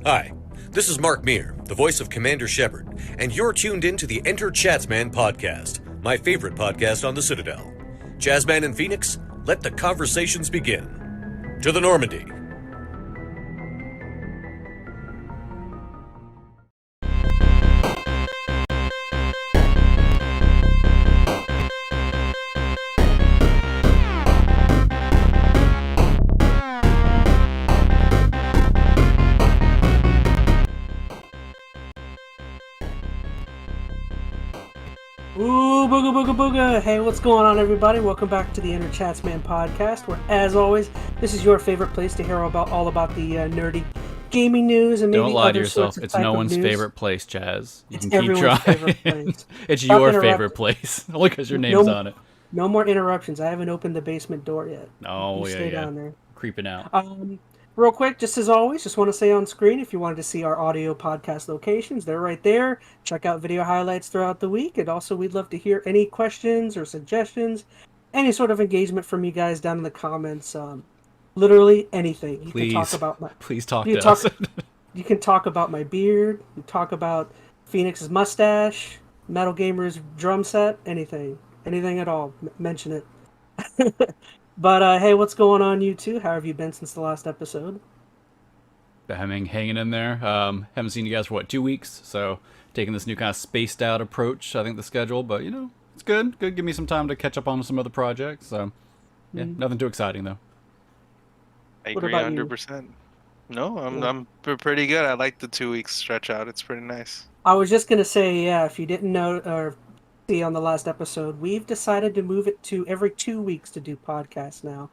Hi, this is Mark Meir, the voice of Commander Shepard, and you're tuned in to the EnteR ChazmaN podcast, my favorite podcast on the Citadel. ChazmaN and Phoenix, let the conversations begin. To the Normandy. Ooh, booga booga booga! Hey, what's going on, everybody? Welcome back to the EnteR ChazmaN podcast, where, as always, this is your favorite place to hear all about the nerdy gaming news and maybe Don't lie to other yourself. sorts of It's type no of one's news. favorite place, Chaz. You It's can keep everyone's trying. favorite place. It's Stop your interrupting. favorite place. Only because your name's on it. No more interruptions. I haven't opened the basement door yet. Oh, You yeah, stay yeah. down there. Creeping out. Real quick, just as always, just want to say on screen, if you wanted to see our audio podcast locations, they're right there. Check out video highlights throughout the week. And also, we'd love to hear any questions or suggestions, any sort of engagement from you guys down in the comments. Literally anything. You Please. can talk about my Please talk you to can us. you can talk about my beard. You talk about Phoenix's mustache, MetalGamer's drum set, anything at all. Mention it. But hey, what's going on, you two? How have you been since the last episode? Hanging in there. Haven't seen you guys for, 2 weeks? So, taking this new kind of spaced out approach, I think, the schedule. But, it's good. Good. Give me some time to catch up on some other projects. So, yeah, nothing too exciting, though. I What agree about you? 100%. No, I'm pretty good. I like the 2 weeks stretch out. It's pretty nice. I was just gonna say, yeah, if you didn't know or see on the last episode, we've decided to move it to every 2 weeks to do podcasts now.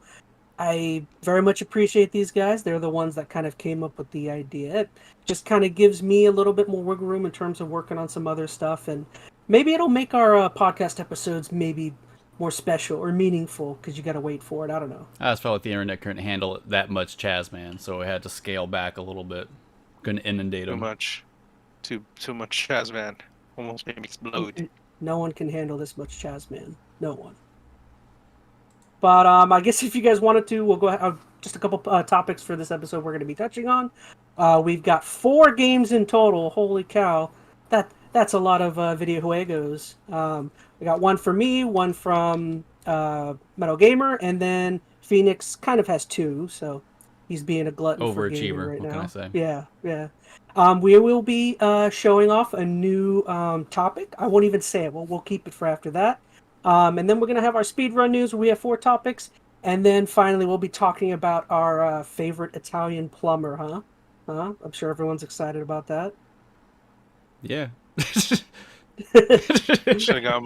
I very much appreciate these guys. They're the ones that kind of came up with the idea. It just kind of gives me a little bit more wiggle room in terms of working on some other stuff, and maybe it'll make our podcast episodes maybe more special or meaningful because you got to wait for it. I don't know. I just felt like the internet couldn't handle it that much ChazmaN, so I had to scale back a little bit. Couldn't inundate Too them. much. Too much ChazmaN. Almost made me explode. No one can handle this much ChazmaN. No one. But I guess if you guys wanted to, we'll go ahead. Just a couple topics for this episode we're going to be touching on. We've got 4 games in total. Holy cow. That's a lot of videojuegos. We got one for me, one from MetalGamer, and then Phoenix kind of has 2, so he's being a glutton for gaming Overachiever, right what now. can I say? Yeah. We will be showing off a new topic. I won't even say it. We'll keep it for after that. And then we're going to have our speedrun news where we have 4 topics. And then finally, we'll be talking about our favorite Italian plumber, huh? I'm sure everyone's excited about that. Yeah. I should have gotten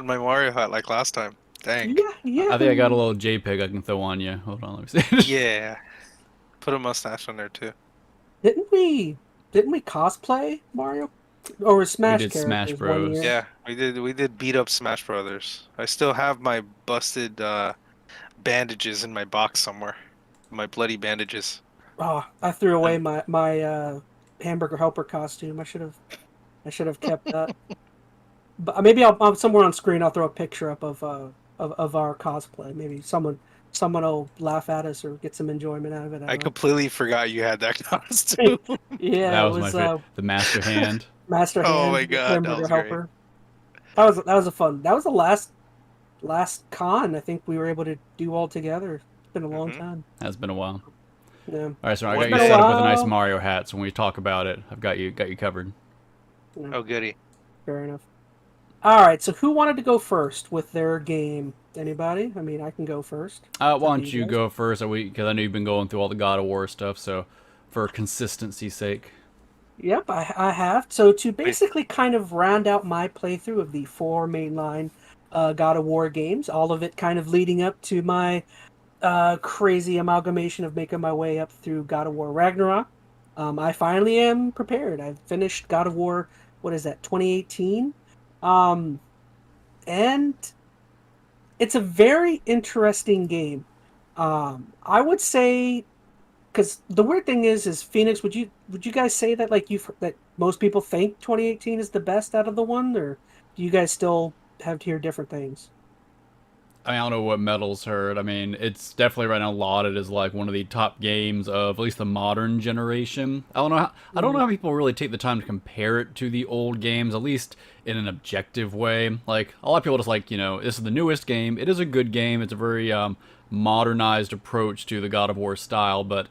my Mario hat like last time. Dang. Yeah. I think I got a little JPEG I can throw on you. Hold on, let me see. Yeah. Put a mustache on there too. Didn't we cosplay Mario? Or Smash We did characters Smash one Bros. year? Yeah, we did beat up Smash Brothers. I still have my busted bandages in my box somewhere. My bloody bandages. Oh, I threw away my hamburger helper costume. I should have kept that. But maybe I'll somewhere on screen I'll throw a picture up of our cosplay. Maybe someone will laugh at us or get some enjoyment out of it. I completely forgot you had that costume. Yeah, That it was my was favorite. The Master Hand. Master Hand. Oh my God, that hamburger was great. helper. That was a fun. That was the last con I think we were able to do all together. It's been a long time. Has been a while. Yeah. All right, so I One got you day. set up with a nice Wow. Mario hat. So when we talk about it, I've got you covered. Oh goody. Fair enough. All right, so who wanted to go first with their game? Anybody? I mean, I can go first. Why to don't you you guys. go first? Because I know you've been going through all the God of War stuff. So for consistency's sake. Yep, I have. So to basically kind of round out my playthrough of the 4 mainline God of War games, all of it kind of leading up to my crazy amalgamation of making my way up through God of War Ragnarok, I finally am prepared. I've finished God of War, what is that, 2018? And it's a very interesting game. I would say, because the weird thing is Phoenix, would you guys say that that most people think 2018 is the best out of the one, or do you guys still have to hear different things? I don't know what Metal's heard. I mean, it's definitely right now lauded as like one of the top games of at least the modern generation. I don't know how people really take the time to compare it to the old games, at least in an objective way. Like a lot of people just like, this is the newest game. It is a good game. It's a very modernized approach to the God of War style, but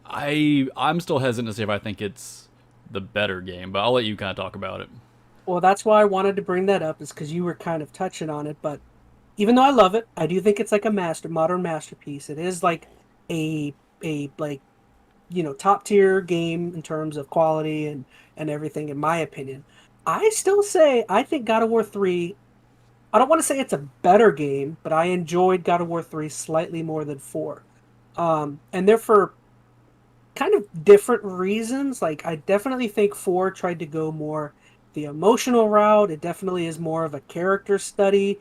I'm still hesitant to say if I think it's the better game. But I'll let you kind of talk about it. Well, that's why I wanted to bring that up, is because you were kind of touching on it. But even though I love it, I do think it's like a modern masterpiece. It is like a like top tier game in terms of quality and everything, in my opinion. I still say I think God of War 3. I don't want to say it's a better game, but I enjoyed God of War 3 slightly more than 4, and they're for kind of different reasons. Like I definitely think 4 tried to go more the emotional route. It definitely is more of a character study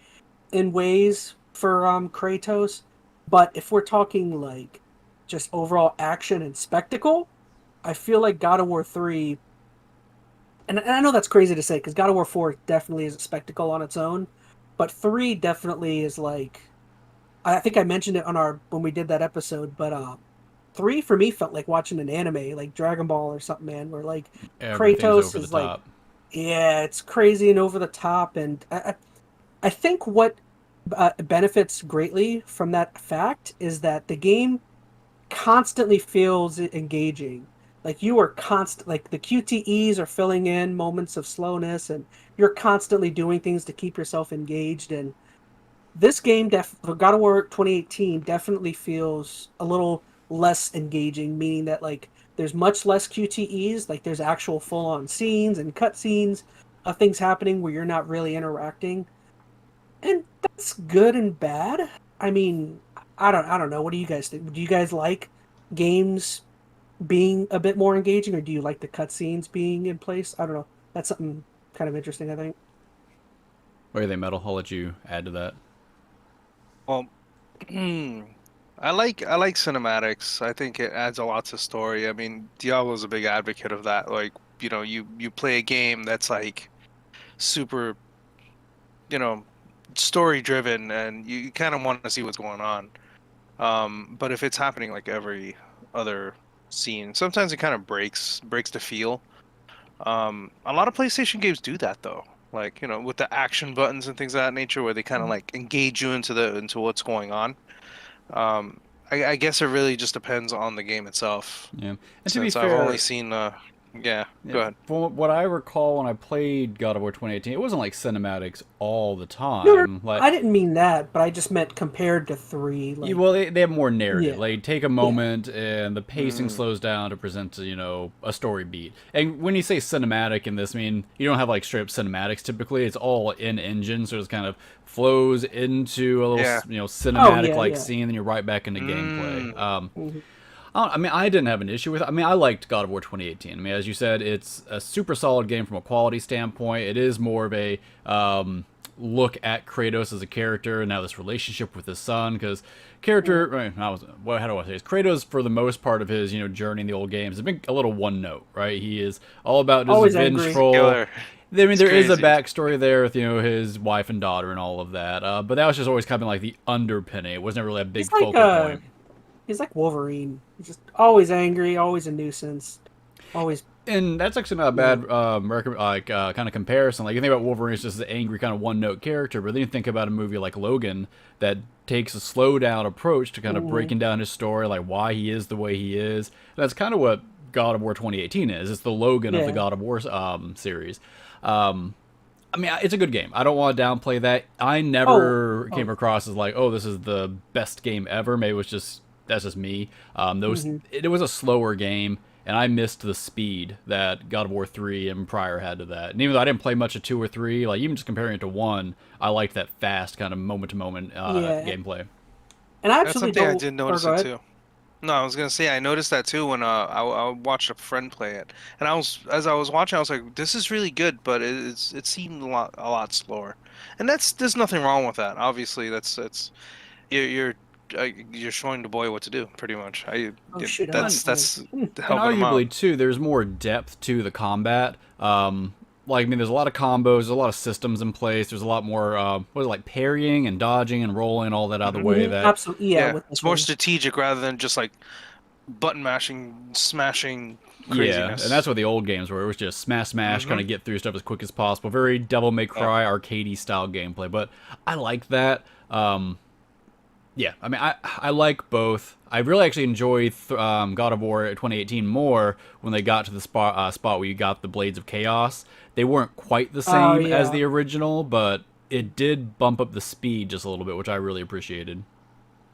in ways for Kratos. But if we're talking like just overall action and spectacle, I feel like God of War 3, and I know that's crazy to say because God of War 4 definitely is a spectacle on its own, but 3 definitely is like, I think I mentioned it on when we did that episode, but 3 for me felt like watching an anime, like Dragon Ball or something, man, where like Everything's Kratos over the is like, top. yeah, it's crazy and over the top, and I think what benefits greatly from that fact is that the game constantly feels engaging. Like you are like the QTEs are filling in moments of slowness, and you're constantly doing things to keep yourself engaged. And this game, God of War 2018, definitely feels a little less engaging, meaning that like there's much less QTEs, like there's actual full-on scenes and cutscenes of things happening where you're not really interacting, and that's good and bad. I mean, I don't know. What do you guys think? Do you guys like games being a bit more engaging, or do you like the cutscenes being in place? I don't know. That's something kind of interesting, I think. What do you think, Metal? I'll let you add to that. Well, I like cinematics. I think it adds a lot to story. I mean, Diablo's a big advocate of that. Like, you play a game that's like super, you know, story driven, and you kind of want to see what's going on. But if it's happening like every other scene, sometimes it kind of breaks the feel. A lot of PlayStation games do that though. Like, with the action buttons and things of that nature, where they kind of like engage you into what's going on. Um, I guess it really just depends on the game itself. Yeah, and to be Since I've only fair, seen, yeah, yeah, go ahead. from what I recall when I played God of War 2018, it wasn't like cinematics all the No, time. Like, I didn't mean that, but I just meant compared to 3. Like, well, they have more narrative. yeah, Like, take a yeah. moment and the pacing slows down to present, a story beat. And when you say cinematic in this, I mean, you don't have like straight up cinematics typically. It's all in engine, so it kind of flows into a little, Yeah. Oh cinematic yeah, like yeah. scene, then you're right back into gameplay. Mhm. I mean, I didn't have an issue with it. I mean, I liked God of War 2018. I mean, as you said, it's a super solid game from a quality standpoint. It is more of a look at Kratos as a character and now this relationship with his son. Because how do I say this? Kratos, for the most part of his journey in the old games, has been a little one note, right? He is all about his Always angry. vengeful. Killer. I mean, It's there is a crazy. backstory there with his wife and daughter and all of that, but that was just always kind of like the underpinning. It wasn't really a big He's like focal point. he's like Wolverine. He's just always angry, always a nuisance, always. And that's actually not a bad kind of comparison. Like, you think about Wolverine as just an angry kind of one-note character, but then you think about a movie like Logan that takes a slow-down approach to kind of breaking down his story, like why he is the way he is. And that's kind of what God of War 2018 is. It's the Logan of the Yeah. God of War series. I mean, it's a good game. I don't want to downplay that. I never came across as like, oh, this is the best game ever. Maybe that's just me. It was a slower game, and I missed the speed that God of War 3 and prior had to that. And even though I didn't play much of 2 or 3, like even just comparing it to 1, I liked that fast kind of moment-to-moment Yeah. gameplay. And I That's actually something I don't. did notice go it ahead. too. No, I was gonna say I noticed that too when I watched a friend play it, and as I was watching, I was like, this is really good, but it seemed a lot slower, and there's nothing wrong with that. Obviously, that's you're you're showing the boy what to do, pretty much. Oh shoot! I Well, don't. That's and helping him out. arguably too, there's more depth to the combat. like, I mean, there's a lot of combos, there's a lot of systems in place. There's a lot more, what is it, like parrying and dodging and rolling all that out of the way. That Absolutely, yeah. Yeah, With it's this more one. strategic rather than just like button mashing, smashing Yeah, and craziness. that's what the old games were. It was just smash, smash, kind of get through stuff as quick as possible. Very Devil May Cry, arcadey style gameplay. But I like that. Yeah, I mean, I like both. I really actually enjoy God of War 2018 more when they got to the spot where you got the Blades of Chaos. They weren't quite the Oh same as yeah. the original, but it did bump up the speed just a little bit, which I really appreciated.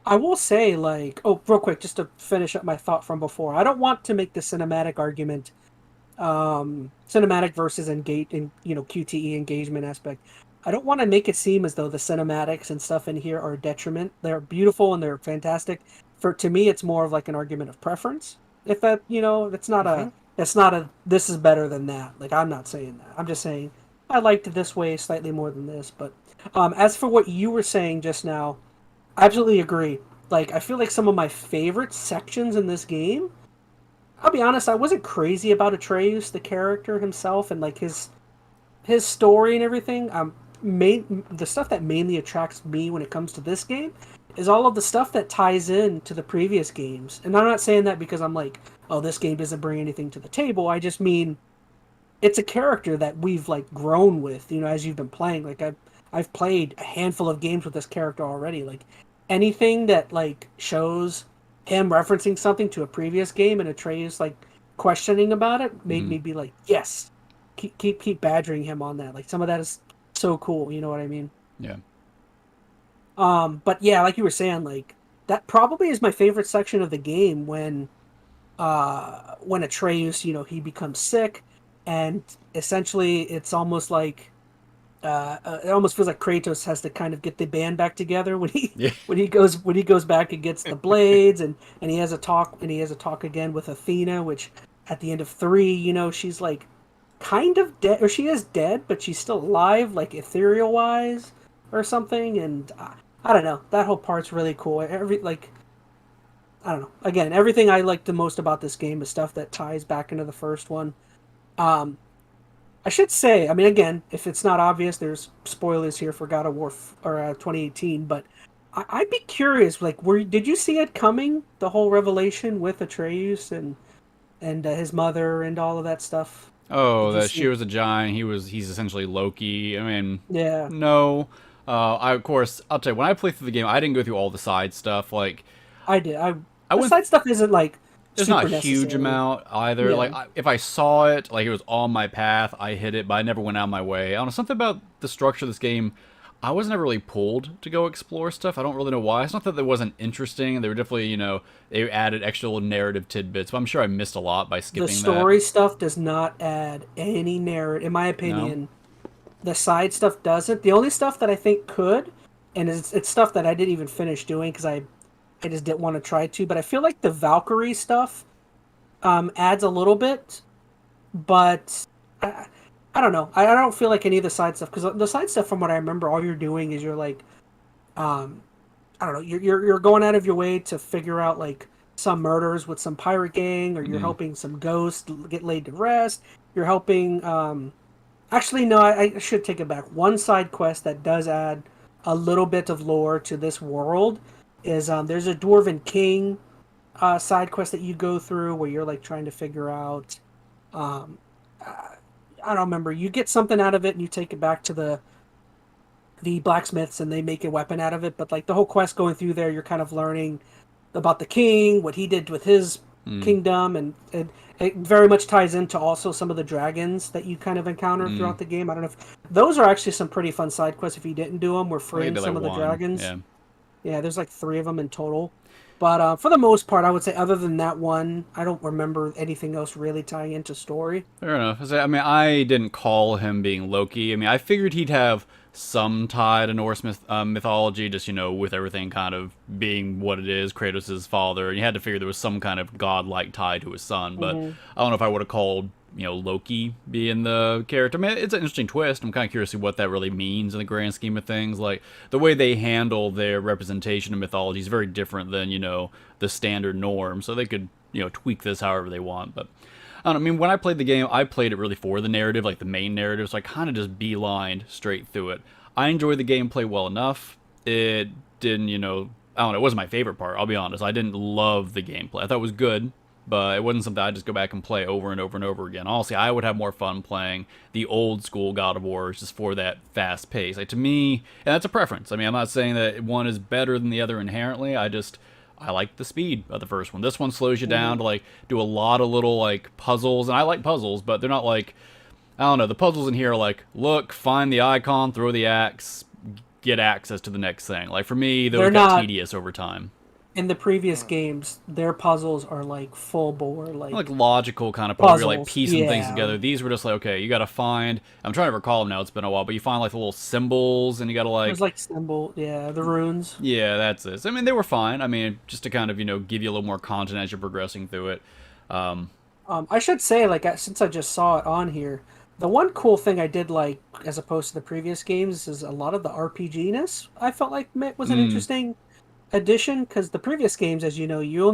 I will say, like, oh, real quick, just to finish up my thought from before. I don't want to make the cinematic argument, cinematic versus engage, in QTE engagement aspect. I don't want to make it seem as though the cinematics and stuff in here are a detriment. They're beautiful and they're fantastic. To me, it's more of like an argument of preference. If that, it's not a this is better than that. Like, I'm not saying that. I'm just saying I liked it this way slightly more than this. But as for what you were saying just now, I absolutely agree. Like, I feel like some of my favorite sections in this game. I'll be honest, I wasn't crazy about Atreus, the character himself, and like his story and everything. The stuff that mainly attracts me when it comes to this game is all of the stuff that ties in to the previous games. And I'm not saying that because I'm like, oh, this game doesn't bring anything to the table. I just mean it's a character that we've like grown with, as you've been playing. Like I've played a handful of games with this character already. Like anything that like shows him referencing something to a previous game and Atreus like questioning about it made me be like, yes, keep badgering him on that. Like some of that is so cool, you know what I mean? Yeah. But yeah, like you were saying, like that probably is my favorite section of the game when Atreus, he becomes sick, and essentially it's almost like it almost feels like Kratos has to kind of get the band back together when he Yeah. when he goes back and gets the blades, and he has a talk again with Athena, which at the end of 3, she's like kind of dead, or she is dead, but she's still alive, like ethereal wise or something. And I don't know, that whole part's really cool. I don't know. Again, everything I like the most about this game is stuff that ties back into the first one. I should say, I mean, again, if it's not obvious, there's spoilers here for God of War 2018, but I'd be curious, like, did you see it coming, the whole revelation with Atreus and his mother and all of that stuff? Oh, Did you that see she it? was a giant. He's essentially Loki. I mean, Yeah, no. Of course, I'll tell you, when I played through the game, I didn't go through all the side stuff. Like, I did. I The went side stuff isn't like there's not super a huge necessary. amount either. Yeah. Like, if I saw it, like it was on my path, I hit it, but I never went out of my way. I don't know, something about the structure of this game, I was never really pulled to go explore stuff. I don't really know why. It's not that it wasn't interesting. They were definitely, they added extra little narrative tidbits, but I'm sure I missed a lot by The skipping that. story stuff does not add any narrative, in my No? opinion. The side stuff doesn't. The only stuff that I think could, and it's stuff that I didn't even finish doing because I just didn't want to try to. But I feel like the Valkyrie stuff adds a little bit, but I don't know. I don't feel like any of the side stuff, because the side stuff, from what I remember, all you're doing is you're like, I don't know, you're going out of your way to figure out like some murders with some pirate gang, or you're helping some ghosts get laid to rest. You're helping. Actually, no, I should take it back. One side quest that does add a little bit of lore to this world is there's a Dwarven King side quest that you go through where you're like trying to figure out. I don't remember. You get something out of it and you take it back to the blacksmiths and they make a weapon out of it. But like the whole quest going through there, you're kind of learning about the king, what he did with his kingdom, and it very much ties into also some of the dragons that you kind of encounter throughout the game. I don't know if those are actually some pretty fun side quests if you didn't do them. We're I freeing did some like of the one. dragons. Yeah. Yeah, there's like 3 of them in total. But for the most part, I would say other than that one, I don't remember anything else really tying into story. Fair enough. I mean, I didn't call him being Loki. I mean, I figured he'd have some tie to Norse mythology, just, with everything kind of being what it is, Kratos' father. You had to figure there was some kind of godlike tie to his son, but I don't know if I would have called, Loki being the character. I mean, it's an interesting twist. I'm kind of curious to see what that really means in the grand scheme of things. Like, the way they handle their representation of mythology is very different than, the standard norm, so they could, tweak this however they want, but I don't know, I mean, when I played the game, I played it really for the narrative, like the main narrative, so I kind of just beelined straight through it. I enjoyed the gameplay well enough. It didn't, you know, I don't know, it wasn't my favorite part, I'll be honest. I didn't love the gameplay. I thought it was good, but it wasn't something I'd just go back and play over and over and over again. Honestly, I would have more fun playing the old school God of War just for that fast pace. Like, to me, and that's a preference. I mean, I'm not saying that one is better than the other inherently. I like the speed of the first one. This one slows you down to, like, do a lot of little, like, puzzles. And I like puzzles, but they're not like, I don't know, the puzzles in here are like, look, find the icon, throw the axe, get access to the next thing. Like, for me, those got tedious over time. In the previous games, their puzzles are like full bore, like logical kind of puzzles. You're like piecing things together. These were just like, okay, you got to find. I'm trying to recall them now. It's been a while, but you find like the little symbols, and you got to like. There's like the runes. Yeah, that's it. I mean, they were fine. I mean, just to kind of give you a little more content as you're progressing through it. I should say, like, since I just saw it on here, the one cool thing I did like, as opposed to the previous games, is a lot of the RPG-ness. I felt like was an interesting addition, because the previous games, as you know, you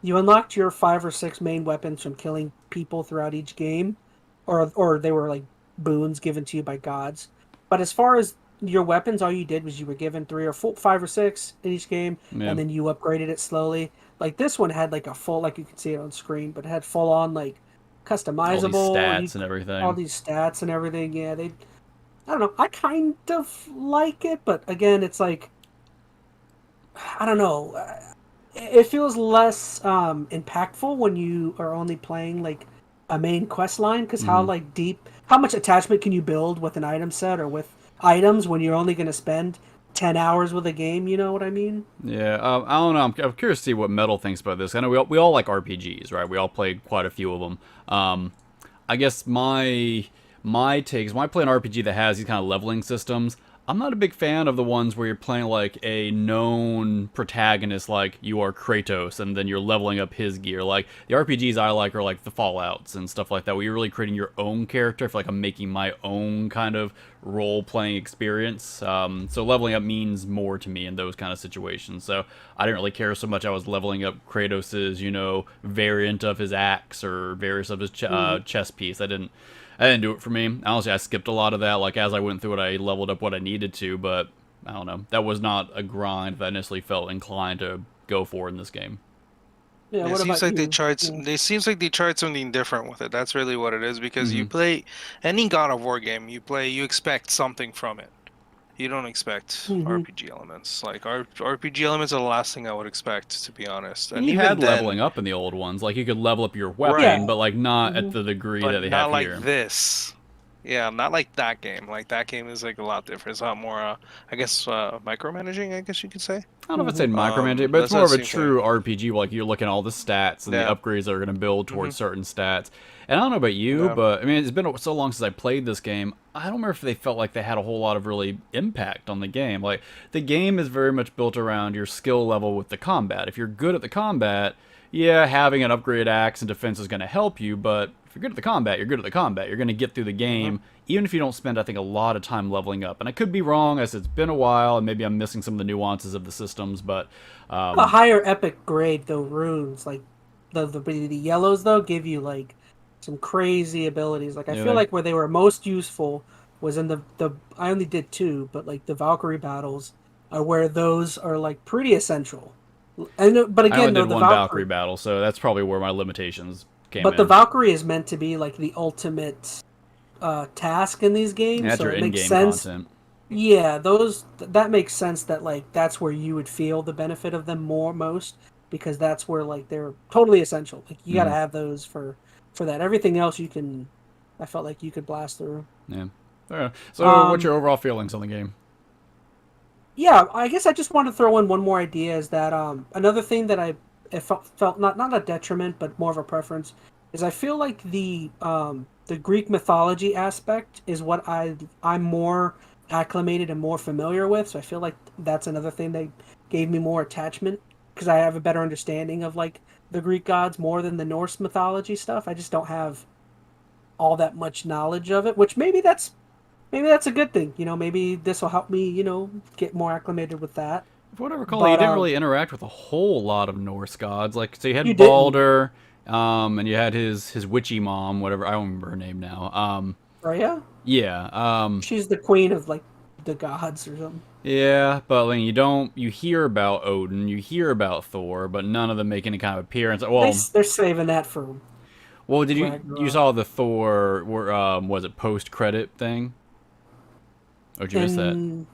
unlocked your 5 or 6 main weapons from killing people throughout each game, or they were like boons given to you by gods. But as far as your weapons, all you did was you were given 3 or 4, 5 or 6 in each game, and then you upgraded it slowly. Like, this one had like a full, like you can see it on screen, but it had full on like customizable all these stats and everything. All these stats and everything. Yeah, I don't know. I kind of like it, but again, it's like, I don't know. It feels less impactful when you are only playing like a main quest line, because how much attachment can you build with an item set or with items when you're only going to spend 10 hours with a game? You know what I mean? Yeah, I don't know. I'm curious to see what Metal thinks about this. I know we all like RPGs, right? We all played quite a few of them. I guess my take is when I play an RPG that has these kind of leveling systems, I'm not a big fan of the ones where you're playing like a known protagonist, like you are Kratos, and then you're leveling up his gear. Like, the RPGs I like are like the Fallouts and stuff like that, where you're really creating your own character. I feel like I'm making my own kind of role-playing experience. So leveling up means more to me in those kind of situations. So I didn't really care so much. I was leveling up Kratos's, variant of his axe or various of his chess piece. I didn't do it for me. Honestly, I skipped a lot of that. Like, as I went through it, I leveled up what I needed to, but I don't know. That was not a grind that I necessarily felt inclined to go for in this game. Yeah, it seems like they tried. It seems like they tried something different with it. That's really what it is, because you play any God of War game, you expect something from it. You don't expect RPG elements. Like, RPG elements are the last thing I would expect, to be honest. And you had leveling up in the old ones. Like, you could level up your weapon, but like not at the degree that they have here. Not like this. Yeah, not like that game. Like, that game is like a lot different. It's a lot more, I guess, micromanaging, I guess you could say. I don't know if I'd say micromanaging, but it's more of a true RPG. Like, you're looking at all the stats and the upgrades that are going to build towards certain stats. And I don't know about you, but I mean, it's been so long since I played this game. I don't remember if they felt like they had a whole lot of really impact on the game. Like, the game is very much built around your skill level with the combat. If you're good at the combat, yeah, having an upgraded axe and defense is going to help you, but if you're good at the combat, you're good at the combat. You're going to get through the game, even if you don't spend, I think, a lot of time leveling up. And I could be wrong, as it's been a while, and maybe I'm missing some of the nuances of the systems, but a higher epic grade, though, runes, like the yellows, though, give you like some crazy abilities. Like, I feel like where they were most useful was in the I only did 2, but like the Valkyrie battles are where those are like pretty essential. But again, I only did one Valkyrie battle, so that's probably where my limitations came in. The Valkyrie is meant to be like the ultimate task in these games, that's so your it makes in-game sense. Content. Yeah, that makes sense. That like that's where you would feel the benefit of them most, because that's where like they're totally essential. Like, you got to have those for that. Everything else I felt like you could blast through. Yeah. So, what's your overall feelings on the game? Yeah, I guess I just want to throw in one more idea, is that another thing that I felt not a detriment, but more of a preference, is I feel like the Greek mythology aspect is what I'm more acclimated and more familiar with. So I feel like that's another thing that gave me more attachment, because I have a better understanding of like the Greek gods more than the Norse mythology stuff. I just don't have all that much knowledge of it, which maybe that's a good thing. Maybe this will help me, get more acclimated with that. For whatever recall, you didn't really interact with a whole lot of Norse gods. Like, so you had Balder, And you had his witchy mom, whatever, I don't remember her name now. Freya? Yeah. She's the queen of like the gods or something. Yeah, but like, you hear about Odin, you hear about Thor, but none of them make any kind of appearance. They're saving that for Did you Ragnarok. saw the Thor was it post credit thing? Or did you miss that? And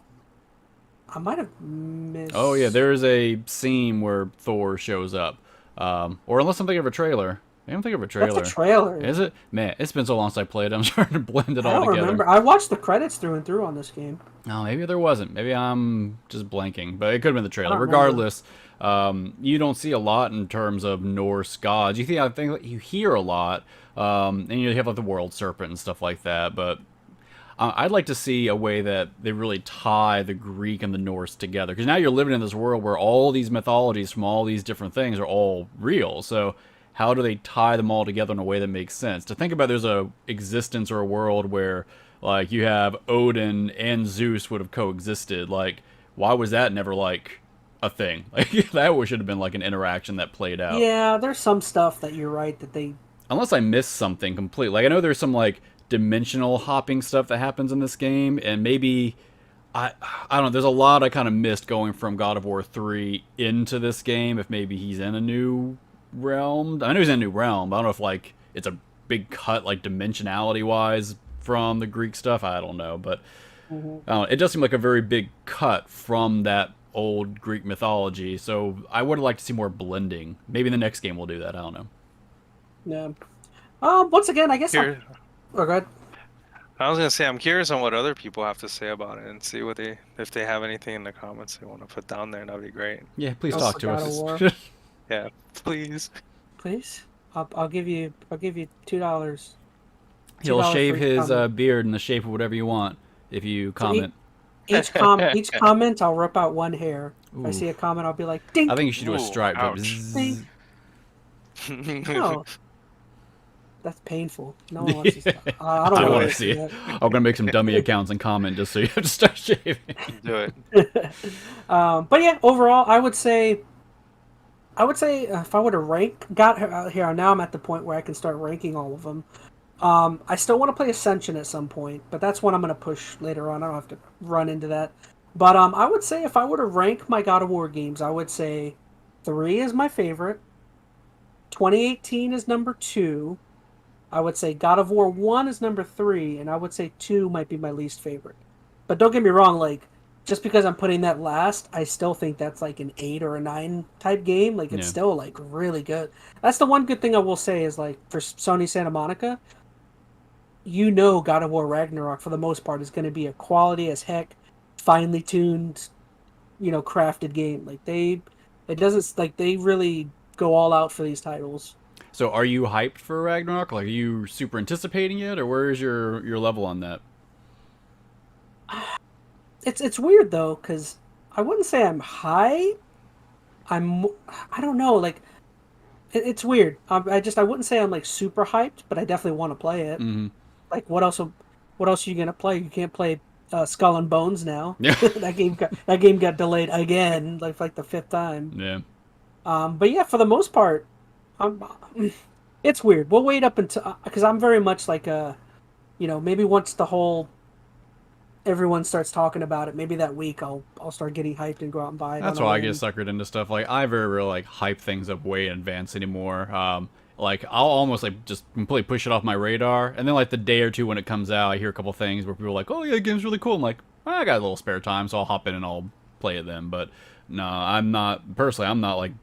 I might have missed. Oh yeah, there's a scene where Thor shows up. Or unless I'm thinking of a trailer. I don't think of a trailer. That's a trailer. Is it? Man, it's been so long since I played it. I'm starting to blend it I all don't together. remember. I watched the credits through and through on this game. No, maybe there wasn't. Maybe I'm just blanking. But it could have been the trailer. I don't Regardless, you don't see a lot in terms of Norse gods. I think that you hear a lot, and you have like the world serpent and stuff like that. But I'd like to see a way that they really tie the Greek and the Norse together. Because now you're living in this world where all these mythologies from all these different things are all real. So how do they tie them all together in a way that makes sense? To think about there's a existence or a world where like you have Odin and Zeus would have coexisted. Like, why was that never like a thing? Like that should have been like an interaction that played out. Yeah, there's some stuff that you're right that they. Unless I missed something completely. Like I know there's some like dimensional hopping stuff that happens in this game, and maybe I don't know. There's a lot I kind of missed going from God of War 3 into this game. If maybe he's in a new realm. I know he's in a new realm. But I don't know if like it's a big cut like dimensionality wise from the Greek stuff. I don't know, but it does seem like a very big cut from that old Greek mythology. So I would like to see more blending. Maybe the next game will do that. I don't know. Yeah. Once again, I guess. Oh, go ahead. I was gonna say I'm curious on what other people have to say about it and see what if they have anything in the comments they want to put down there. That'd be great. Yeah, please Oh, talk to God of us. War. Yeah, please. Please, I'll give you $2. He'll $2 shave for each his comment. beard in the shape of whatever you want if you comment. Each comment, I'll rip out one hair. If I Ooh. see a comment, I'll be like, ding. I think you should do a Ooh, stripe. But ouch. bzzz. No, that's painful. No one wants to. I don't I want want to to see it. that. I'm gonna make some dummy accounts and comment just so you have to start shaving. Do it. But yeah, overall, I would say if I were to rank, here now I'm at the point where I can start ranking all of them. I still want to play Ascension at some point, but that's one I'm going to push later on. I don't have to run into that. But I would say if I were to rank my God of War games, I would say 3 is my favorite. 2018 is number 2. I would say God of War 1 is number 3, and I would say 2 might be my least favorite. But don't get me wrong, like, just because I'm putting that last, I still think that's like an 8 or a 9 type game. Like, it's still like really good. That's the one good thing I will say is like for Sony Santa Monica, God of War Ragnarok for the most part is going to be a quality as heck, finely tuned, crafted game. Like they really go all out for these titles. So, are you hyped for Ragnarok? Like, are you super anticipating it, or where's your level on that? It's weird though, because I wouldn't say I'm high. I don't know, like it's weird. I wouldn't say I'm like super hyped, but I definitely want to play it. Mm-hmm. Like what else are you gonna play? You can't play Skull and Bones now. Yeah. that game got delayed again, like the 5th time. Yeah. But yeah, for the most part, it's weird. We'll wait up until because I'm very much like maybe once everyone starts talking about it, maybe that week I'll start getting hyped and go out and buy it. That's why I get suckered into stuff. Like, I very rarely like hype things up way in advance anymore. Like, I'll almost like just completely push it off my radar, and then like the day or two when it comes out, I hear a couple things where people are like, "Oh yeah, the game's really cool." I'm like, I got a little spare time, so I'll hop in and I'll play it then. But no, I'm not like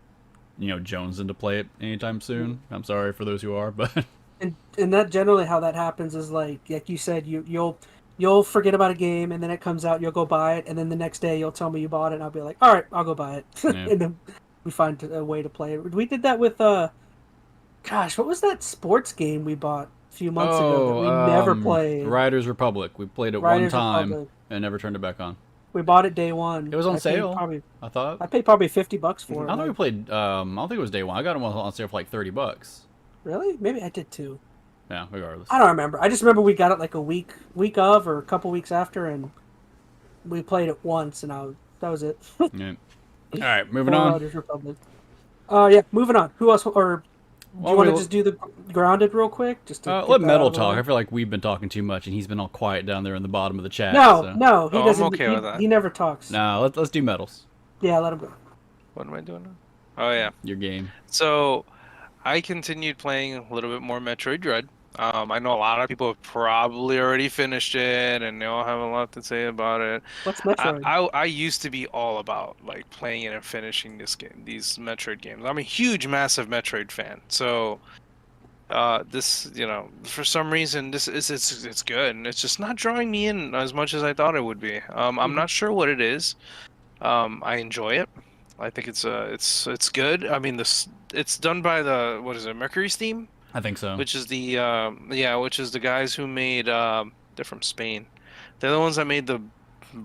jonesing to play it anytime soon. I'm sorry for those who are, but and that generally how that happens is like you said, you'll forget about a game, and then it comes out, you'll go buy it, and then the next day you'll tell me you bought it, and I'll be like, all right, I'll go buy it. Yeah. And then we find a way to play it. We did that with gosh, what was that sports game we bought a few months ago that we never played? Riders Republic. We played it Riders one time Republic. and never turned it back on. We bought it day one. It was on sale. I I thought. I paid probably $50 for it. I thought we played. I don't think it was day one. I got it on sale for like $30. Really? Maybe I did too. Yeah, regardless. I don't remember. I just remember we got it like a week of or a couple weeks after, and we played it once, and that was it. Yeah. All right, moving on. Riders Republic. Yeah, moving on. Who else? Or Do you want to just do the grounded real quick? Just to let get that Metal out of the talk. way? I feel like we've been talking too much, and he's been all quiet down there in the bottom of the chat. No, so. no, he Oh, I'm doesn't. okay with that. He never talks. No, let's do Metals. Yeah, let him go. What am I doing now? Oh yeah. Your game. So I continued playing a little bit more Metroid Dread. I know a lot of people have probably already finished it, and they all have a lot to say about it. What's Metroid? I used to be all about like playing it and finishing these Metroid games. I'm a huge, massive Metroid fan. So this, for some reason, it's good, and it's just not drawing me in as much as I thought it would be. I'm not sure what it is. I enjoy it. I think it's good. I mean, it's done by what is it, Mercury Steam? I think so. Which is which is the guys who made they're from Spain. They're the ones that made the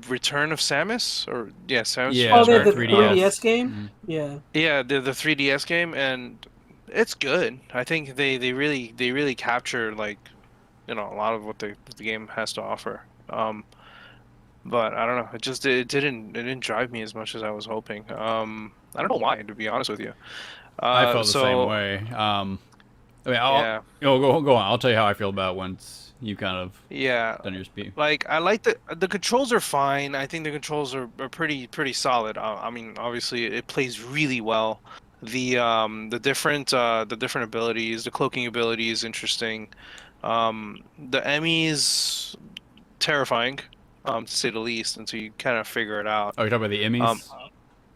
Return of Samus, or Samus. Yeah, Oh, they had the 3DS. 3DS game. Mhm. Yeah. Yeah, the 3DS game, and it's good. I think they really capture like a lot of what the game has to offer. But I don't know. It didn't drive me as much as I was hoping. I don't know why, to be honest with you. I felt the same way. I mean, Yeah. go on. I'll tell you how I feel about it once you kind of Yeah. done your speech. Like I like the controls are fine. I think the controls are pretty solid. I mean, obviously it plays really well. The different abilities, the cloaking ability is interesting. The Emmy's terrifying, to say the least, until you kind of figure it out. Oh, you're talking about the Emmys?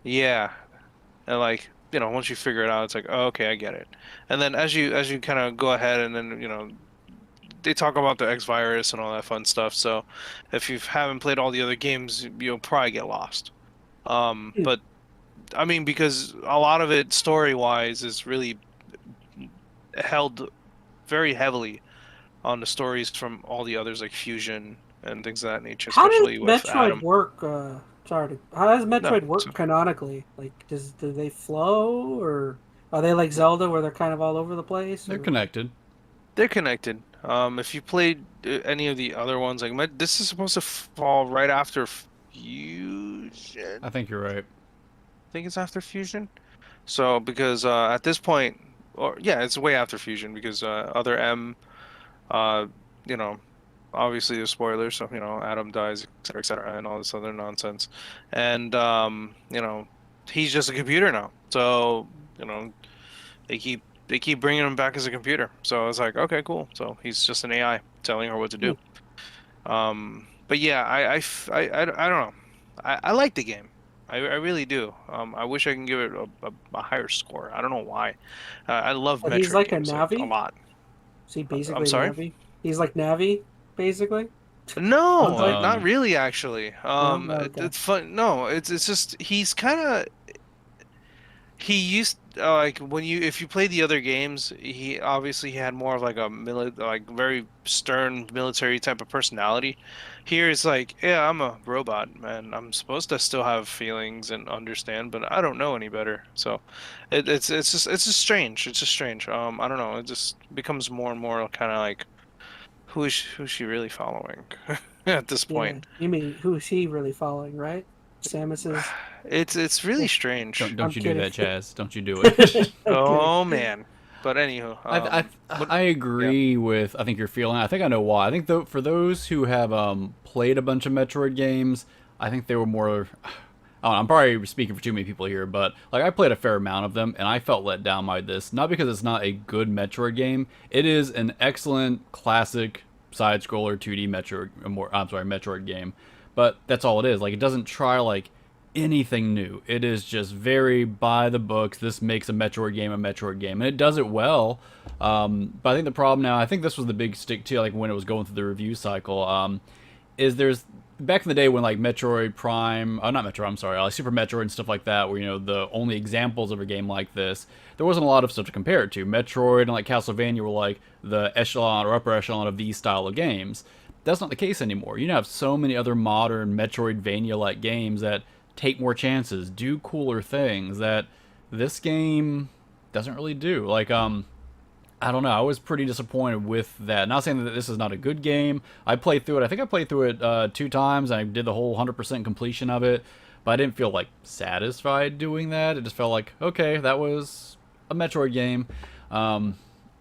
Yeah, and like once you figure it out, it's like, oh, okay, I get it. And then as you kind of go ahead, and then they talk about the X virus and all that fun stuff. So if you haven't played all the other games, you'll probably get lost. But I mean, because a lot of it story-wise is really held very heavily on the stories from all the others, like Fusion and things of that nature. How does Especially with Metroid Adam. work? How does Metroid work so- canonically? Like, do they flow, or are they like Zelda, where they're kind of all over the place? They're or- connected. They're connected. If you played any of the other ones, like this is supposed to fall right after Fusion. I think you're right. I think it's after Fusion. So because at this point, or yeah, it's way after Fusion because other M, uh, you know, obviously the spoilers. So Adam dies, et cetera, and all this other nonsense, and he's just a computer now. So they keep bringing him back as a computer. So it's like, okay, cool. So he's just an AI telling her what to do. But yeah, I don't know. I like the game. I really do. I wish I can give it a higher score. I don't know why. I love But Metroid he's like a games Navi? a lot. Is he basically sorry? Navi? He's like Navi, basically. No, Sounds not really. Actually, okay. it's fun. No, it's just he's kind of he used like if you play the other games, he obviously had more of like a very stern military type of personality. Here it's like, yeah, I'm a robot, man. I'm supposed to still have feelings and understand, but I don't know any better. So it's just strange. It's just strange. I don't know. It just becomes more and more kind of like who's she really following at this point? Yeah. You mean who's he really following, right? Samus is. It's really strange. Don't I'm you do that, kidding. Chaz. Don't you do it. Oh man. But anywho, I agree with I think you're feeling. I think I know why. I think for those who have played a bunch of Metroid games, I think they were more. I don't know, I'm probably speaking for too many people here, but like I played a fair amount of them, and I felt let down by this. Not because it's not a good Metroid game. It is an excellent classic side-scroller 2D Metroid game. But that's all it is. Like it doesn't try like anything new. It is just very by the books. This makes a Metroid game, and it does it well. But I think the problem now, I think this was the big stick too, like when it was going through the review cycle, is there's back in the day when like Metroid Prime, not Metroid, I'm sorry, like Super Metroid and stuff like that, where the only examples of a game like this, there wasn't a lot of stuff to compare it to. Metroid and like Castlevania were like the echelon or upper echelon of these style of games. That's not the case anymore. You now have so many other modern Metroidvania-like games that take more chances, do cooler things that this game doesn't really do. Like, I don't know. I was pretty disappointed with that. Not saying that this is not a good game. I played through it. I think I played through it 2 times. I did the whole 100% completion of it, but I didn't feel like satisfied doing that. It just felt like, okay, that was a Metroid game.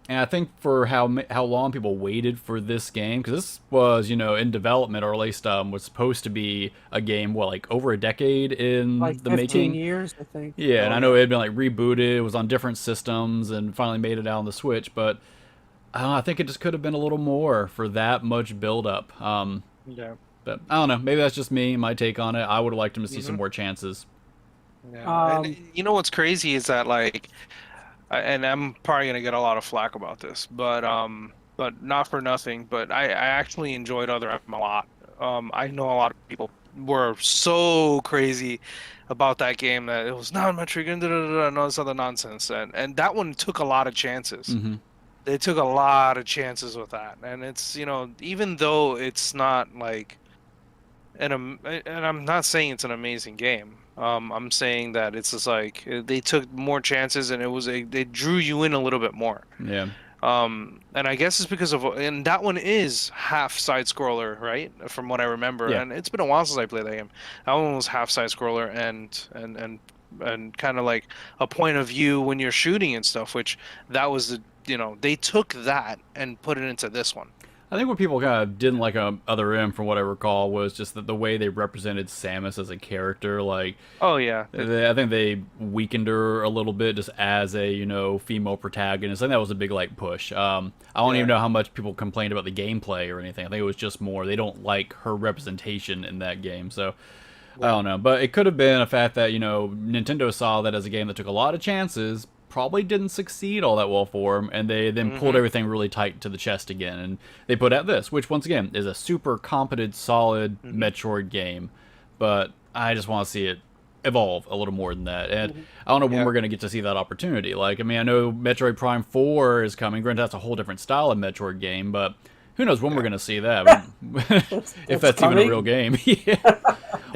And I think for how long people waited for this game, because this was, you know, in development, or at least was supposed to be a game, what, like over a decade in Like the 15 making. years, I think. Yeah, and Oh, I know yeah. it had been like rebooted, it was on different systems, and finally made it out on the Switch. But I don't know, I think it just could have been a little more for that much build up. Yeah. But I don't know, maybe that's just me, my take on it. I would have liked him to see some Mhm. more chances. Yeah. And Um, you know what's crazy is that like, and I'm probably gonna get a lot of flack about this, but not for nothing. But I actually enjoyed Other M a lot. I know a lot of people were so crazy about that game that it was not Metroid and all this other nonsense, and that one took a lot of chances. Hmm. They took a lot of chances with that, and it's, you know, even though it's not like and I'm not saying it's an amazing game. I'm saying that it's just like they took more chances, and they drew you in a little bit more. Yeah. And I guess it's because of, and that one is half side scroller, right? From what I remember, Yeah. and it's been a while since I played that game. That one was half side scroller, and kind of like a point of view when you're shooting and stuff. Which that was the, you know, they took that and put it into this one. I think what people kind of didn't like on Other M, from what I recall, was just that the way they represented Samus as a character. Like, Oh yeah, I think they weakened her a little bit just as a, you know, female protagonist. I think that was a big like push. I don't even yeah, know how much people complained about the gameplay or anything. I think it was just more they don't like her representation in that game. So I yeah. don't know, but it could have been a fact that, you know, Nintendo saw that as a game that took a lot of chances, probably didn't succeed all that well for them, and they then pulled hmm everything really tight to the chest again, and they put out this, which once again is a super competent, solid hmm Metroid game, but I just want to see it evolve a little more than that, and mhm. I don't know when Yeah. we're going to get to see that opportunity. Like, I mean, I know Metroid Prime 4 is coming. Granted, that's a whole different style of Metroid game, but who knows when we're Yeah. going to see that? I mean, if That's that's even a real coming. game. Yeah.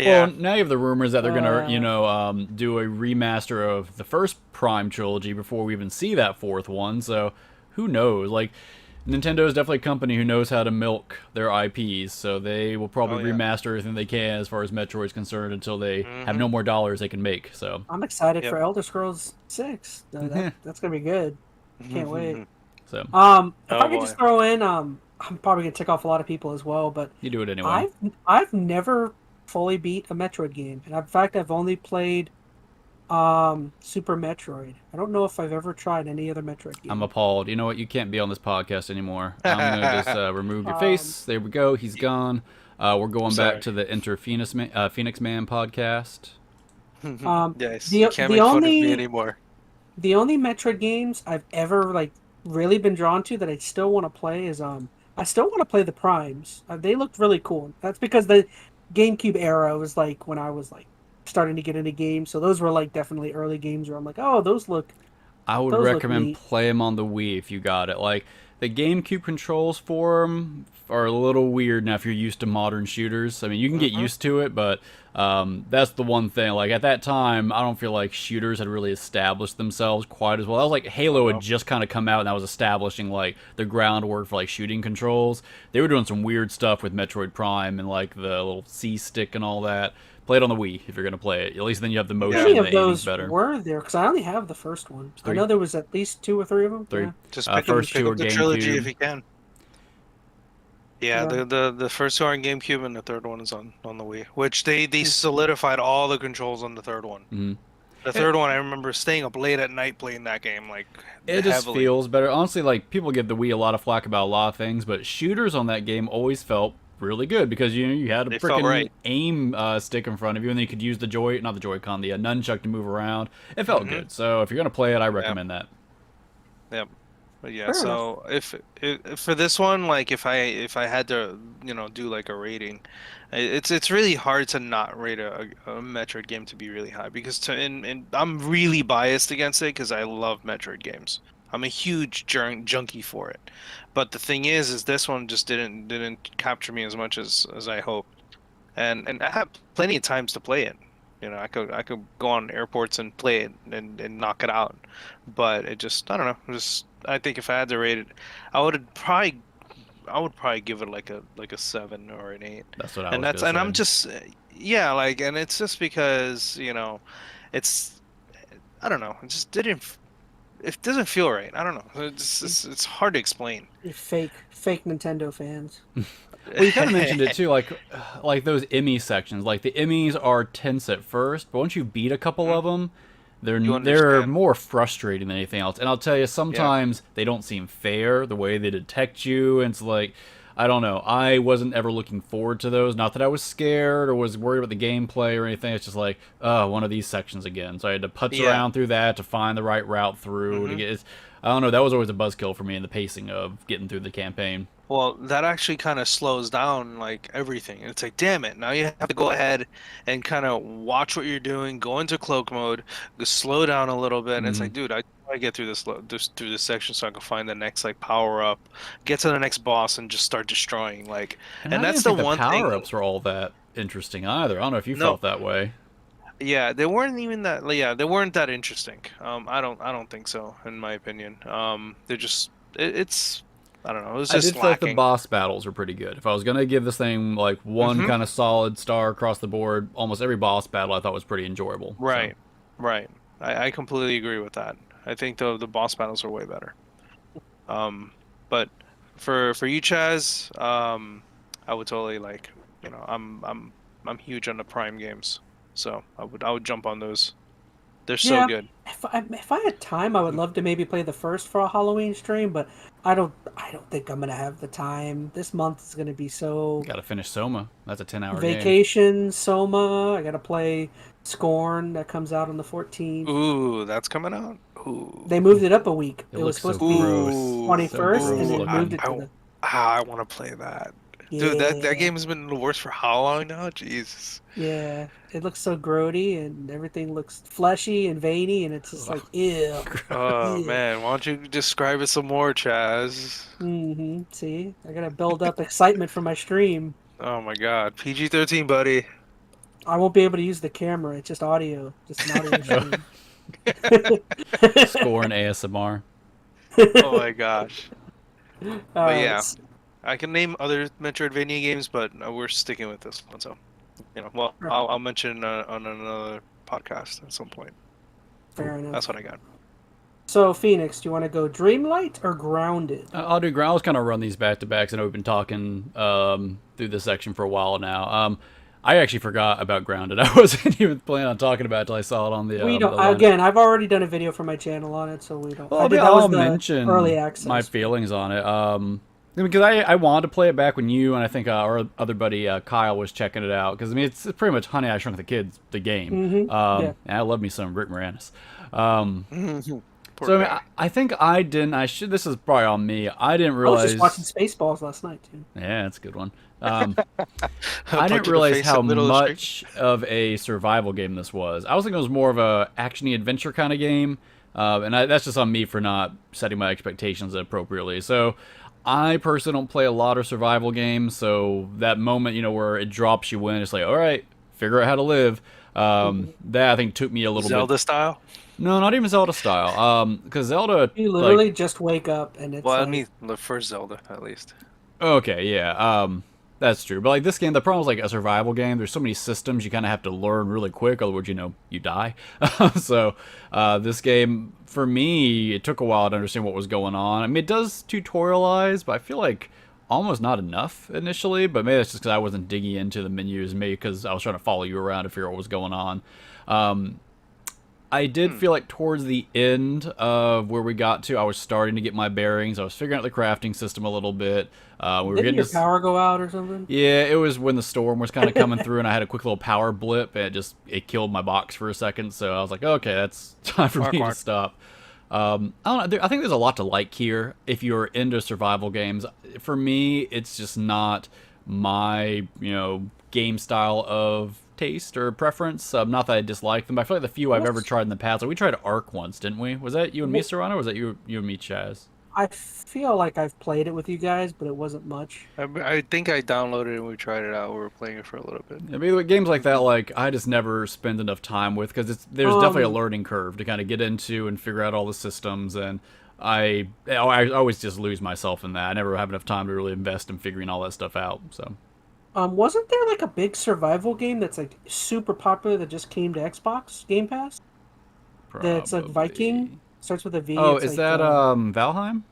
Well, Yeah. now you have the rumors that they're gonna, you Uh, know, do a remaster of the first Prime trilogy before we even see that fourth one. So, who knows? Like, Nintendo is definitely a company who knows how to milk their IPs. So they will Oh probably yeah. remaster everything they can as far as Metroid's concerned until they have hmm no more dollars they can make. So, I'm excited Yep. for Elder Scrolls 6. That's gonna be good. Can't wait. so If Oh I could boy. just throw in, I'm probably gonna tick off a lot of people as well, but you do it anyway. I've never fully beat a Metroid game, and in fact, I've only played Super Metroid. I don't know if I've ever tried any other Metroid I'm game. appalled. You know what? You can't be on this podcast anymore. I'm gonna just remove your Um, face. There we go. He's gone. We're going back Sorry. to the EnteR Phoenix Man podcast. Yes, you the can't the make fun of me only anymore. the only Metroid games I've ever like really been drawn to that I still want to play is I still want to play the Primes. They looked really cool. That's because the GameCube era was like when I was like starting to get into games, so those were like definitely early games where I'm like, oh, I would those look recommend neat. play them on the Wii if you got it. Like, the GameCube controls for them are a little weird now if you're used to modern shooters. I mean, you can get hmm used to it, but that's the one thing. Like, at that time, I don't feel like shooters had really established themselves quite as well. That was like Oh Halo had no. just kind of come out, and that was establishing like the groundwork for like shooting controls. They were doing some weird stuff with Metroid Prime and like the little C stick and all that. Play it on the Wii if you're gonna play it. At least then you have the How motion Yeah. many and of the aiming's those better. were there? Because I only have the first one. I Three. know there was at least two or three of them. Three. Yeah. Just First pick two up are the trilogy if GameCube. you can. Yeah, Yeah. the first two are on GameCube, and the third one is on the Wii. Which they Hmm. solidified all the controls on the third one. Mhm. The third one, I remember staying up late at night playing that game, like It just heavily. feels better. Honestly, like, people give the Wii a lot of flack about a lot of things, but shooters on that game always felt really good because, you know, you had a They felt freaking right. aim stick in front of you, and then you could use the not the Joy-Con, the nunchuck to move around. It felt hmm good. So if you're gonna play it, I Yeah, recommend that. yeah. But yeah, Fair enough. so if for this one, like if I had to, you know, do like a rating, it's really hard to not rate a Metroid game to be really high because and I'm really biased against it because I love Metroid games. I'm a huge junkie for it. But the thing is this one just didn't capture me as much as I hoped. And I have plenty of times to play it. You know, I could go on airports and play it and knock it out. But it just, I don't know. Just I think if I had to rate it, I would probably give it like a 7 or an 8. That's what I And was that's gonna and I'm say. just yeah, like, and it's just because, it's, I don't know, it just it doesn't feel right. I don't know. It's hard to explain. You fake Nintendo fans. Well, you kind of mentioned it too, like those Emmy sections. Like the Emmys are tense at first, but once you beat a couple of them, You they're understand. more frustrating than anything else. And I'll tell you, sometimes they don't seem fair the way they detect you. And it's like, I don't know. I wasn't ever looking forward to those. Not that I was scared or was worried about the gameplay or anything. It's just like, oh, one of these sections again. So I had to putz Yeah. around through that to find the right route through to get. I don't know. That was always a buzzkill for me in the pacing of getting through the campaign. Well, that actually kind of slows down like everything. It's like, damn it, now you have to go ahead and kind of watch what you're doing, go into cloak mode, go slow down a little bit. And it's like, dude, I get through through this section so I can find the next like power up, get to the next boss, and just start destroying. Like, And and I that's didn't the think one the thing. power-ups were all that interesting either. I don't know if you No. felt that way. Yeah, they weren't even that. Yeah, they weren't that interesting. I don't think so, in my opinion. They're just. It's. I don't know. It was I just did feel like the lacking. boss battles were pretty good. If I was gonna give this thing like one kind of solid star across the board, almost every boss battle I thought was pretty enjoyable. So, Right, right. I completely agree with that. I think the boss battles are way better. But for you, Chaz, I would totally like, I'm huge on the Prime games, so I would jump on those. They're so Yeah, good. if I had time, I would love to maybe play the first for a Halloween stream, but I don't think I'm gonna have the time. This month is gonna be so gotta finish Soma. That's a 10-hour game. vacation, Soma. I gotta play Scorn that comes out on the 14th. Ooh, that's coming out. Ooh, They moved it up a week. It It was looks so supposed to be gross. Ooh. 21st, and gross they looking. moved it to the I want to play that. Dude, yeah. that game has been the worst for how long now? Jesus. Yeah, it looks so grody and everything looks fleshy and veiny, and it's just like ew. Oh Ew. man, why don't you describe it some more, Chaz? See, I gotta build up excitement for my stream. Oh my God, PG-13, buddy. I won't be able to use the camera. It's just audio, just an audio stream. Score and ASMR. Oh my gosh. But yeah, It's- I can name other Metroidvania games, but we're sticking with this one. So, well, I'll mention on another podcast at some point. fair enough. That's what I got. So, Phoenix, do you want to go Dreamlight or Grounded? I'll do ground. I was kind of run these back to backs. I know we've been talking through this section for a while now. I actually forgot about Grounded. I wasn't even planning on talking about it until I saw it on the. We don't. the lineup. Again, I've already done a video for my channel on it, so we don't. Well, that I'll was the mention early access. my feelings on it. Because I wanted to play it back when you and I think our other buddy Kyle was checking it out. Because I mean, it's pretty much Honey I Shrunk the Kids, the game. Yeah. And I love me some Rick Moranis. Poor So I, mean, guy. I think I didn't. I should. This is probably on me. I didn't I was realize. just watching Spaceballs last night too. Yeah, that's a good one. Punch I to didn't the realize face how in the middle of the street. much of a survival game this was. I was thinking it was more of a actiony adventure kind of game, that's just on me for not setting my expectations appropriately. So I personally don't play a lot of survival games, so that moment, where it drops you in, it's like, all right, figure out how to live. That I think took me a little Zelda bit. style. No, not even Zelda style. Because Zelda, You literally just wake up and it's Well, I like, mean, the first Zelda at least. okay, yeah. That's true. But like this game, the problem is like a survival game. There's so many systems you kind of have to learn really quick, otherwise you die. So this game, for me, it took a while to understand what was going on. I mean, it does tutorialize, but I feel like almost not enough initially. But maybe that's just because I wasn't digging into the menus, maybe because I was trying to follow you around to figure out what was going on. I did feel like towards the end of where we got to, I was starting to get my bearings. I was figuring out the crafting system a little bit. We were didn't getting your to power go out or something? yeah, it was when the storm was kind of coming through, and I had a quick little power blip, and it killed my box for a second. So I was like, okay, that's time for me to stop. I don't know. I think there's a lot to like here if you're into survival games. For me, it's just not my game style of taste or preference. Not that I dislike them, but I feel like the few I've ever tried in the past. Like we tried Ark once, didn't we? Was that you and me, Serrano, or was that you and me, Chaz? I feel like I've played it with you guys, but it wasn't much. I think I downloaded it and we tried it out. We were playing it for a little bit. I mean, with games like that, like I just never spend enough time with because there's definitely a learning curve to kind of get into and figure out all the systems, and I always just lose myself in that. I never have enough time to really invest in figuring all that stuff out. So, Wasn't there like a big survival game that's like super popular that just came to Xbox Game Pass? That's like probably. Viking. Starts with a V. Oh, It's is like, that Valheim?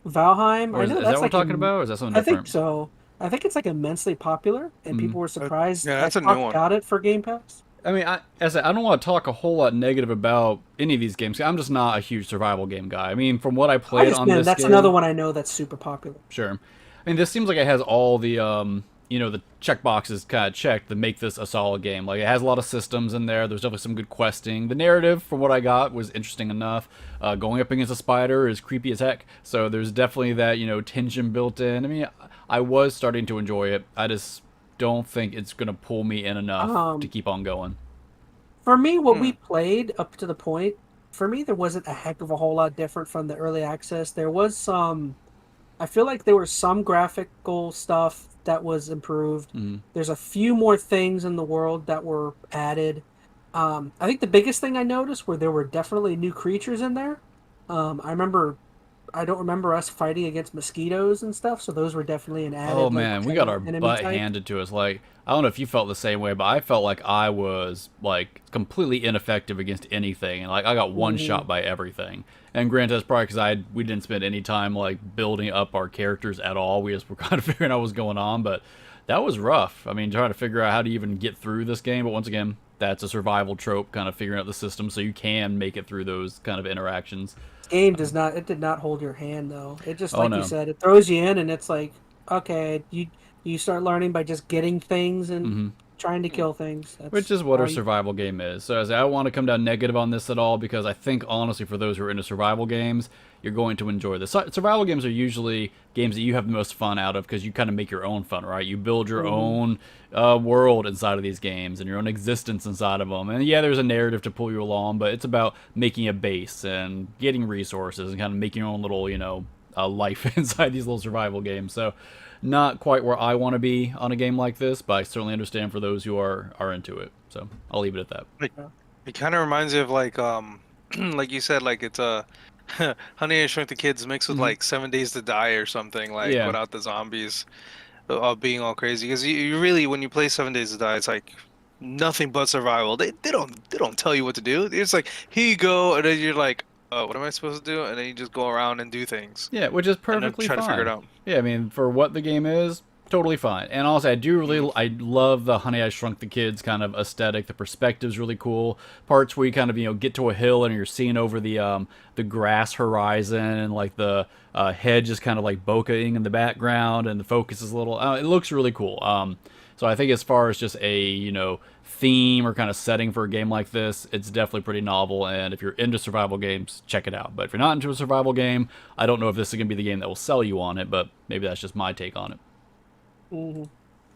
Valheim? Or I is know that that's what we're like talking about? Or is that something I think different? so. I think it's like immensely popular, and Mm. people were surprised. Yeah, I that's a new one. got it for Game Pass. I mean, as I don't want to talk a whole lot negative about any of these games. I'm just not a huge survival game guy. I mean, from what I played on Man, this that's another game, one I know that's super popular. sure. I mean, this seems like it has all the the check boxes kind of checked to make this a solid game. Like, it has a lot of systems in there. There's definitely some good questing. The narrative, from what I got, was interesting enough. Going up against a spider is creepy as heck. So there's definitely that tension built in. I mean, I was starting to enjoy it. I just don't think it's gonna pull me in enough to Um, keep on going. for me, what Hmm. we played up to the point, for me, there wasn't a heck of a whole lot different from the early access. There was some. I feel like there was some graphical stuff that was improved. Mm. There's a few more things in the world that were added. I think the biggest thing I noticed were there were definitely new creatures in there. I remember, I don't remember us fighting against mosquitoes and stuff, so those were definitely an Oh added like man, we got our enemy butt type. handed to us. Like, I don't know if you felt the same way, but I felt like I was like completely ineffective against anything, and like I got one Mhm. shot by everything. And granted, that's probably because we didn't spend any time like building up our characters at all. We just were kind of figuring out what's going on, but that was rough. I mean, trying to figure out how to even get through this game. But once again, that's a survival trope, kind of figuring out the system so you can make it through those kind of interactions. Game does not. It did not hold your hand though. It just Oh like you no. said, it throws you in, and it's like, okay, you start learning by just getting things and Hmm. trying to kill things. Which That's is what all a you. survival game is. So as I don't want to come down negative on this at all, because I think honestly for those who are into survival games, you're going to enjoy this. Survival games are usually games that you have the most fun out of because you kind of make your own fun, right? You build your Mhm. own world inside of these games and your own existence inside of them. And yeah, there's a narrative to pull you along, but it's about making a base and getting resources and kind of making your own little, life inside these little survival games. So not quite where I want to be on a game like this, but I certainly understand for those who are into it. So I'll leave it at that. Like, it kind of reminds me of like like you said, like it's a Honey I Shrunk the Kids mixed with Mhm. like 7 Days to Die or something, like Yeah. without the zombies being all crazy. Because you really, when you play 7 Days to Die, it's like nothing but survival. They don't tell you what to do. It's like here you go, and then you're like, what am I supposed to do? And then you just go around and do things Yeah, which is and then perfectly try to figure it fine. out. Yeah, I mean, for what the game is, totally fine. And also, Mm. I love the Honey I Shrunk the Kids kind of aesthetic. The perspective's really cool. Parts where you kind of get to a hill and you're seeing over the grass horizon and like the hedge is kind of like bokehing in the background and the focus is a little. It looks really cool. So I think as far as just a theme or kind of setting for a game like this, it's definitely pretty novel. And if you're into survival games, check it out. But if you're not into a survival game, I don't know if this is gonna be the game that will sell you on it. But maybe that's just my take on it. Mhm.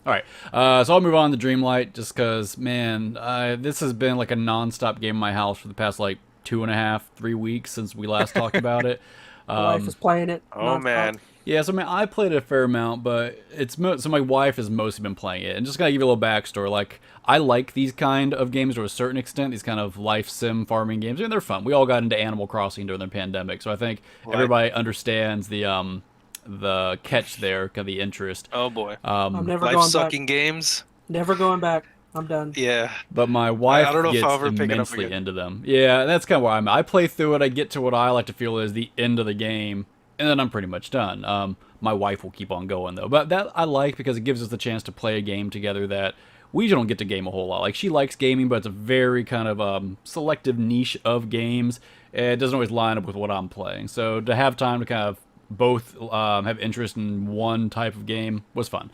All right, so I'll move on to Dreamlight just because, man, this has been like a non-stop game in my house for the past like 2.5, 3 weeks since we last talked about it. My wife is playing it Oh nonstop. man. Yeah, so I mean, I played it a fair amount, but so my wife has mostly been playing it. And just gotta give you a little backstory. Like, I like these kind of games to a certain extent. These kind of life sim farming games, and they're fun. We all got into Animal Crossing during the pandemic, so I think Right. everybody understands the catch there, kind of the interest. Oh boy. I'm never Life going back. sucking games. Never going back. I'm done. Yeah. But my I wife don't know if I'll gets ever pick it up immensely again. into them. Yeah, that's kind of where I'm at. I play through it, I get to what I like to feel is the end of the game, and then I'm pretty much done. My wife will keep on going, though. But that I like because it gives us the chance to play a game together that we don't get to game a whole lot. Like, she likes gaming, but it's a very kind of selective niche of games. It doesn't always line up with what I'm playing. So to have time to kind of both have interest in one type of game was fun.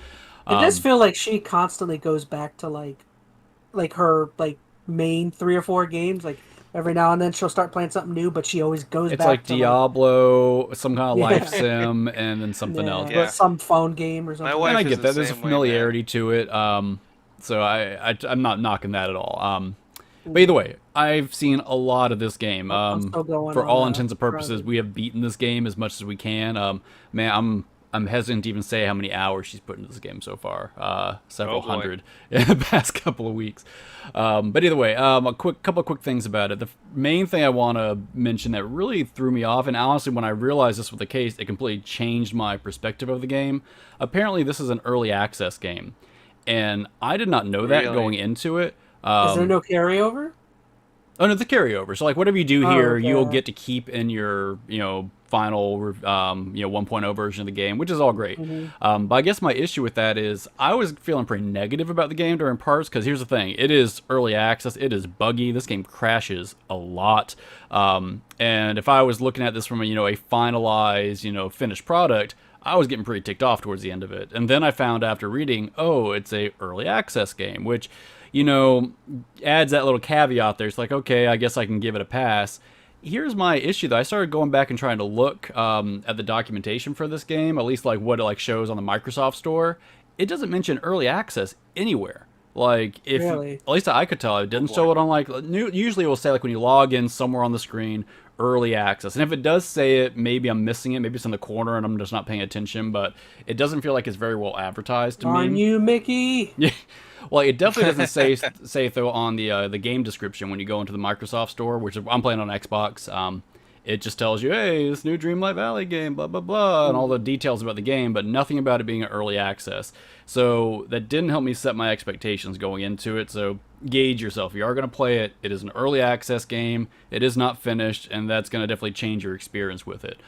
It does feel like she constantly goes back to like her like main 3 or 4 games. Like every now and then she'll start playing something new, but she always goes It's back like to Diablo, some kind of life Yeah. sim, and then something else. Yeah. But some phone game or My something. and wife I is get the that. There's a same way, man. familiarity to it. So I'm not knocking that at all. But either way, I've seen a lot of this game. I'm still going For on all intents and purposes, Horizon. we have beaten this game as much as we can. Man, I'm hesitant to even say how many hours she's put into this game so far. Several Oh, boy. hundred in the past couple of weeks. But either way, a couple of quick things about it. The main thing I want to mention that really threw me off, and honestly, when I realized this was the case, it completely changed my perspective of the game. Apparently, this is an early access game, and I did not know that Really? going into it. Is there no carryover? Oh no, the carryover. So like whatever you do Oh, here, okay. you'll get to keep in your final 1.0 version of the game, which is all great. But I guess my issue with that is I was feeling pretty negative about the game during parts because here's the thing: it is early access, it is buggy. This game crashes a lot, and if I was looking at this from a finalized finished product, I was getting pretty ticked off towards the end of it. And then I found after reading, oh, it's a early access game, which adds that little caveat there. It's like, okay, I guess I can give it a pass. Here's my issue, though. I started going back and trying to look at the documentation for this game, at least like what it shows on the Microsoft Store. It doesn't mention early access anywhere. Like, if Really? at least I could tell, it didn't show it on usually it will say like when you log in somewhere on the screen, early access. And if it does say it, maybe I'm missing it. Maybe it's in the corner and I'm just not paying attention. But it doesn't feel like it's very well advertised to me. Darn you, Mickey! Yeah. Well, it definitely doesn't say though on the game description when you go into the Microsoft Store, which I'm playing on Xbox. It just tells you, hey, this new Dreamlight Valley game, blah blah blah, and all the details about the game, but nothing about it being an early access. So that didn't help me set my expectations going into it. So gauge yourself. If you are going to play it, it is an early access game. It is not finished, and that's going to definitely change your experience with it.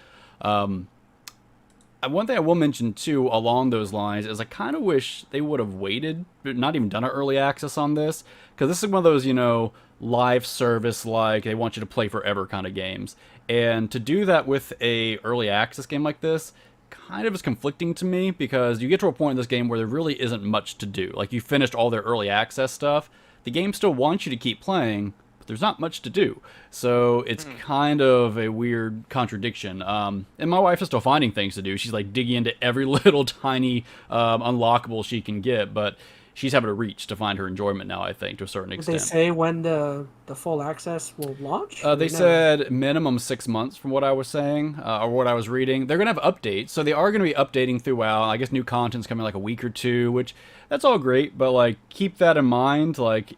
One thing I will mention, too, along those lines, is I kind of wish they would have waited, but not even done an early access on this, because this is one of those, live service, like, they want you to play forever kind of games. And to do that with a early access game like this kind of is conflicting to me, because you get to a point in this game where there really isn't much to do. Like, you finished all their early access stuff, the game still wants you to keep playing, but there's not much to do. So it's kind of a weird contradiction. And my wife is still finding things to do. She's like digging into every little tiny unlockable she can get, but she's having to reach to find her enjoyment now, I think, to a certain Did extent. they say when the full access will launch? They said minimum 6 months from what I was saying, or what I was reading. They're going to have updates, so they are going to be updating throughout. I guess new content's coming like a week or two, which that's all great, but like keep that in mind. Like,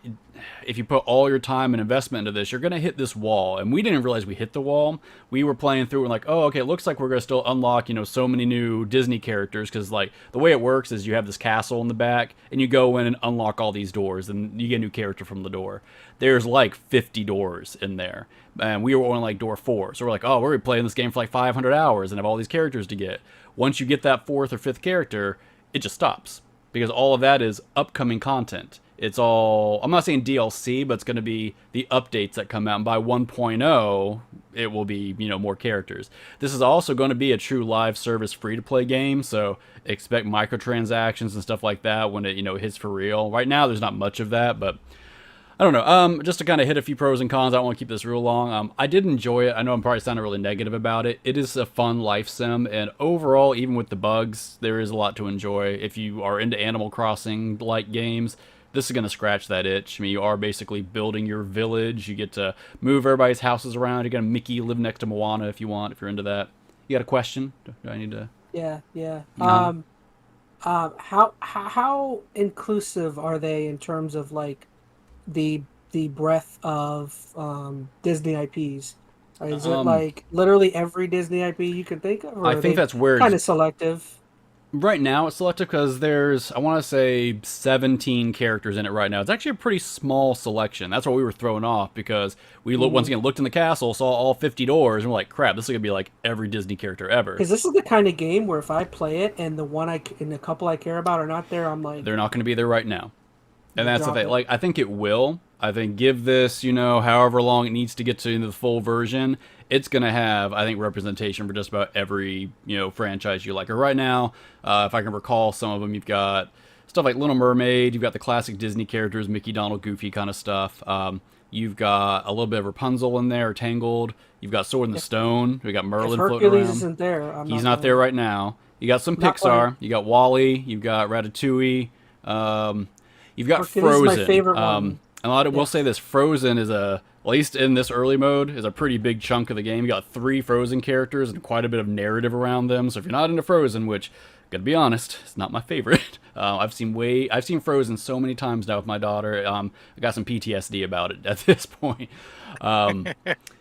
if you put all your time and investment into this, you're going to hit this wall. And we didn't realize we hit the wall. We were playing through and like, oh, okay, it looks like we're going to still unlock, so many new Disney characters. Because, like, the way it works is you have this castle in the back, and you go in and unlock all these doors, and you get a new character from the door. There's, like, 50 doors in there. And we were on, like, door 4. So we're like, oh, we're playing this game for, like, 500 hours and have all these characters to get. Once you get that 4th or 5th character, it just stops. Because all of that is upcoming content. It's all, I'm not saying DLC, but it's going to be the updates that come out. And by 1.0, it will be, more characters. This is also going to be a true live service free-to-play game, so expect microtransactions and stuff like that when it, hits for real. Right now, there's not much of that, but I don't know. Just to kind of hit a few pros and cons, I don't want to keep this real long. I did enjoy it. I know I'm probably sounding really negative about it. It is a fun life sim, and overall, even with the bugs, there is a lot to enjoy. If you are into Animal Crossing-like games, this is going to scratch that itch. I mean, you are basically building your village. You get to move everybody's houses around. You got a Mickey live next to Moana if you want, if you're into that. You got a question? Do I need to? Yeah. No. How inclusive are they in terms of like the breadth of Disney IPs? Is it like literally every Disney IP you can think of? Or I think that's where kind of selective. Right now it's selective because there's, I want to say, 17 characters in it right now. It's actually a pretty small selection. That's what we were thrown off because we once again looked in the castle, saw all 50 doors, and we're like, crap, this is going to be like every Disney character ever. Because this is the kind of game where if I play it and the couple I care about are not there, I'm like... They're not going to be there right now. And that's the thing. Like, I think it will. I think give this, however long it needs to get to the full version, it's going to have, I think, representation for just about every, franchise you like. Or right now, if I can recall some of them, you've got stuff like Little Mermaid, you've got the classic Disney characters, Mickey, Donald, Goofy kind of stuff. You've got a little bit of Rapunzel in there, Tangled. You've got Sword in the Stone. We got Merlin floating around. Isn't there. He's not there right now. You got some Pixar. You got Wall-E. You've got Ratatouille. You've got Frozen. Is my favorite one. And I will say this, Frozen is at least in this early mode, is a pretty big chunk of the game. You got 3 Frozen characters and quite a bit of narrative around them. So if you're not into Frozen, which, gotta be honest, it's not my favorite. I've seen Frozen so many times now with my daughter. I got some PTSD about it at this point. You want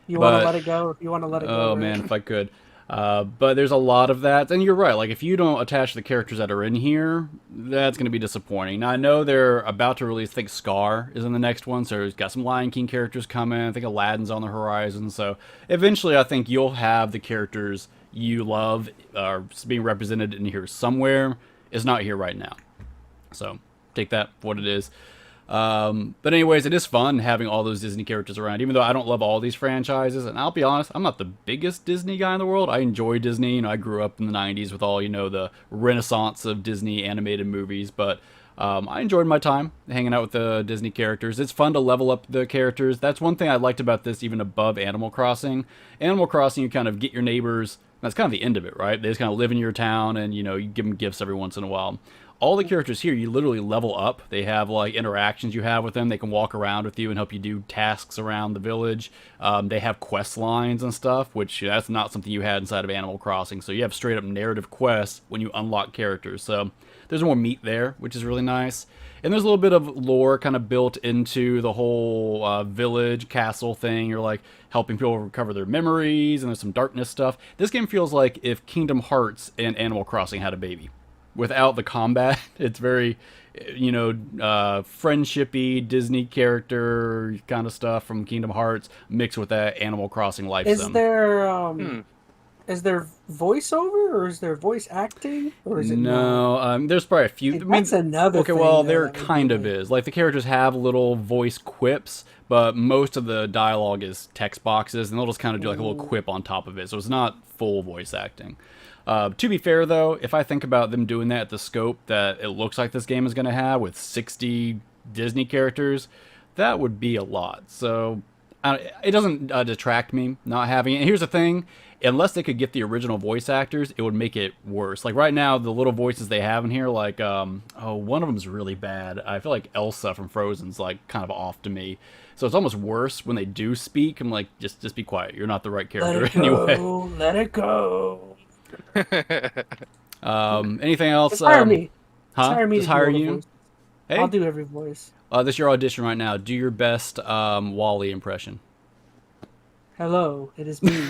to let it go? If you want to let it go. Oh, man, if I could. But there's a lot of that, and you're right. Like, if you don't attach the characters that are in here, that's going to be disappointing. Now, I know they're about to release, I think Scar is in the next one, so there's got some Lion King characters coming. I think Aladdin's on the horizon, so eventually I think you'll have the characters you love are being represented in here somewhere. It's not here right now. So, take that for what it is. But anyways, it is fun having all those Disney characters around, even though I don't love all these franchises. And I'll be honest, I'm not the biggest Disney guy in the world. I enjoy Disney. You know, I grew up in the 90s with all, you know, the renaissance of Disney animated movies. But I enjoyed my time hanging out with the Disney characters. It's fun to level up the characters. That's one thing I liked about this, even above Animal Crossing. Animal Crossing, you kind of get your neighbors. That's kind of the end of it, right? They just kind of live in your town and, you know, you give them gifts every once in a while. All the characters here, you literally level up. They have, like, interactions you have with them. They can walk around with you and help you do tasks around the village. They have quest lines and stuff, which that's not something you had inside of Animal Crossing. So you have straight-up narrative quests when you unlock characters. So there's more meat there, which is really nice. And there's a little bit of lore kind of built into the whole village, castle thing. You're, like, helping people recover their memories, and there's some darkness stuff. This game feels like if Kingdom Hearts and Animal Crossing had a baby. Without the combat, it's very, you know, friendshipy Disney character kind of stuff from Kingdom Hearts mixed with that Animal Crossing life sim. Is there voiceover or is there voice acting or is it no? There's probably a few. That's another. Okay, thing, well, though, there kind of is. Like the characters have little voice quips, but most of the dialogue is text boxes, and they'll just kind of do like a little quip on top of it. So it's not full voice acting. To be fair, though, if I think about them doing that at the scope that it looks like this game is going to have with 60 Disney characters, that would be a lot. So it doesn't detract me not having it. And here's the thing. Unless they could get the original voice actors, it would make it worse. Like right now, the little voices they have in here, like, one of them's really bad. I feel like Elsa from Frozen's like kind of off to me. So it's almost worse when they do speak. I'm like, just be quiet. You're not the right character anyway. Let it go. Anything else? Just hire me. Just hire you? Hey, I'll do every voice. This is your audition right now. Do your best Wally impression. Hello, it is me,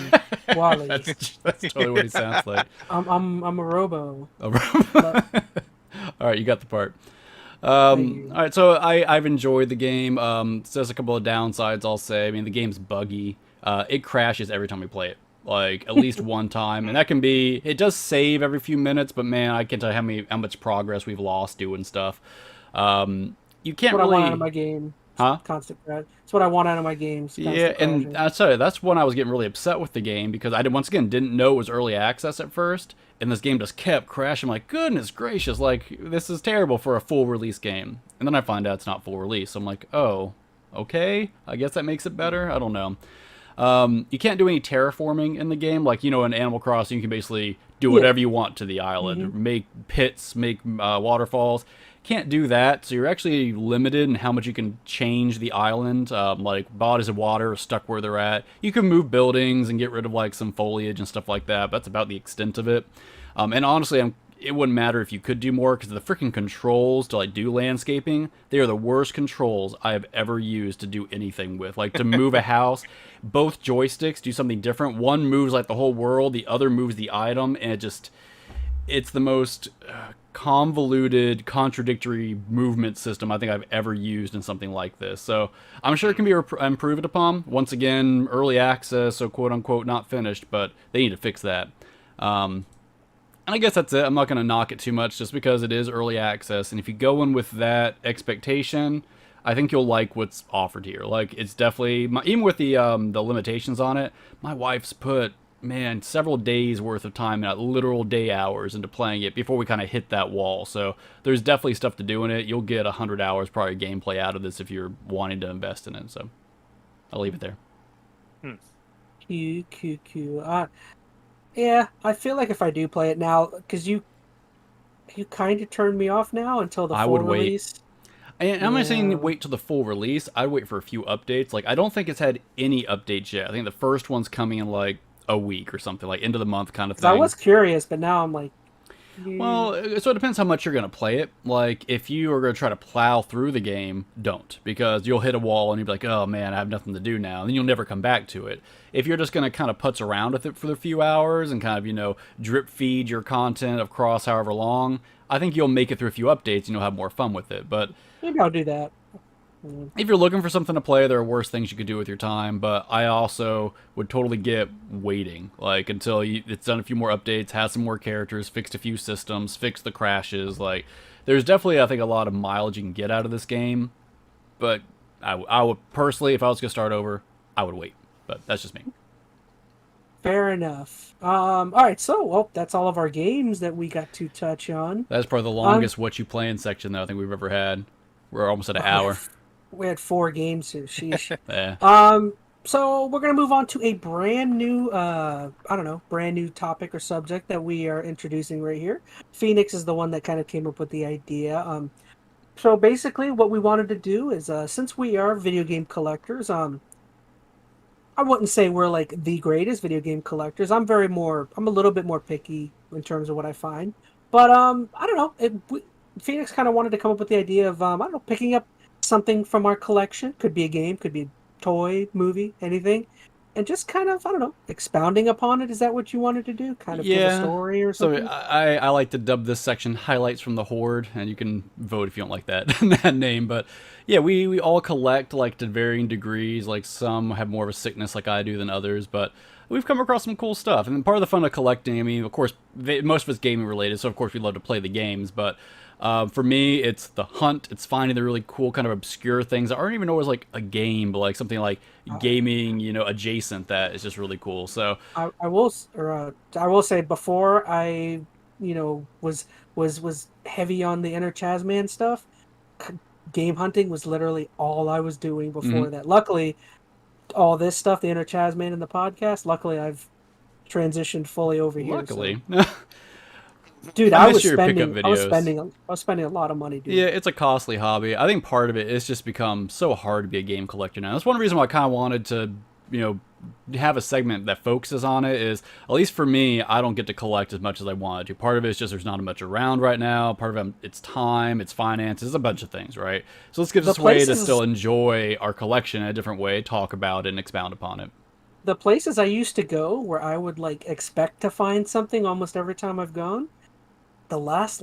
Wally. That's totally what he sounds like. I'm a robo. All right, you got the part. All right, so I've enjoyed the game. So there's a couple of downsides I'll say. I mean, the game's buggy. It crashes every time we play it. Like at least one time, and that can be. It does save every few minutes, but man, I can't tell you how much progress we've lost doing stuff. You can't what really. I want out of my game. Huh? Constant crash. That's what I want out of my games. Yeah, and I'll tell you, that's when I was getting really upset with the game because I didn't know it was early access at first, and this game just kept crashing. I'm like, goodness gracious, like this is terrible for a full release game. And then I find out it's not full release. So I'm like, oh, okay, I guess that makes it better. I don't know. You can't do any terraforming in the game. Like, you know, in Animal Crossing, you can basically do whatever you want to the island. Make pits, make waterfalls. Can't do that, so you're actually limited in how much you can change the island. Like, bodies of water are stuck where they're at. You can move buildings and get rid of, like, some foliage and stuff like that, but that's about the extent of it. And honestly, it wouldn't matter if you could do more, because the freaking controls to, like, do landscaping, they are the worst controls I have ever used to do anything with. Like, to move a house, both joysticks do something different. One moves, like, the whole world, the other moves the item, and it's the most convoluted, contradictory movement system I think I've ever used in something like this. So I'm sure it can be improved upon. Once again, early access, so quote-unquote not finished, but they need to fix that. And I guess that's it. I'm not going to knock it too much just because it is early access, and if you go in with that expectation, I think you'll like what's offered here. Like, it's definitely, even with the limitations on it, my wife's put several days worth of time, literal day hours into playing it before we kind of hit that wall. So there's definitely stuff to do in it. You'll get 100 hours probably gameplay out of this if you're wanting to invest in it. So I'll leave it there. Q. Yeah, I feel like if I do play it now, because you kind of turned me off now until the full release. And I'm not saying wait till the full release. I'd wait for a few updates. Like, I don't think it's had any updates yet. I think the first one's coming in like a week or something, like end of the month kind of thing. I was curious, but now I'm like, Well, so it depends how much you're going to play it. Like, if you are going to try to plow through the game, don't. Because you'll hit a wall and you'll be like, oh man, I have nothing to do now. And then you'll never come back to it. If you're just going to kind of putz around with it for a few hours and kind of, you know, drip feed your content across however long, I think you'll make it through a few updates and you'll have more fun with it. But maybe I'll do that. if you're looking for something to play, there are worse things you could do with your time, but I also would totally get waiting, like, until it's done a few more updates, has some more characters, fixed a few systems, fixed the crashes. Like, there's definitely, I think, a lot of mileage you can get out of this game, but I would, personally, if I was going to start over, I would wait, but that's just me. Fair enough. All right, so, well, that's all of our games that we got to touch on. That's probably the longest what you playing section that I think we've ever had. We're almost at an hour. We had 4 games here. Sheesh. Yeah. So we're gonna move on to a brand new, brand new topic or subject that we are introducing right here. Phoenix is the one that kind of came up with the idea. So basically, what we wanted to do is, since we are video game collectors, I wouldn't say we're like the greatest video game collectors. I'm a little bit more picky in terms of what I find. But I don't know. Phoenix kind of wanted to come up with the idea of picking up something from our collection. Could be a game, could be a toy, movie, anything, and just kind of expounding upon it. Is that what you wanted to do? Kind of give a story or something? So I like to dub this section highlights from the Hoard, and you can vote if you don't like that name. But yeah, we all collect, like, to varying degrees. Like, some have more of a sickness like I do than others, but we've come across some cool stuff. And part of the fun of collecting, I mean, of course, most of it's gaming related, so of course we love to play the games, but for me, it's the hunt. It's finding the really cool kind of obscure things I don't even know was like a game, but like something like gaming, adjacent that is just really cool. So I will say, before I, was heavy on the EnteR ChazmaN stuff, game hunting was literally all I was doing before that. Luckily, all this stuff, the EnteR ChazmaN and the podcast, luckily I've transitioned fully over here. Luckily. So. Dude, I was spending a lot of money, dude. Yeah, it's a costly hobby. I think part of it is just become so hard to be a game collector now. That's one reason why I kind of wanted to, have a segment that focuses on it. Is, at least for me, I don't get to collect as much as I wanted to. Part of it is just there's not much around right now. Part of it, it's time, it's finances, a bunch of things, right? So let's give us a way to still enjoy our collection in a different way, talk about it, and expound upon it. The places I used to go where I would expect to find something almost every time I've gone, the last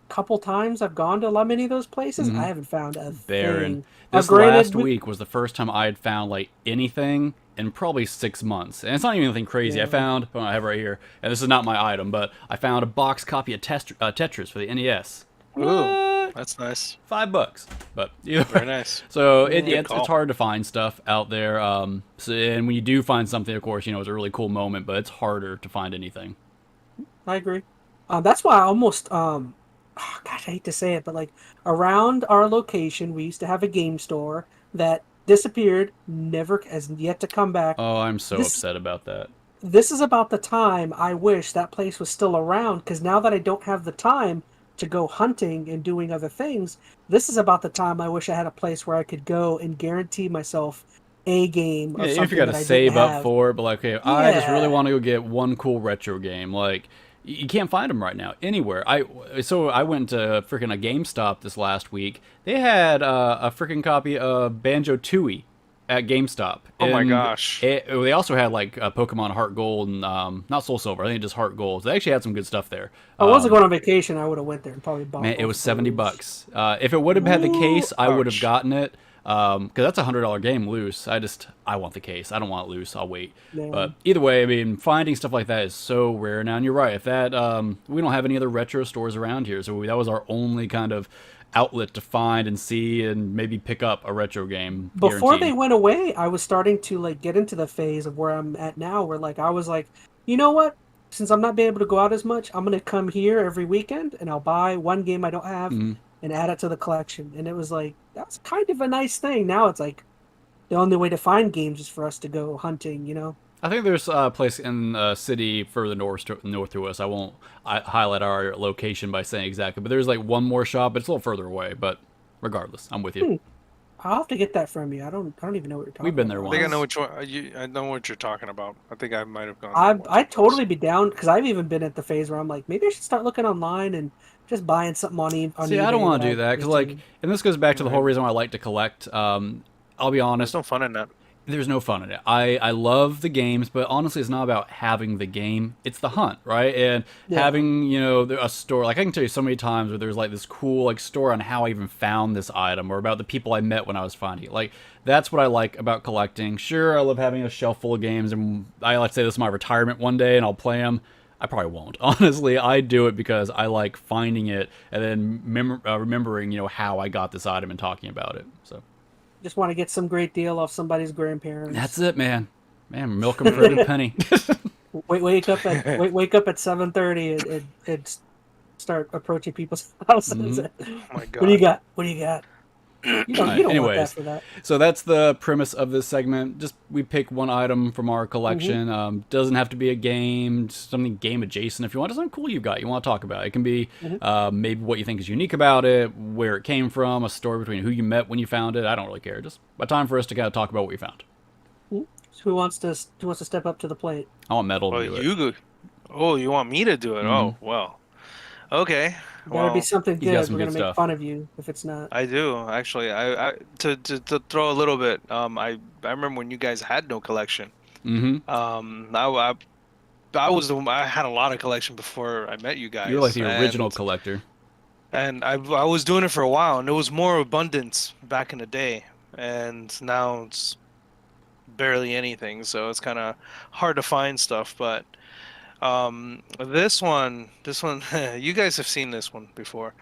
couple times I've gone to many of those places, I haven't found a thing. This last week was the first time I had found anything in probably 6 months, and it's not even anything crazy. Yeah. I have right here, and this is not my item, but I found a box copy of Tetris for the NES. Ooh, that's nice. $5, but very nice. So it's hard to find stuff out there. And when you do find something, of course, it's a really cool moment, but it's harder to find anything. I agree. That's why I almost, gosh, I hate to say it, but around our location, we used to have a game store that disappeared, never has yet to come back. Oh, I'm so upset about that. This is about the time I wish that place was still around, because now that I don't have the time to go hunting and doing other things, this is about the time I wish I had a place where I could go and guarantee myself a game. Yeah, even if you got to save up for it, but I just really want to go get one cool retro game, you can't find them right now anywhere. I went to freaking a GameStop this last week. They had a freaking copy of Banjo-Tooie at GameStop. Oh my gosh! They also had Pokemon Heart Gold and not Soul Silver. I think just Heart Gold. They actually had some good stuff there. I wasn't going on vacation. I would have went there and probably bought. Man, it was $70. If it would have had the case, I would have gotten it. Because that's a $100 game loose. I want the case. I don't want it loose. I'll wait. Yeah. But either way, I mean, finding stuff like that is so rare now. And you're right. If that, we don't have any other retro stores around here, so that was our only kind of outlet to find and see and maybe pick up a retro game. Before they went away, I was starting to get into the phase of where I'm at now, where I was you know what? Since I'm not being able to go out as much, I'm gonna come here every weekend and I'll buy one game I don't have. And add it to the collection. And it was that's kind of a nice thing. Now it's the only way to find games is for us to go hunting, I think there's a place in the city further north to us. I won't highlight our location by saying exactly, but there's one more shop. It's a little further away, but regardless, I'm with you. I'll have to get that from you. I don't even know what you're talking. We've been there about. I think I once. know which one. I know what you're talking about. I think I might have gone. There once or I'd twice. totally be down because I've even been at the phase where I'm like, maybe I should start looking online and just buying something on See, eBay. I don't want to do that I've because, like, seen. and this goes back to the whole Right. reason why I like to collect. I'll be honest, There's no fun in that. there's no fun in it. I love the games, but honestly, it's not about having the game. It's the hunt, right? And Yeah. having, you know, a story. Like, I can tell you so many times where there's like this cool like story on how I even found this item or about the people I met when I was finding it. Like, that's what I like about collecting. Sure, I love having a shelf full of games, and I like to say this is my retirement one day, and I'll play them. I probably won't. Honestly, I do it because I like finding it and then remembering, you know, how I got this item and talking about it. So. Just want to get some great deal off somebody's grandparents. That's it, man. Man, milk them for every penny. Wake up at 7:30 and start approaching people's houses. Oh my god. What do you got? What do you got? You don't want that Anyways, for that. so that's the premise of this segment. Just we pick one item from our collection. Doesn't have to be a game, just something game adjacent. If you want, just something cool you got, you want to talk about. It can be maybe what you think is unique about it, where it came from, a story between who you met when you found it. I don't really care. Just a time for us to kind of talk about what we found. Who wants to step up to the plate? I want Metal to Oh, do it. you go. Oh, you want me to do it? Oh, well. Okay. Gotta be something he's got good. some We're good gonna stuff. make fun of you if it's not. I do actually. I to throw a little bit. I remember when you guys had no collection. Mm-hmm. I was the one, I had a lot of collection before I met you guys. You're like the original collector. And I was doing it for a while, and it was more abundance back in the day, and now it's barely anything. So it's kind of hard to find stuff. But this one, you guys have seen this one before,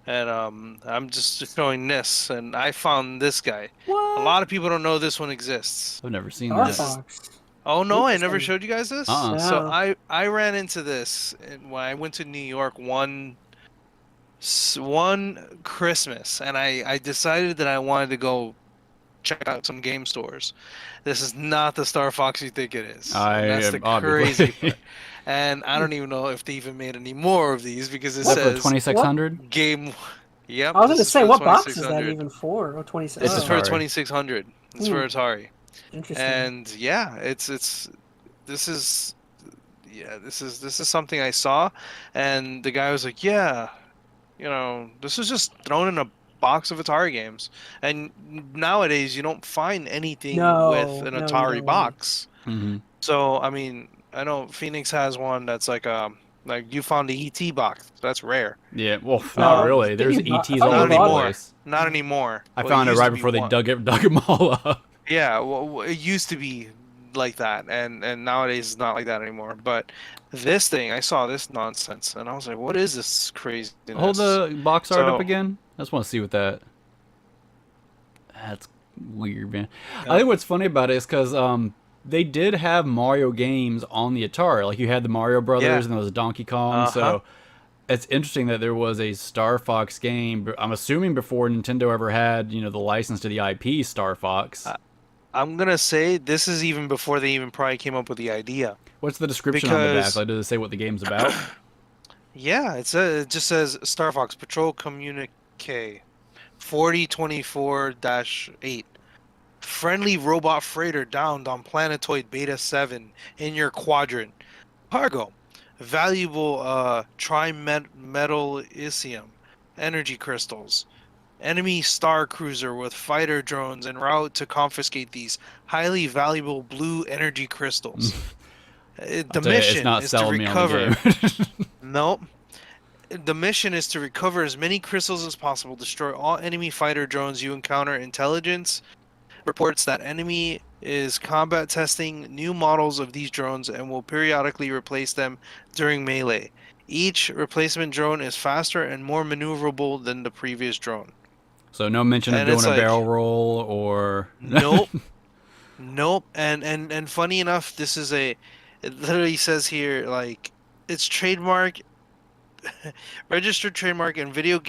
and I'm just showing this, and I found this guy. What? A lot of people don't know this one exists. I've never seen Star this. Fox. Oh no, I never Interesting. showed you guys this. Uh-uh. So No. I ran into this when I went to New York one Christmas, and I decided that I wanted to go check out some game stores. This is not the Star Fox you think it is. And that's the obviously. crazy part. And I don't even know if they even made any more of these because it What, for says 2600? game. Yep. I was this gonna is say, for what box is that 2600. even for? Oh, 26. This is for Atari. 2600. It's for Atari. Interesting. And yeah, this is something I saw, and the guy was like, yeah, you know, this was just thrown in a box of Atari games, and nowadays you don't find anything No, with an no, you Atari don't. box. Mm-hmm. So I mean, I know Phoenix has one that's like you found the ET box. That's rare. Yeah, well, not really. There's you bought- ETs I all thought over you the bought it. place. Not anymore. I Well, found it used right to be before they one. dug them all up. Yeah, well, it used to be like that, and nowadays it's not like that anymore. But this thing, I saw this nonsense, and I was like, "What is this craziness?" Hold the box art up So- again. I just want to see what that. That's weird, man. I think what's funny about it is because they did have Mario games on the Atari. Like you had the Mario Brothers Yeah. and there was Donkey Kong. So it's interesting that there was a Star Fox game. But I'm assuming before Nintendo ever had, you know, the license to the IP Star Fox. I'm gonna say this is even before they even probably came up with the idea. What's the description on the back? because- Like, does it say what the game's about? Yeah, it just says Star Fox Patrol Communique 4024-8. Friendly robot freighter downed on Planetoid Beta 7 in your quadrant. Cargo. Valuable trimetallicium energy crystals. Enemy star cruiser with fighter drones en route to confiscate these highly valuable blue energy crystals. The I'll tell you, mission it's not is to selling me on recover. the game. Nope. The mission is to recover as many crystals as possible, destroy all enemy fighter drones you encounter. Intelligence reports that enemy is combat testing new models of these drones and will periodically replace them during melee. Each replacement drone is faster and more maneuverable than the previous drone. So no mention of And doing it's a like- barrel roll or... Nope. Nope. And funny enough, this is it literally says here, like, it's trademark, registered trademark, and video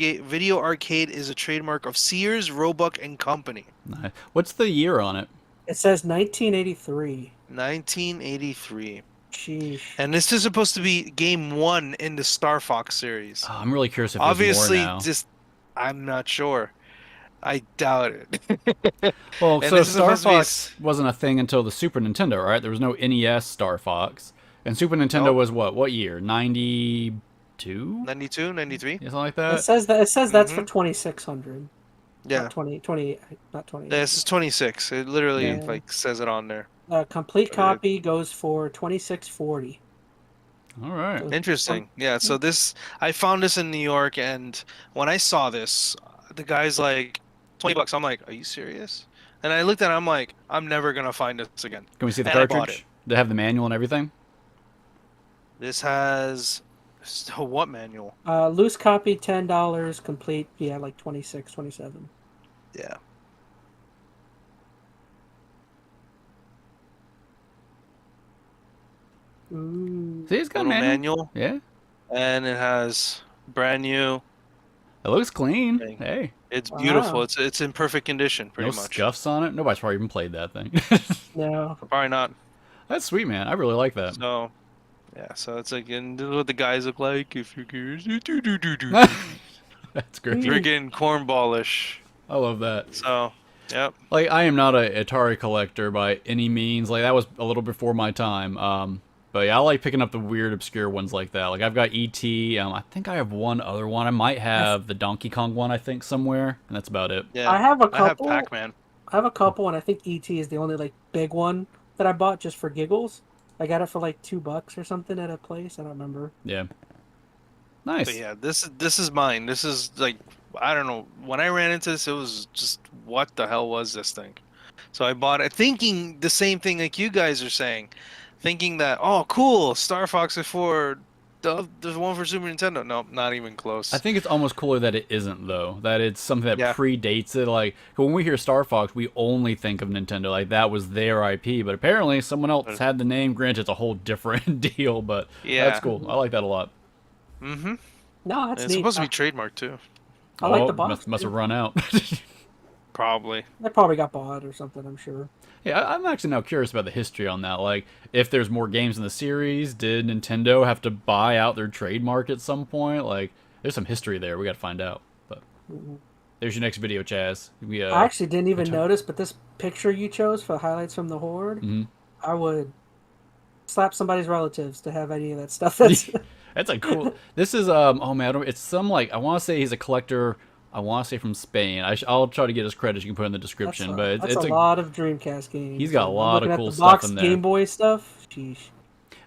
arcade is a trademark of Sears, Roebuck and Company. Nice. What's the year on it? It says 1983. 1983. Sheesh. And this is supposed to be game 1 in the Star Fox series. Oh, I'm really curious if Obviously, there's more now. I'm not sure. I doubt it. Well, And so this is Star supposed to be Fox wasn't a thing until the Super Nintendo, right? There was no NES Star Fox. And Super Nintendo Nope. was what year? 92? 92, 93? Something like It that? says that that's for Mhm. 2600. Yeah. Not 20, not 20. Yeah, this is 26. It literally Yeah. like says it on there. Complete But copy goes for 2640. All right. So, Interesting. Yeah, so this I found this in New York, and when I saw this, the guy's like $20. I'm like, are you serious? And I looked at it, I'm like, I'm never gonna find this again. Can we see the And I bought cartridge? They have the manual and everything? This has what manual? loose copy $10, complete like 26, 27. Yeah. Ooh. See, it's got a Little manual. manual, Yeah. and it has brand new. It looks clean. Thing. Hey. It's beautiful. Wow. It's in perfect condition, pretty No much. scuffs on it. Nobody's probably even played that thing. No. Probably not. That's sweet, man. I really like that. So, yeah. So it's like, and this is what the guys look like. If you're curious, That's great. friggin' cornballish. I love that. So, yep. Like, I am not a Atari collector by any means. Like, that was a little before my time. But yeah, I like picking up the weird, obscure ones like that. Like, I've got E.T. I think I have one other one. I might have the Donkey Kong one, I think, somewhere. And that's about it. Yeah. I have a I have couple. Pac-Man. I have a couple, and I think ET is the only like big one that I bought just for giggles. I got it for like $2 or something at a place. I don't remember. Yeah. Nice. But yeah, this is mine. This is like, I don't know. When I ran into this, it was just, what the hell was this thing? So I bought it, thinking the same thing like you guys are saying, thinking that, oh, cool, Star Fox before there's one for Super Nintendo. No, not even close. I think it's almost cooler that it isn't, though. That it's something that Yeah. predates it. Like, when we hear Star Fox, we only think of Nintendo. Like, that was their IP. But apparently, someone else had the name. Granted, it's a whole different deal, but Yeah. that's cool. I like that a lot. Mm-hmm. No, that's It's neat. supposed to be trademarked too. I like the box. Must have run out. Probably. They probably got bought or something, I'm sure. Yeah, I'm actually now curious about the history on that. Like, if there's more games in the series, did Nintendo have to buy out their trademark at some point? Like, there's some history there. We got to find out. But there's your next video, Chaz. I actually didn't even notice, but this picture you chose for highlights from the Hoard, I would slap somebody's relatives to have any of that stuff. That's a cool. This is oh man, it's some like I want to say he's a collector. I want to say from Spain. I'll try to get his credits. You can put in the description. But that's it's a lot of Dreamcast games. He's got a I'm lot of looking at cool the stuff boxed in there. Game Boy stuff. Sheesh.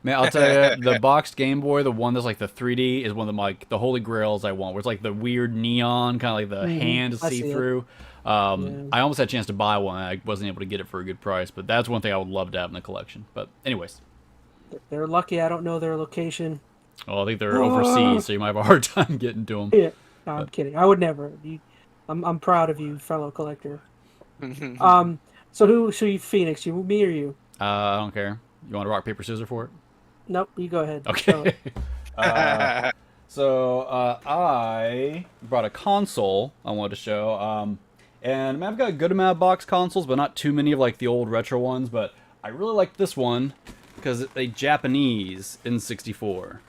Man, I'll tell you, the boxed Game Boy, the one that's like the 3D, is one of the, like the holy grails I want. Where it's like the weird neon, kind of like the hand to I see see it. through. I almost had a chance to buy one. I wasn't able to get it for a good price, but that's one thing I would love to have in the collection. But anyways, They're lucky I don't know their location. well, I think they're overseas, so you might have a hard time getting to them. Yeah, no, I'm kidding. I would never. I'm proud of you, fellow collector. So who should you Phoenix? You, me, or you? I don't care. You want to rock paper scissors for it? Nope, you go ahead. Show Okay. it. So I brought a console I wanted to show, and I've got a good amount of box consoles, but not too many of like the old retro ones. But I really like this one because it's a Japanese N64.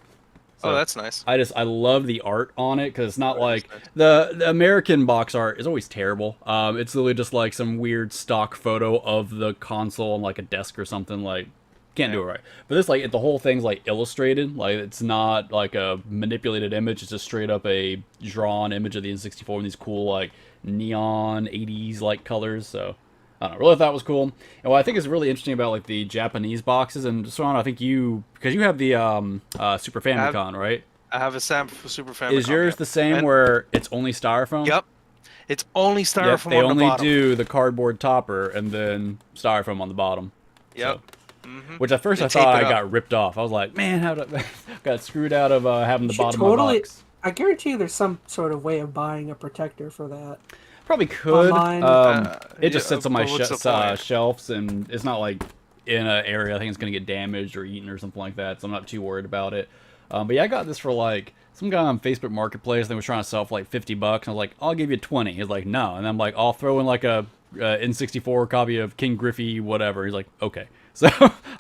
So Oh, that's nice. I love the art on it because it's not That is like nice. the American box art is always terrible. It's literally just like some weird stock photo of the console on like a desk or something. Like, can't do it right. But this like the whole thing's like illustrated. Like, it's not like a manipulated image. It's just straight up a drawn image of the N64 with these cool like neon 80s like colors. So I don't know, really thought that was cool. And what I think is really interesting about like the Japanese boxes, and so I think because you have the Super Famicom, right? I have a sample for Super Famicom. Is yours the same where it's only styrofoam? Yep. It's only Yep, styrofoam they on the only bottom. do the cardboard topper and then styrofoam on the bottom. Yep. So, which at first They I thought tape it I up. got ripped off. I was like, man, how did I got screwed out of having the should bottom of my box. I guarantee you there's some sort of way of buying a protector for that. Probably could. Online. It just yeah, sits on my but what's the point? shelves, and it's not like in an area I think it's going to get damaged or eaten or something like that, so I'm not too worried about it. But yeah, I got this for like some guy on Facebook Marketplace. They was trying to sell for like $50. And I was like, I'll give you 20. He's like, no. And I'm like, I'll throw in like a N64 copy of King Griffey, whatever. He's like, okay. So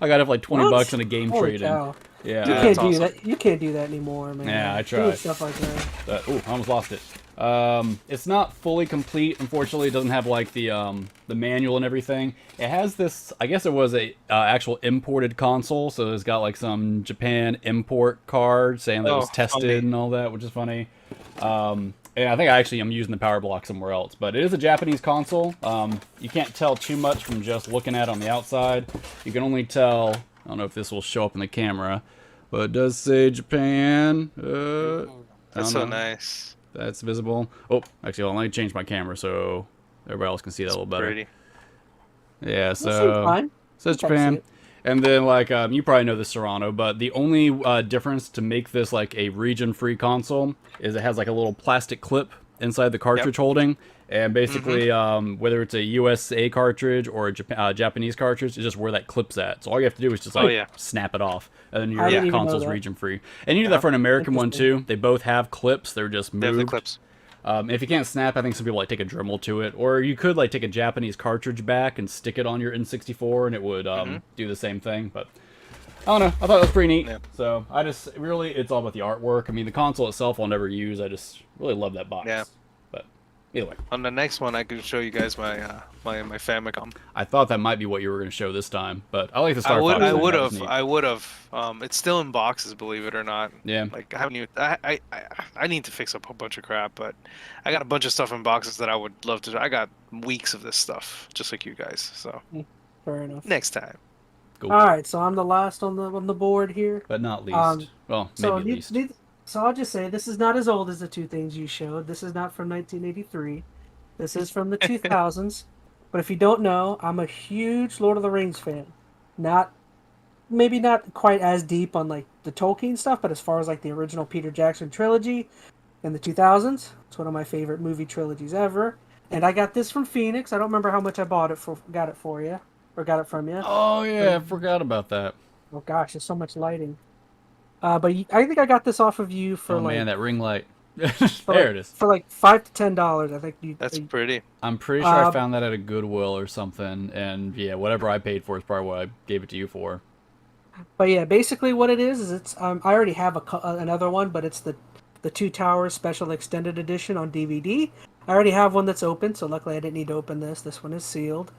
I got it for like $20 What? in a game Holy trade-in. cow. Yeah. You Yeah, can't that's do awesome. that. You can't do that anymore, man. Yeah, I Doing tried. stuff like that. Oh, I almost lost it. It's not fully complete. Unfortunately, it doesn't have like the manual and everything. It has this. I guess it was a actual imported console, so it's got like some Japan import card saying that it was tested funny. and all that, which is funny. And I think I'm using the power block somewhere else, but it is a Japanese console. You can't tell too much from just looking at it on the outside. You can only tell. I don't know if this will show up in the camera, but it does say Japan. That's so nice. That's visible. Oh, actually, hold on, let me change my camera so everybody else can see that a little better. Pretty. Yeah, That seems so fine. it says Probably see Japan. it. And then, like, you probably know this, Serrano, but the only difference to make this, like, a region-free console is it has, like, a little plastic clip inside the cartridge holding. And basically, whether it's a USA cartridge or a Japanese cartridge, it's just where that clip's at. So all you have to do is just, like, snap it off. And then I didn't your even know console's that. region-free. And you do that for an American one, Interesting. too. They both have clips. They're just moved. They have the clips. If you can't snap, I think some people like take a Dremel to it, or you could like take a Japanese cartridge back and stick it on your N64, and it would do the same thing. But I don't know. I thought it was pretty neat. Yeah. So I just really, it's all about the artwork. I mean, the console itself I'll never use. I just really love that box. Yeah. But either way, On the next one, I can show you guys my my Famicom. I thought that might be what you were going to show this time, but I like the Star Fox. I thing. would That was have. neat. I would have. It's still in boxes, believe it or not. Yeah. Like I haven't even. I need to fix up a bunch of crap, but I got a bunch of stuff in boxes that I would love to. I got weeks of this stuff, just like you guys. So Fair enough. next time. Cool. All right, so I'm the last on the board here. But not least. Well, So maybe least. so I'll just say this is not as old as the two things you showed. This is not from 1983. This is from the 2000s. But if you don't know, I'm a huge Lord of the Rings fan. Maybe not quite as deep on like the Tolkien stuff, but as far as like the original Peter Jackson trilogy in the 2000s, it's one of my favorite movie trilogies ever. And I got this from Phoenix. I don't remember how much I got it for you, or got it from you. Oh yeah, I forgot about that. Oh gosh, there's so much lighting. But I think I got this off of you for Oh like man, that ring light. for There like, it is. for like $5 to $10. I think you. That's pretty. I'm pretty sure I found that at a Goodwill or something, and yeah, whatever I paid for is probably what I gave it to you for. But yeah, basically what it is it's I already have another one, but it's the Two Towers Special Extended Edition on DVD. I already have one that's open, so luckily I didn't need to open this. This one is sealed.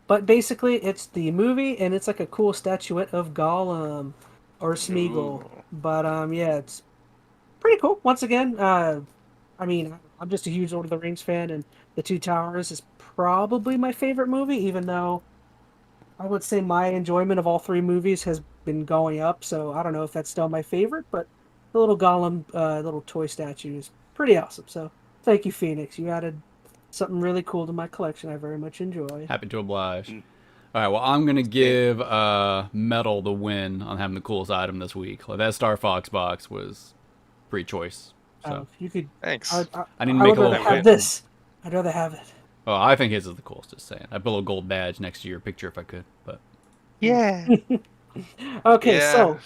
But basically, it's the movie, and it's like a cool statuette of Gollum or Smeagol. Ooh. But yeah, it's pretty cool. Once again, I mean, I'm just a huge Lord of the Rings fan, and the Two Towers is probably my favorite movie, even though I would say my enjoyment of all three movies has been going up. So I don't know if that's still my favorite, but the little Gollum, little toy statue is pretty awesome. So thank you, Phoenix. You added something really cool to my collection. I very much enjoy. Happy to oblige. All right, well, I'm gonna give Metal the win on having the coolest item this week. Like, that Star Fox box was pretty choice. So If you could, Thanks. I need to I make would a rather little. have this. I'd rather have it. Oh, I think his is the coolest. Just saying. I put a little gold badge next to your picture if I could, but Yeah. Okay, Yeah.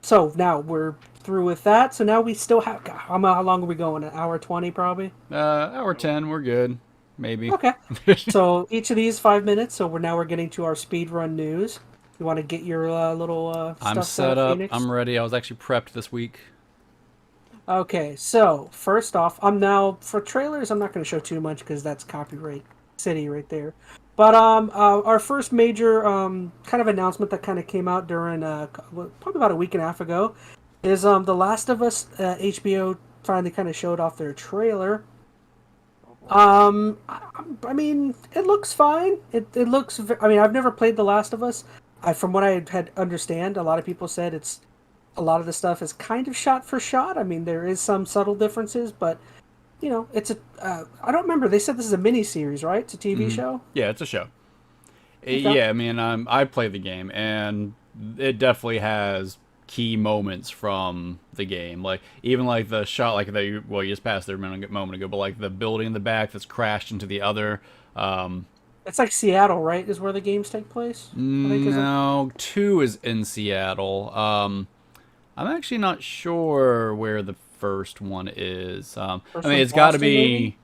so now we're through with that. So now we still have. God, how long are we going? An hour 20 probably. hour 10, we're good. Maybe. Okay. So each of these 5 minutes. So we're getting to our speed run news. You want to get your little stuff I'm set up. Phoenix? I'm ready. I was actually prepped this week. Okay, so first off, I'm now for trailers. I'm not going to show too much because that's copyright city right there. But our first major kind of announcement that kind of came out during probably about a week and a half ago is The Last of Us. HBO finally kind of showed off their trailer. I mean, it looks fine. It looks. I mean, I've never played The Last of Us. From what I had understand, a lot of people said a lot of the stuff is kind of shot for shot. I mean, there is some subtle differences, but you know, it's a. I don't remember. They said this is a mini series, right? It's a TV show. Yeah, it's a show. Okay. Yeah, I mean, I played the game, and it definitely has key moments from the game. Like, even like the shot, like you just passed there a moment ago, but like the building in the back that's crashed into the other. It's like Seattle, right? Is where the games take place. I think, is it? No, 2 is in Seattle. I'm actually not sure where the first one is. I mean, it's got to Boston, be. maybe?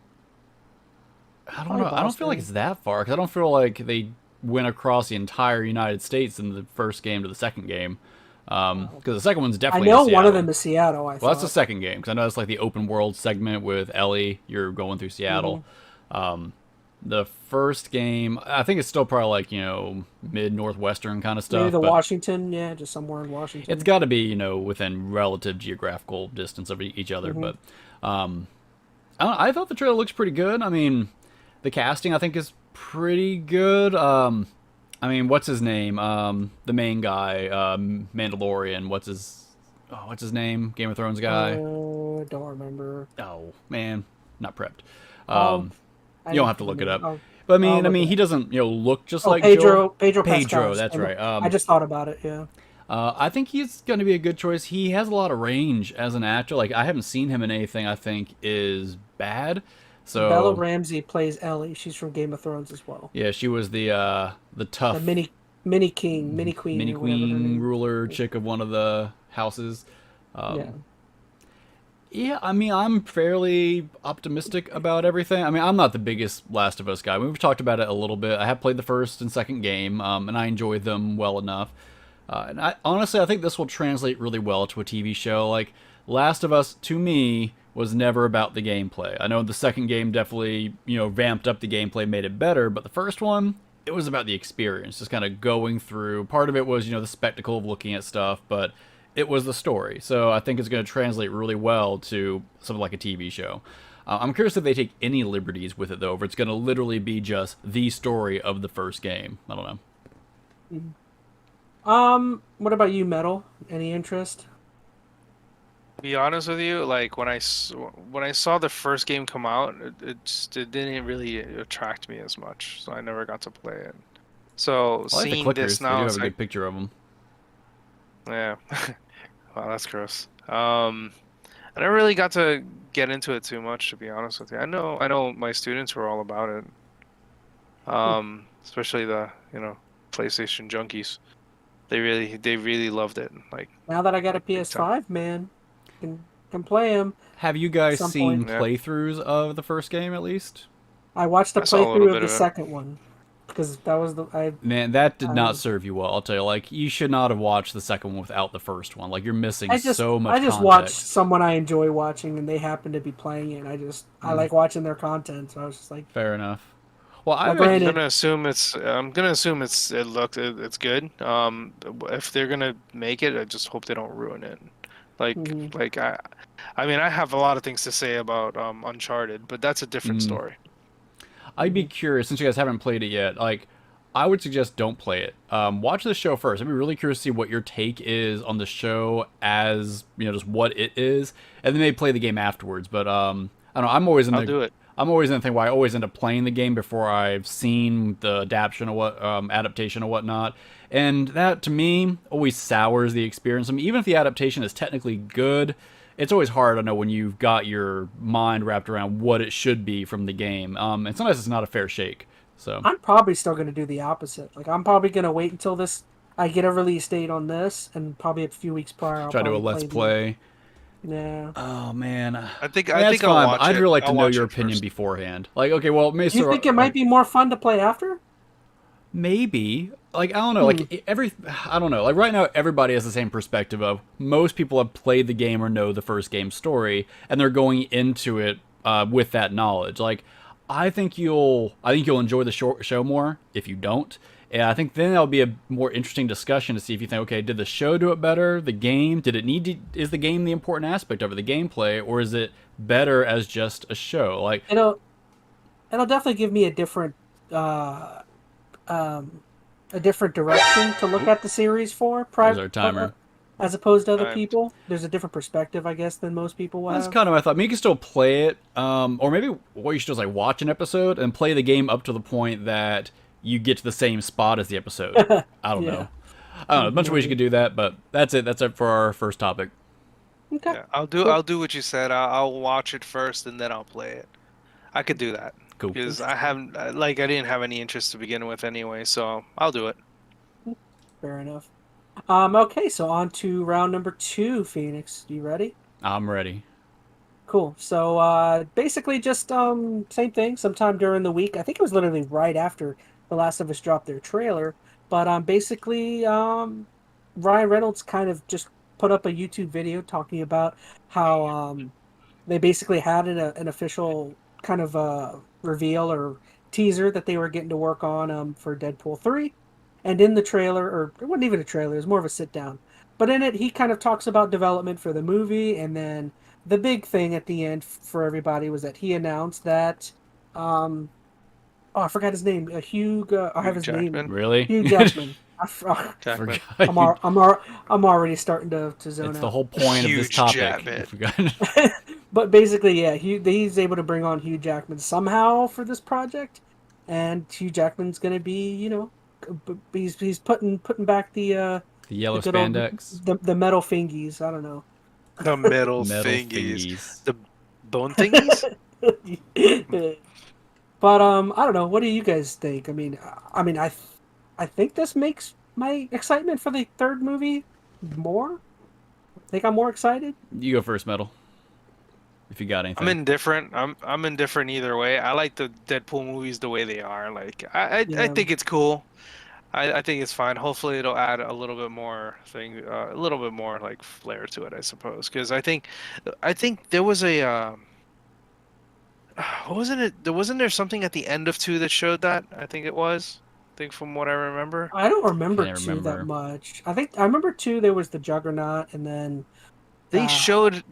I don't Probably know. I don't feel like Boston. it's that far because I don't feel like they went across the entire United States in the first game to the second game. Because the second one's I definitely know in one of Seattle. them is Seattle. I Well, thought. that's the second game, because I know it's like the open world segment with Ellie. You're going through Seattle. The first game, I think it's still probably like, mid-northwestern kind of stuff. Maybe the but Washington, yeah, just somewhere in Washington. it's got to be, within relative geographical distance of each other. But I thought the trailer looks pretty good. I mean, the casting, I think, is pretty good. I mean, what's his name? The main guy, Mandalorian. What's his name? Game of Thrones guy. I don't remember. Oh man, not prepped. I You don't have to look it up. Oh, But I'll I look mean, it he doesn't, look just like Pedro. Joel. Pedro Pascal. Pedro, that's right. I just thought about it. Yeah. I think he's going to be a good choice. He has a lot of range as an actor. Like, I haven't seen him in anything I think is bad. So Bella Ramsey plays Ellie. She's from Game of Thrones as well. yeah, she was the tough The mini queen, mini or whatever her queen name. ruler chick of one of the houses. Yeah. Yeah, I mean, I'm fairly optimistic about everything. I mean, I'm not the biggest Last of Us guy. We've talked about it a little bit. I have played the first and second game, and I enjoyed them well enough. And honestly, I think this will translate really well to a TV show. Like, Last of Us, to me, was never about the gameplay. I know the second game definitely, vamped up the gameplay, made it better, but the first one, it was about the experience, just kind of going through. Part of it was, the spectacle of looking at stuff, but it was the story. So I think it's going to translate really well to something like a TV show. I'm curious if they take any liberties with it, though, if it's going to literally be just the story of the first game. I don't know. What about you, Metal? Any interest? To be honest with you, like when I saw the first game come out, it didn't really attract me as much, so I never got to play it. So I like the seeing clickers. this They now, do have it's a like, good picture of them. yeah, wow, that's gross. I never really got to get into it too much, to be honest with you. I know my students were all about it. Especially the PlayStation junkies. They really loved it. Like, Now that I got a big time. PS5, man, can play them. Have you guys Some seen point. Yeah. playthroughs of the first game, at least? I watched the I saw a little playthrough bit of the of it. second one because that was Man, that did Um, not serve you well. I'll tell you. Like, you should not have watched the second one without the first one. Like, you're missing so much I just context. watched someone I enjoy watching, and they happen to be playing it. I like watching their content, so I was just like, Fair enough. Well, Well, I granted- I'm gonna assume it's good. If they're gonna make it, I just hope they don't ruin it. Like Mhm. like I mean, I have a lot of things to say about Uncharted, but that's a different story. I'd be curious, since you guys haven't played it yet, like, I would suggest don't play it. Watch the show first. I'd be really curious to see what your take is on the show as, just what it is, and then maybe play the game afterwards. But, I don't know, I'm always in I'll do it. I'm always in the thing where I always end up playing the game before I've seen the adaptation or whatnot. And that, to me, always sours the experience. I mean, even if the adaptation is technically good, it's always hard, I know, when you've got your mind wrapped around what it should be from the game. And sometimes it's not a fair shake. So I'm probably still going to do the opposite. Like, I'm probably going to wait until I get a release date on this, and probably a few weeks prior, I'll try to do a probably let's the- play. Yeah. Oh man, I think that's I'll fine, watch but I'd it. really like to I'll know watch your it opinion first. beforehand. Like, okay, well, Do you think it might be more fun to play after? Maybe. Like, I don't know. Like, I don't know. Like, right now, everybody has the same perspective of most people have played the game or know the first game story, and they're going into it with that knowledge. Like, I think you'll enjoy the show more if you don't. And I think then that'll be a more interesting discussion to see if you think, okay, did the show do it better? The game, is the game the important aspect of it, the gameplay, or is it better as just a show? Like, It'll definitely give me a different direction to look at the series for. There's our timer. As opposed to other Timed. people, there's a different perspective, I guess, than most people will that's have. kind of my thought. I mean, you can still play it, or maybe what you should do is like watch an episode and play the game up to the point that you get to the same spot as the episode. I don't Yeah. know. I don't know. A bunch of ways you could do that, but that's it. That's it for our first topic. Okay. Yeah, I'll do what you said. I'll watch it first and then I'll play it. I could do that Cool. because I didn't have any interest to begin with anyway, so I'll do it. Fair enough. Okay, so on to round number 2, Phoenix. You ready? I'm ready. Cool. So basically just same thing, sometime during the week. I think it was literally right after The Last of Us dropped their trailer. But basically Ryan Reynolds kind of just put up a YouTube video talking about how they basically had an official kind of reveal or teaser that they were getting to work on for Deadpool 3. And in the trailer, or it wasn't even a trailer, it was more of a sit down. But in it, he kind of talks about development for the movie, and then the big thing at the end for everybody was that he announced that, oh, I forgot his name, I have his Jackman. name. Really? Hugh Jackman. Jackman. I'm already starting to zone out. It's the whole point of this Huge topic. Jackman. I forgot. But basically, yeah, he's able to bring on Hugh Jackman somehow for this project, and Hugh Jackman's going to be, he's putting back the yellow good old- spandex. the metal fingies. I don't know. The metal thingies. The bone thingies? But I don't know. What do you guys think? I think this makes my excitement for the third movie more. I think I'm more excited. You go first, Metal. If you got anything. I'm indifferent. I'm indifferent either way. I like the Deadpool movies the way they are. Like I think it's cool. I think it's fine. Hopefully it'll add a little bit more a little bit more like flair to it, I suppose. Because I think there was a wasn't there something at the end of 2 that showed that? I think it was. I think from what I remember. I don't remember Can't 2 that remember. much. I remember 2. There was the Juggernaut, and then They showed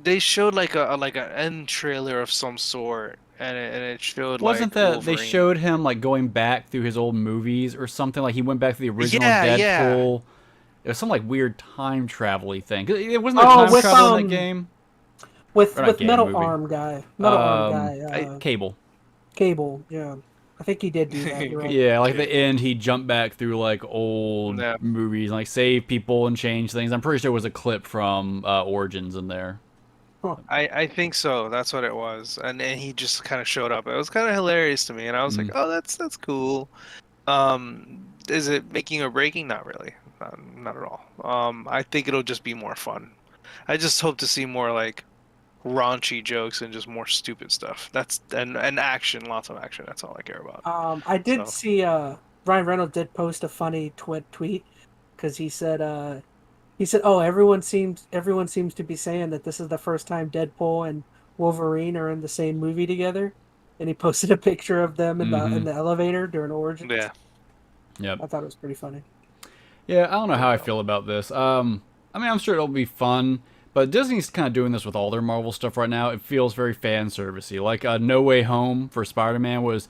like an end trailer of some sort, and it showed Wasn't like that they Wolverine. showed him like going back through his old movies or something? Like he went back to the original Yeah, yeah. Deadpool. It was some like weird time travel-y thing. 'Cause it wasn't there Oh, time with, travel in that game. with Or not game, Metal movie. Arm guy, Cable. Cable. Yeah, I think he did do that. You're right. Yeah, like the end, he jumped back through like old Yeah. movies, like save people and change things. I'm pretty sure it was a clip from Origins in there. I think so. That's what it was, and he just kind of showed up. It was kind of hilarious to me, and I was like, "Oh, that's cool." Is it making or breaking? Not really, not at all. I think it'll just be more fun. I just hope to see more like raunchy jokes and just more stupid stuff. And action, lots of action. That's all I care about. I did So. see Ryan Reynolds did post a funny tweet because he said, "Oh, everyone seems to be saying that this is the first time Deadpool and Wolverine are in the same movie together," and he posted a picture of them in the elevator during Origins. Yeah. Yep. I thought it was pretty funny. Yeah, I don't know how I feel about this. I mean, I'm sure it'll be fun, but Disney's kind of doing this with all their Marvel stuff right now. It feels very fan servicey. Like No Way Home for Spider-Man was,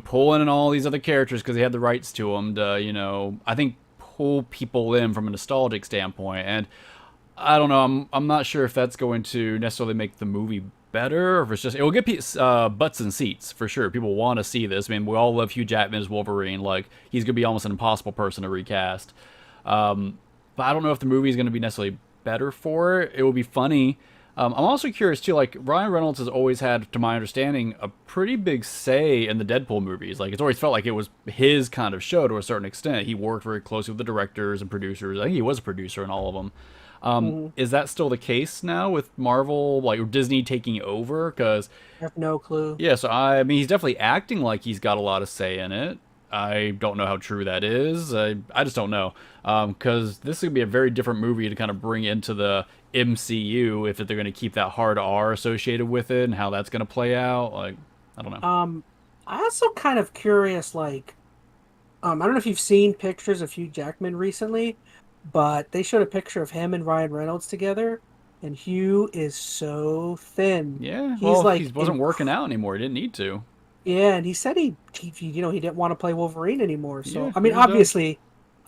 pulling in all these other characters because they had the rights to them to, I think pull people in from a nostalgic standpoint. And I don't know. I'm not sure if that's going to necessarily make the movie better, or if it's just it will get butts and seats for sure. People want to see this. I mean, we all love Hugh Jackman as Wolverine. Like he's gonna be almost an impossible person to recast. But I don't know if the movie is gonna be necessarily better for it. It will be funny. I'm also curious too. Like Ryan Reynolds has always had, to my understanding, a pretty big say in the Deadpool movies. Like it's always felt like it was his kind of show to a certain extent. He worked very closely with the directors and producers. I think he was a producer in all of them. Is that still the case now with Marvel, like Disney taking over? Because I have no clue. yeah, so I mean, he's definitely acting like he's got a lot of say in it. I don't know how true that is. I just don't know. Because this is going to be a very different movie to kind of bring into the MCU if they're going to keep that hard R associated with it and how that's going to play out. Like, I don't know. I also kind of curious, like, I don't know if you've seen pictures of Hugh Jackman recently, but they showed a picture of him and Ryan Reynolds together, and Hugh is so thin. Yeah, He's well, like he wasn't working out anymore. He didn't need to. Yeah, and he said he didn't want to play Wolverine anymore. So Yeah, I mean, really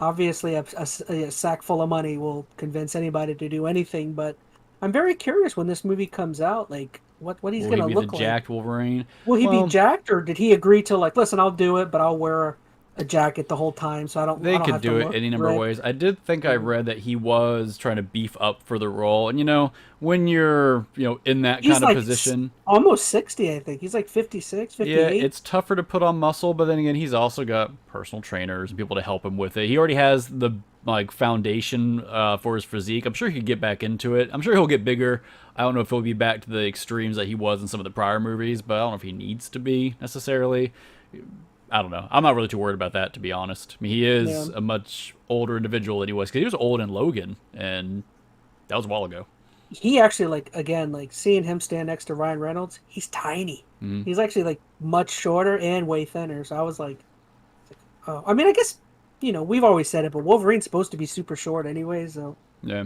obviously, a sack full of money will convince anybody to do anything. But I'm very curious when this movie comes out, like what he's Will going to he be look the like. jacked Wolverine? Will he Well, be jacked, or did he agree to, like, listen, I'll do it, but I'll wear a jacket the whole time, so I don't. They I don't could have do to it look any number of red. ways. I did think I read that he was trying to beef up for the role. And, when you're, in that He's kind of like position. Almost 60, I think. He's like 56, 58. Yeah, it's tougher to put on muscle, but then again, he's also got personal trainers and people to help him with it. He already has the foundation for his physique. I'm sure he could get back into it. I'm sure he'll get bigger. I don't know if he'll be back to the extremes that he was in some of the prior movies, but I don't know if he needs to be necessarily. I don't know. I'm not really too worried about that, to be honest. I mean, he is Yeah. a much older individual than he was, because he was old in Logan, and that was a while ago. He actually, like, again, like, seeing him stand next to Ryan Reynolds, he's tiny. Mhm. He's actually, like, much shorter and way thinner. So I was like, oh, I mean, I guess, we've always said it, but Wolverine's supposed to be super short anyway, so Yeah.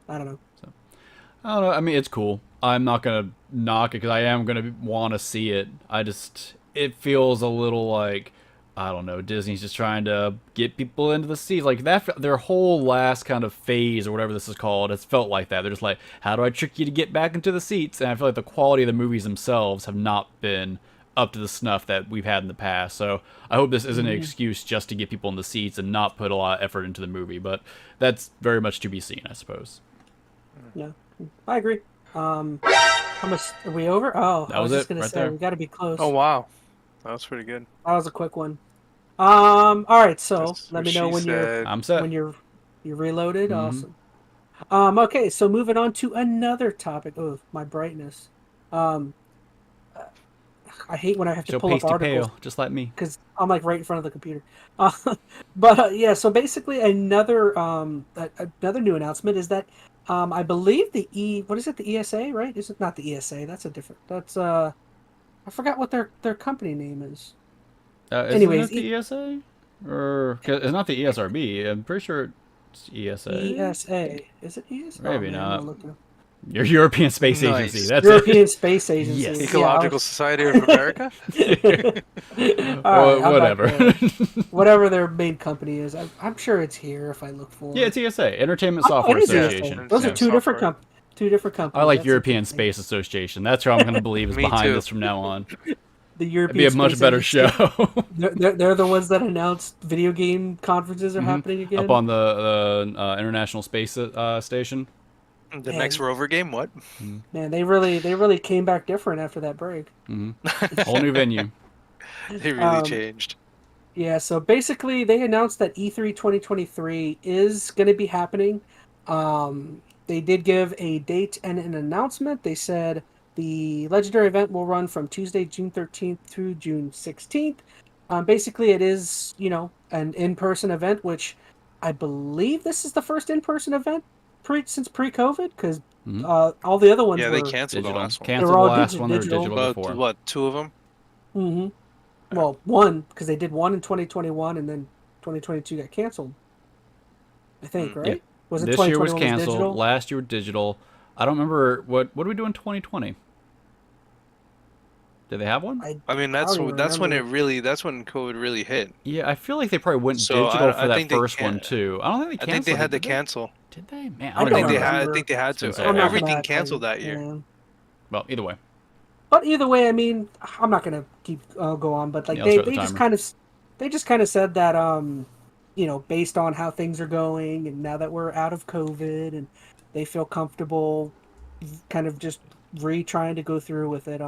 I don't know. I don't know. I mean, it's cool. I'm not gonna knock it because I am gonna want to see it. It feels a little like, I don't know, Disney's just trying to get people into the seats. Like that, their whole last kind of phase or whatever this is called, it's felt like that. They're just like, how do I trick you to get back into the seats? And I feel like the quality of the movies themselves have not been up to the snuff that we've had in the past. So I hope this isn't an excuse just to get people in the seats and not put a lot of effort into the movie. But that's very much to be seen, I suppose. Yeah, I agree. How much are we over? Oh, That I was was just it, gonna right say there. we got to be close. Oh wow, that was pretty good. That was a quick one. All right, so That's let what me know she when said. I'm set. you're reloaded. Mhm. Awesome. Okay, so moving on to another topic. Oh, my brightness. I hate when I have to So pull up pasty articles pale, just like me. because I'm like right in front of the computer. But yeah, so basically another new announcement is that I believe what is it, the ESA, right? Is it not the ESA? That's a different. That's I forgot what their company name is. Anyways, Isn't it the ESA? Or 'cause it's not the ESRB. I'm pretty sure it's ESA. ESA, is it ESA? Maybe I'm not. gonna look it up. Your European Space Nice. Agency. That's European it. Space Agency. Yes. Ecological Society of America. All right, Whatever. whatever their main company is. I'm sure it's here if I look for Yeah, it. it's ESA, Entertainment Oh, Software it is Association. ESA. Those are Yeah. two different Software. companies. I like That's European interesting. Space Association. That's who I'm going to believe is Me behind too. this from now on. The It'd European be a much Space better Agency. show. They're the ones that announced video game conferences are happening again. Up on the International Space Station. The next rover game. What? Man, they really came back different after that break. Whole new venue. They really changed. Yeah, so basically they announced that E3 2023 is going to be happening. They did give a date and an announcement. They said the Legendary event will run from Tuesday, June 13th through June 16th. Basically, it is, an in-person event, which I believe this is the first in-person event since pre-COVID, because all the other ones Yeah, were... they canceled the Digital. last one. Canceled They were all the last one. They were digital. digital About before. what? 2 of them. Mm-hmm. Well, one, because they did one in 2021, and then 2022 got canceled. I think, right? Yeah. Was it This year was 2021 canceled. digital? Last year was digital. I don't remember what did we do in 2020? Did they have one? I mean, I that's don't even that's when remember. that's when COVID really hit. Yeah, I feel like they probably went So, digital I for that think they first one can't- too. I don't think they I canceled. think they had to it, did cancel. Did they? Man, I I don't don't even They remember. had. I remember. think they had It's been to. so I'm not long. Everything gonna canceled tell that you. year. Yeah. Well, either way. But either way, I mean, I'm not gonna keep go on, but like Yeah, I'll start the they just kind of said that based on how things are going and now that we're out of COVID and they feel comfortable, kind of just trying to go through with it.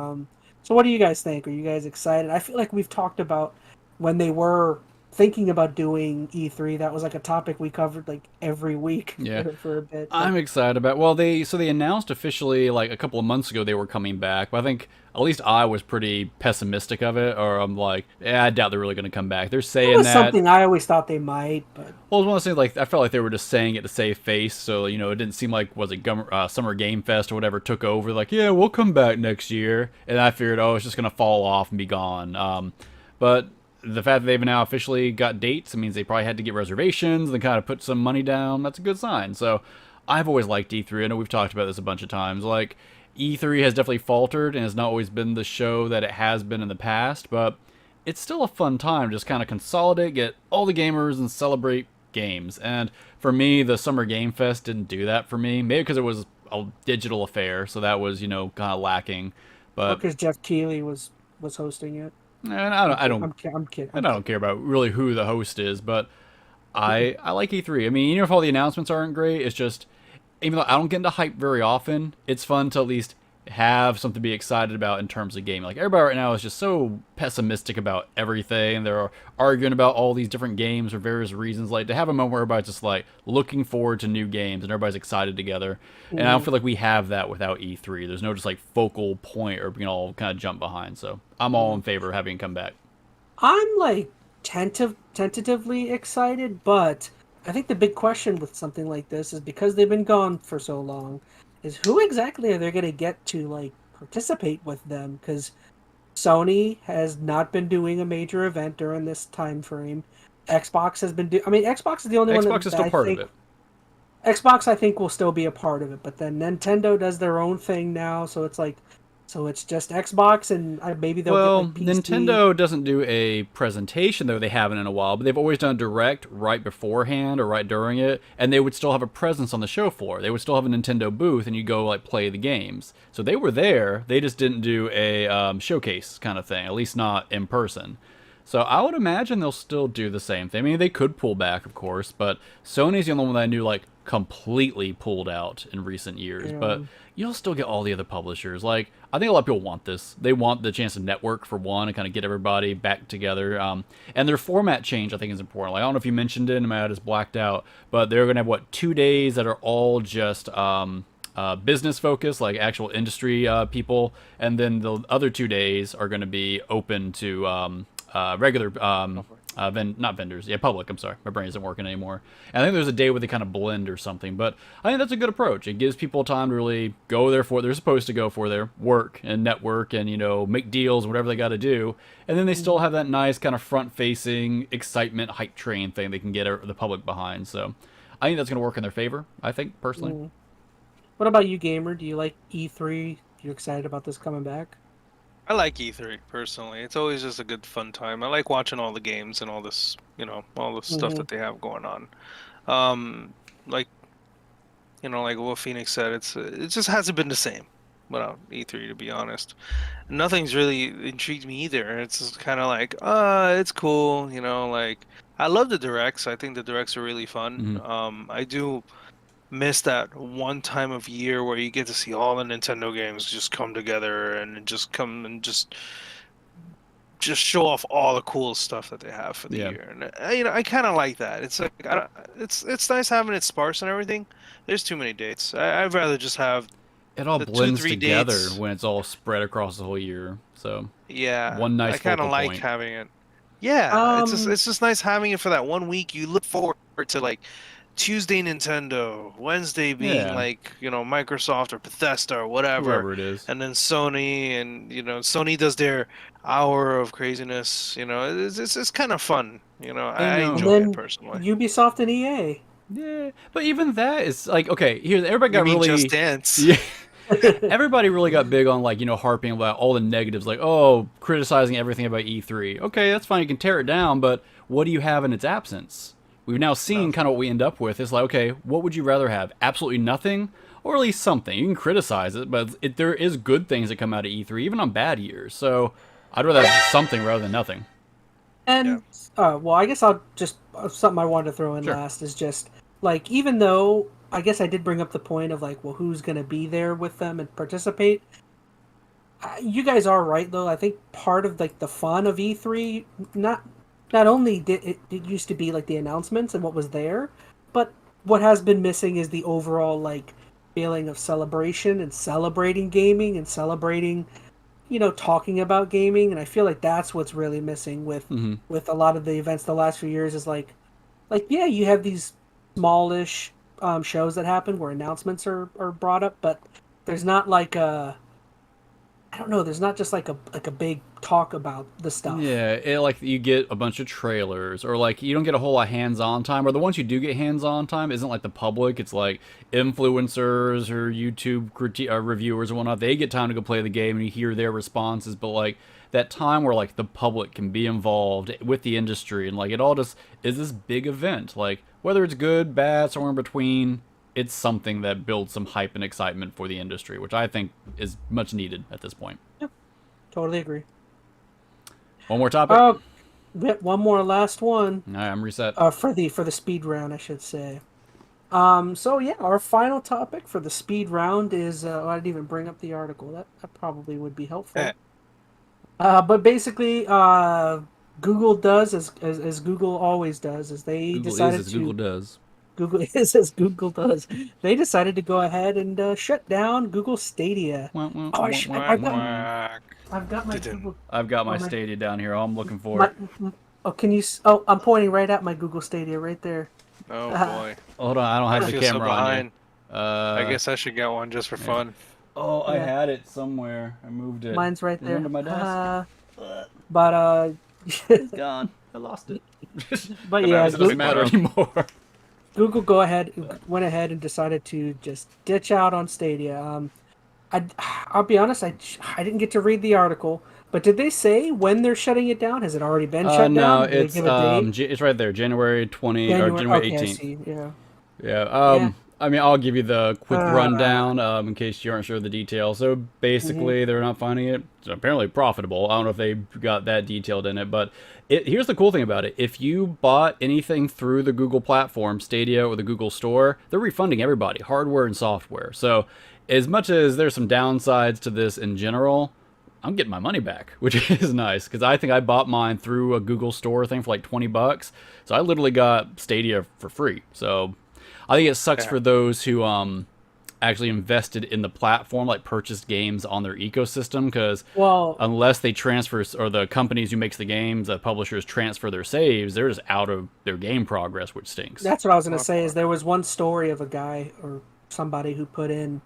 So what do you guys think? Are you guys excited? I feel like we've talked about when they were thinking about doing E3. That was like a topic we covered like every week Yeah. for a bit. I'm excited about. Well, they announced officially like a couple of months ago they were coming back, but I think at least I was pretty pessimistic of it, or I'm like, yeah, I doubt they're really going to come back. They're It saying was that. something I always thought they might, but Well, it was one of those things like I felt like they were just saying it to save face, so it didn't seem like Summer Game Fest or whatever took over. Like, yeah, we'll come back next year, and I figured, it's just gonna fall off and be gone. But the fact that they've now officially got dates, it means they probably had to get reservations and kind of put some money down. That's a good sign. So I've always liked E3. I know we've talked about this a bunch of times. Like E3 has definitely faltered and has not always been the show that it has been in the past, but it's still a fun time to just kind of consolidate, get all the gamers, and celebrate games. And for me, the Summer Game Fest didn't do that for me. Maybe because it was a digital affair, so that was kind of lacking. But because Jeff Keighley was hosting it. and I don't I'm kidding. and I don't care about really who the host is, but I like E3. I mean, even if all the announcements aren't great, it's just, even though I don't get into hype very often, it's fun to at least have something to be excited about in terms of gaming. Like, everybody right now is just so pessimistic about everything. They're arguing about all these different games for various reasons. Like, to have a moment where everybody's just like looking forward to new games and everybody's excited together. And I don't feel like we have that without E3. There's no just like focal point or we can all kind of jump behind. So I'm all in favor of having it come back. I'm like tentatively excited, but I think the big question with something like this is because they've been gone for so long, is who exactly are they going to get to like participate with them? Because Sony has not been doing a major event during this time frame. Xbox has been I mean, Xbox is the only one Xbox is that still I part of think it. Xbox I think will still be a part of it, but then Nintendo does their own thing now, so it's like so it's just Xbox and maybe they'll get Well, like PC. Nintendo doesn't do a presentation, though they haven't in a while, but they've always done a direct right beforehand or right during it, and they would still have a presence on the show floor. They would still have a Nintendo booth, and you go like play the games. So they were there. They just didn't do a showcase kind of thing, at least not in person. So I would imagine they'll still do the same thing. I mean, they could pull back, of course, but Sony's the only one that I knew like completely pulled out in recent years. But you'll still get all the other publishers. Like, I think a lot of people want this. They want the chance to network for one and kind of get everybody back together. And their format change, I think, is important. Like, I don't know if you mentioned it, and I just blacked out, but they're gonna have what 2 days that are all just business focused, like actual industry people, and then the other 2 days are going to be open to regular not vendors, yeah, public. I'm sorry, my brain isn't working anymore. And I think there's a day where they kind of blend or something, but I think that's a good approach. It gives people time to really go there for what they're supposed to go for, their work and network, and make deals, whatever they got to do, and then they still have that nice kind of front-facing excitement hype train thing they can get the public behind. So I think that's going to work in their favor. I think personally. What about you, gamer? Do you like E3? You excited about this coming back? I like E3 personally. It's always just a good fun time. I like watching all the games and all this, all the stuff that they have going on. Like, like what Phoenix said, it just hasn't been the same without E3, to be honest. Nothing's really intrigued me either. It's just kind of like, it's cool, like I love the directs. I think the directs are really fun. I do miss that one time of year where you get to see all the Nintendo games just come together and just come and just show off all the cool stuff that they have for the year. And I kind of like that. It's like it's nice having it sparse and everything. There's too many dates. I'd rather just have it all the blends 2-3 together dates. when it's all spread across the whole year. So Yeah, one nice I kind of focal like point. having it. Yeah, it's just nice having it for that one week. You look forward to like Tuesday Nintendo, Wednesday being Yeah. like, Microsoft or Bethesda or whatever. Whoever it is. And then Sony and Sony does their hour of craziness, it's kind of fun, I And enjoy it then personally. Ubisoft and EA. Yeah, but even that is like, okay, here everybody You got mean really Just Dance? Yeah. Everybody really got big on like, harping about all the negatives, like, oh, criticizing everything about E3. Okay, that's fine, you can tear it down, but what do you have in its absence? We've now seen kind of what we end up with. It's like, okay, what would you rather have? Absolutely nothing, or at least something. You can criticize it, but there is good things that come out of E3, even on bad years. So I'd rather have something rather than nothing. And well, I guess I'll just something I wanted to throw in last is just like, even though I guess I did bring up the point of like, well, who's going to be there with them and participate. You guys are right though. I think part of like the fun of E3, not only did it used to be like the announcements and what was there, but what has been missing is the overall like feeling of celebration and celebrating gaming and celebrating, talking about gaming. And I feel like that's what's really missing with a lot of the events the last few years is like yeah, you have these smallish shows that happen where announcements are brought up, but there's not like I don't know. There's not just like a big talk about the stuff. Yeah, like you get a bunch of trailers, or like you don't get a whole lot of hands-on time, or the ones you do get hands-on time isn't like the public. It's like influencers or YouTube reviewers and whatnot. They get time to go play the game, and you hear their responses. But like that time where like the public can be involved with the industry, and like it all just is this big event. Like whether it's good, bad, somewhere in between, it's something that builds some hype and excitement for the industry, which I think is much needed at this point. Yep, totally agree. One more topic. One more last one. All right, I'm reset. For the speed round, I should say. So yeah, our final topic for the speed round is I didn't even bring up the article. That probably would be helpful. But basically, Google does as Google always does, is they Google decided is as to. Google does. Google is as Google does. They decided to go ahead and shut down Google Stadia. I've got my Didn't. Google. I've got my Oh, my- Stadia down here. I'm looking for My, it. oh, can you? Oh, I'm pointing right at my Google Stadia right there. Oh Ah. boy. Hold on, I don't have I the feel so camera on behind. you. I guess I should get one just for yeah. fun. Oh, I Yeah. had it somewhere. I moved it. Mine's right Is it there. under my desk? But It's gone. I lost it. but Gonna yeah, have It to doesn't pick matter one up. anymore. Google went ahead and decided to just ditch out on Stadia. I'll be honest, I didn't get to read the article, but did they say when they're shutting it down? Has it already been shut No, down? Did they it's give a date? it's right there, January 20 or January. January Okay, I 18th. see. Yeah. Yeah. Yeah. I mean, I'll give you the quick Uh, rundown in case you aren't sure of the details. So basically, they're not finding it apparently profitable. I don't know if they got that detailed in it, but here's the cool thing about it. If you bought anything through the Google platform, Stadia or the Google Store, they're refunding everybody, hardware and software. So as much as there's some downsides to this in general, I'm getting my money back, which is nice because I think I bought mine through a Google Store thing for like $20. So I literally got Stadia for free. So I think it sucks for those who actually invested in the platform, like purchased games on their ecosystem, because unless they transfer, or the companies who makes the games, the publishers transfer their saves, they're just out of their game progress, which stinks. That's what I was gonna say. Is there was one story of a guy or somebody who put in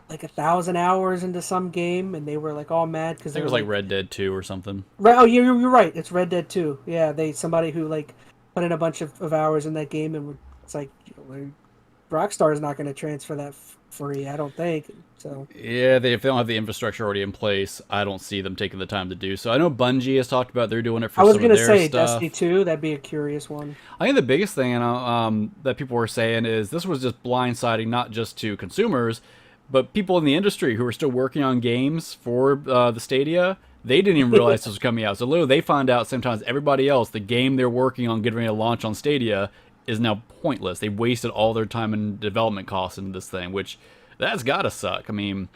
like 1,000 hours into some game, and they were like all mad because I think it was like Red Dead 2 or something. Right. Oh, you're right. It's Red Dead 2. Yeah, somebody who like put in a bunch of hours in that game, and it's like Rockstar is not going to transfer that free. I don't think so. Yeah, if they don't have the infrastructure already in place, I don't see them taking the time to do so. I know Bungie has talked about they're doing it for some of their stuff. I was going to say Destiny 2. That'd be a curious one. I think the biggest thing that people were saying is this was just blindsiding not just to consumers, but people in the industry who are still working on games for the Stadia. They didn't even realize this was coming out. So literally they find out sometimes everybody else, the game they're working on getting ready to launch on Stadia is now pointless. They wasted all their time and development costs into this thing, which that's gotta suck. I mean,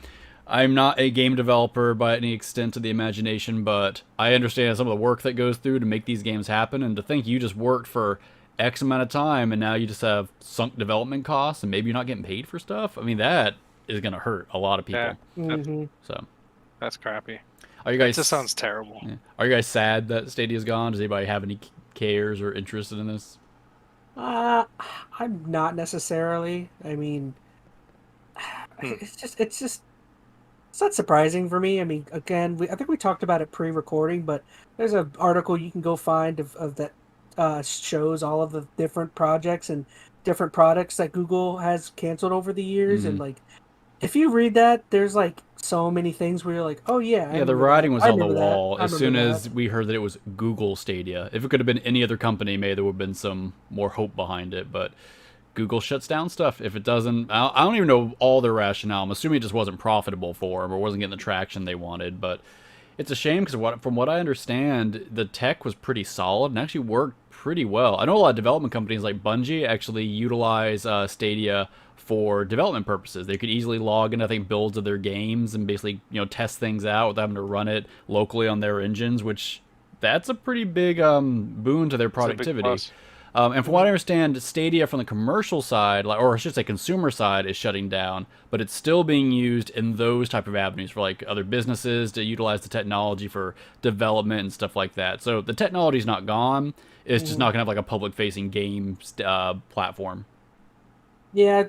I'm not a game developer by any extent of the imagination, but I understand some of the work that goes through to make these games happen, and to think you just worked for X amount of time and now you just have sunk development costs and maybe you're not getting paid for stuff. I mean, that is gonna hurt a lot of people. Yeah, So that's crappy. Are you guys? It just sounds terrible. Yeah. Are you guys sad that Stadia's gone? Does anybody have any cares or interested in this? I'm not necessarily. I mean, it's not surprising for me. I mean, again, I think we talked about it pre-recording, but there's an article you can go find of that shows all of the different projects and different products that Google has canceled over the years, and like, if you read that, there's like so many things where you're like, oh yeah, the writing was on the wall as soon as we heard that it was Google Stadia. If it could have been any other company, maybe there would have been some more hope behind it, but Google shuts down stuff. If it doesn't, I don't even know all their rationale. I'm assuming it just wasn't profitable for them or wasn't getting the traction they wanted, but it's a shame because from what I understand, the tech was pretty solid and actually worked pretty well. I know a lot of development companies like Bungie actually utilize Stadia for development purposes. They could easily log in, I think, builds of their games and basically, test things out without having to run it locally on their engines, which that's a pretty big boon to their productivity. And from what I understand, Stadia from the commercial side, or I should say consumer side, is shutting down, but it's still being used in those type of avenues for like other businesses to utilize the technology for development and stuff like that. So the technology's not gone. It's just not going to have like a public-facing game platform. Yeah,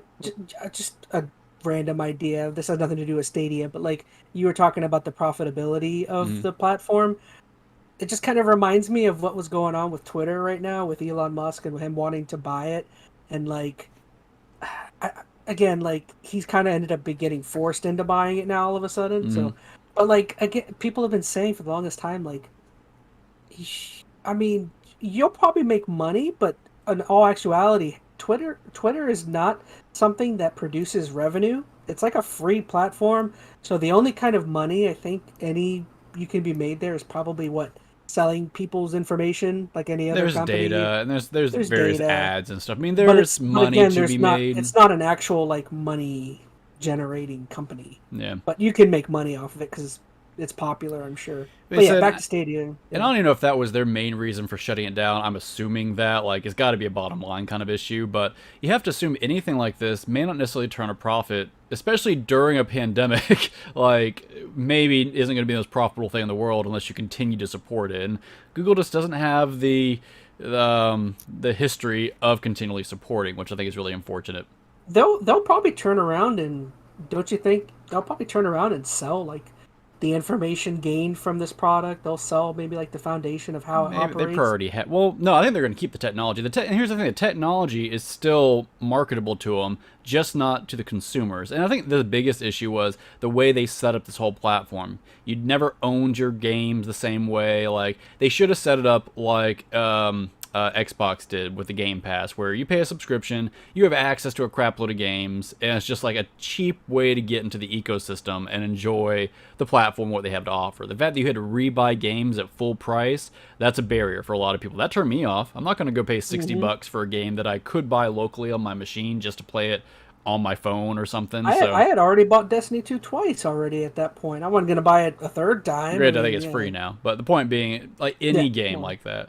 just a random idea. This has nothing to do with Stadia, but like you were talking about the profitability of the platform. It just kind of reminds me of what was going on with Twitter right now with Elon Musk and him wanting to buy it. And like, again, like he's kind of ended up getting forced into buying it now all of a sudden. So, but like, again, people have been saying for the longest time, like, I mean, you'll probably make money, but in all actuality, Twitter is not something that produces revenue. It's like a free platform. So the only kind of money I think you can be made there is probably selling people's information like any other company. There's data and there's various data. Ads and stuff. I mean, there's money to be made. It's not an actual like money generating company. Yeah. But you can make money off of it because it's popular, I'm sure. They But yeah, said- back to Stadia. And I Yeah. don't even know if that was their main reason for shutting it down. I'm assuming that, like, it's got to be a bottom line kind of issue. But you have to assume anything like this may not necessarily turn a profit, especially during a pandemic. Like, maybe isn't going to be the most profitable thing in the world unless you continue to support it. And Google just doesn't have the history of continually supporting, which I think is really unfortunate. They'll probably turn around and, don't you think they'll probably turn around and sell like the information gained from this product? They'll sell maybe like the foundation of how it Maybe operates. they already have. Well, no, I think they're going to keep the technology. And here's the thing: the technology is still marketable to them, just not to the consumers. And I think the biggest issue was the way they set up this whole platform. You'd never owned your games the same way. Like, they should have set it up like Xbox did with the Game Pass, where you pay a subscription, you have access to a crap load of games, and it's just like a cheap way to get into the ecosystem and enjoy the platform, what they have to offer. The fact that you had to rebuy games at full price, that's a barrier for a lot of people. That turned me off. I'm not going to go pay 60 bucks for a game that I could buy locally on my machine just to play it on my phone or something. I had already bought Destiny 2 twice already at that point. I wasn't going to buy it a third time. Granted, I think it's free now. But the point being, like any game like that,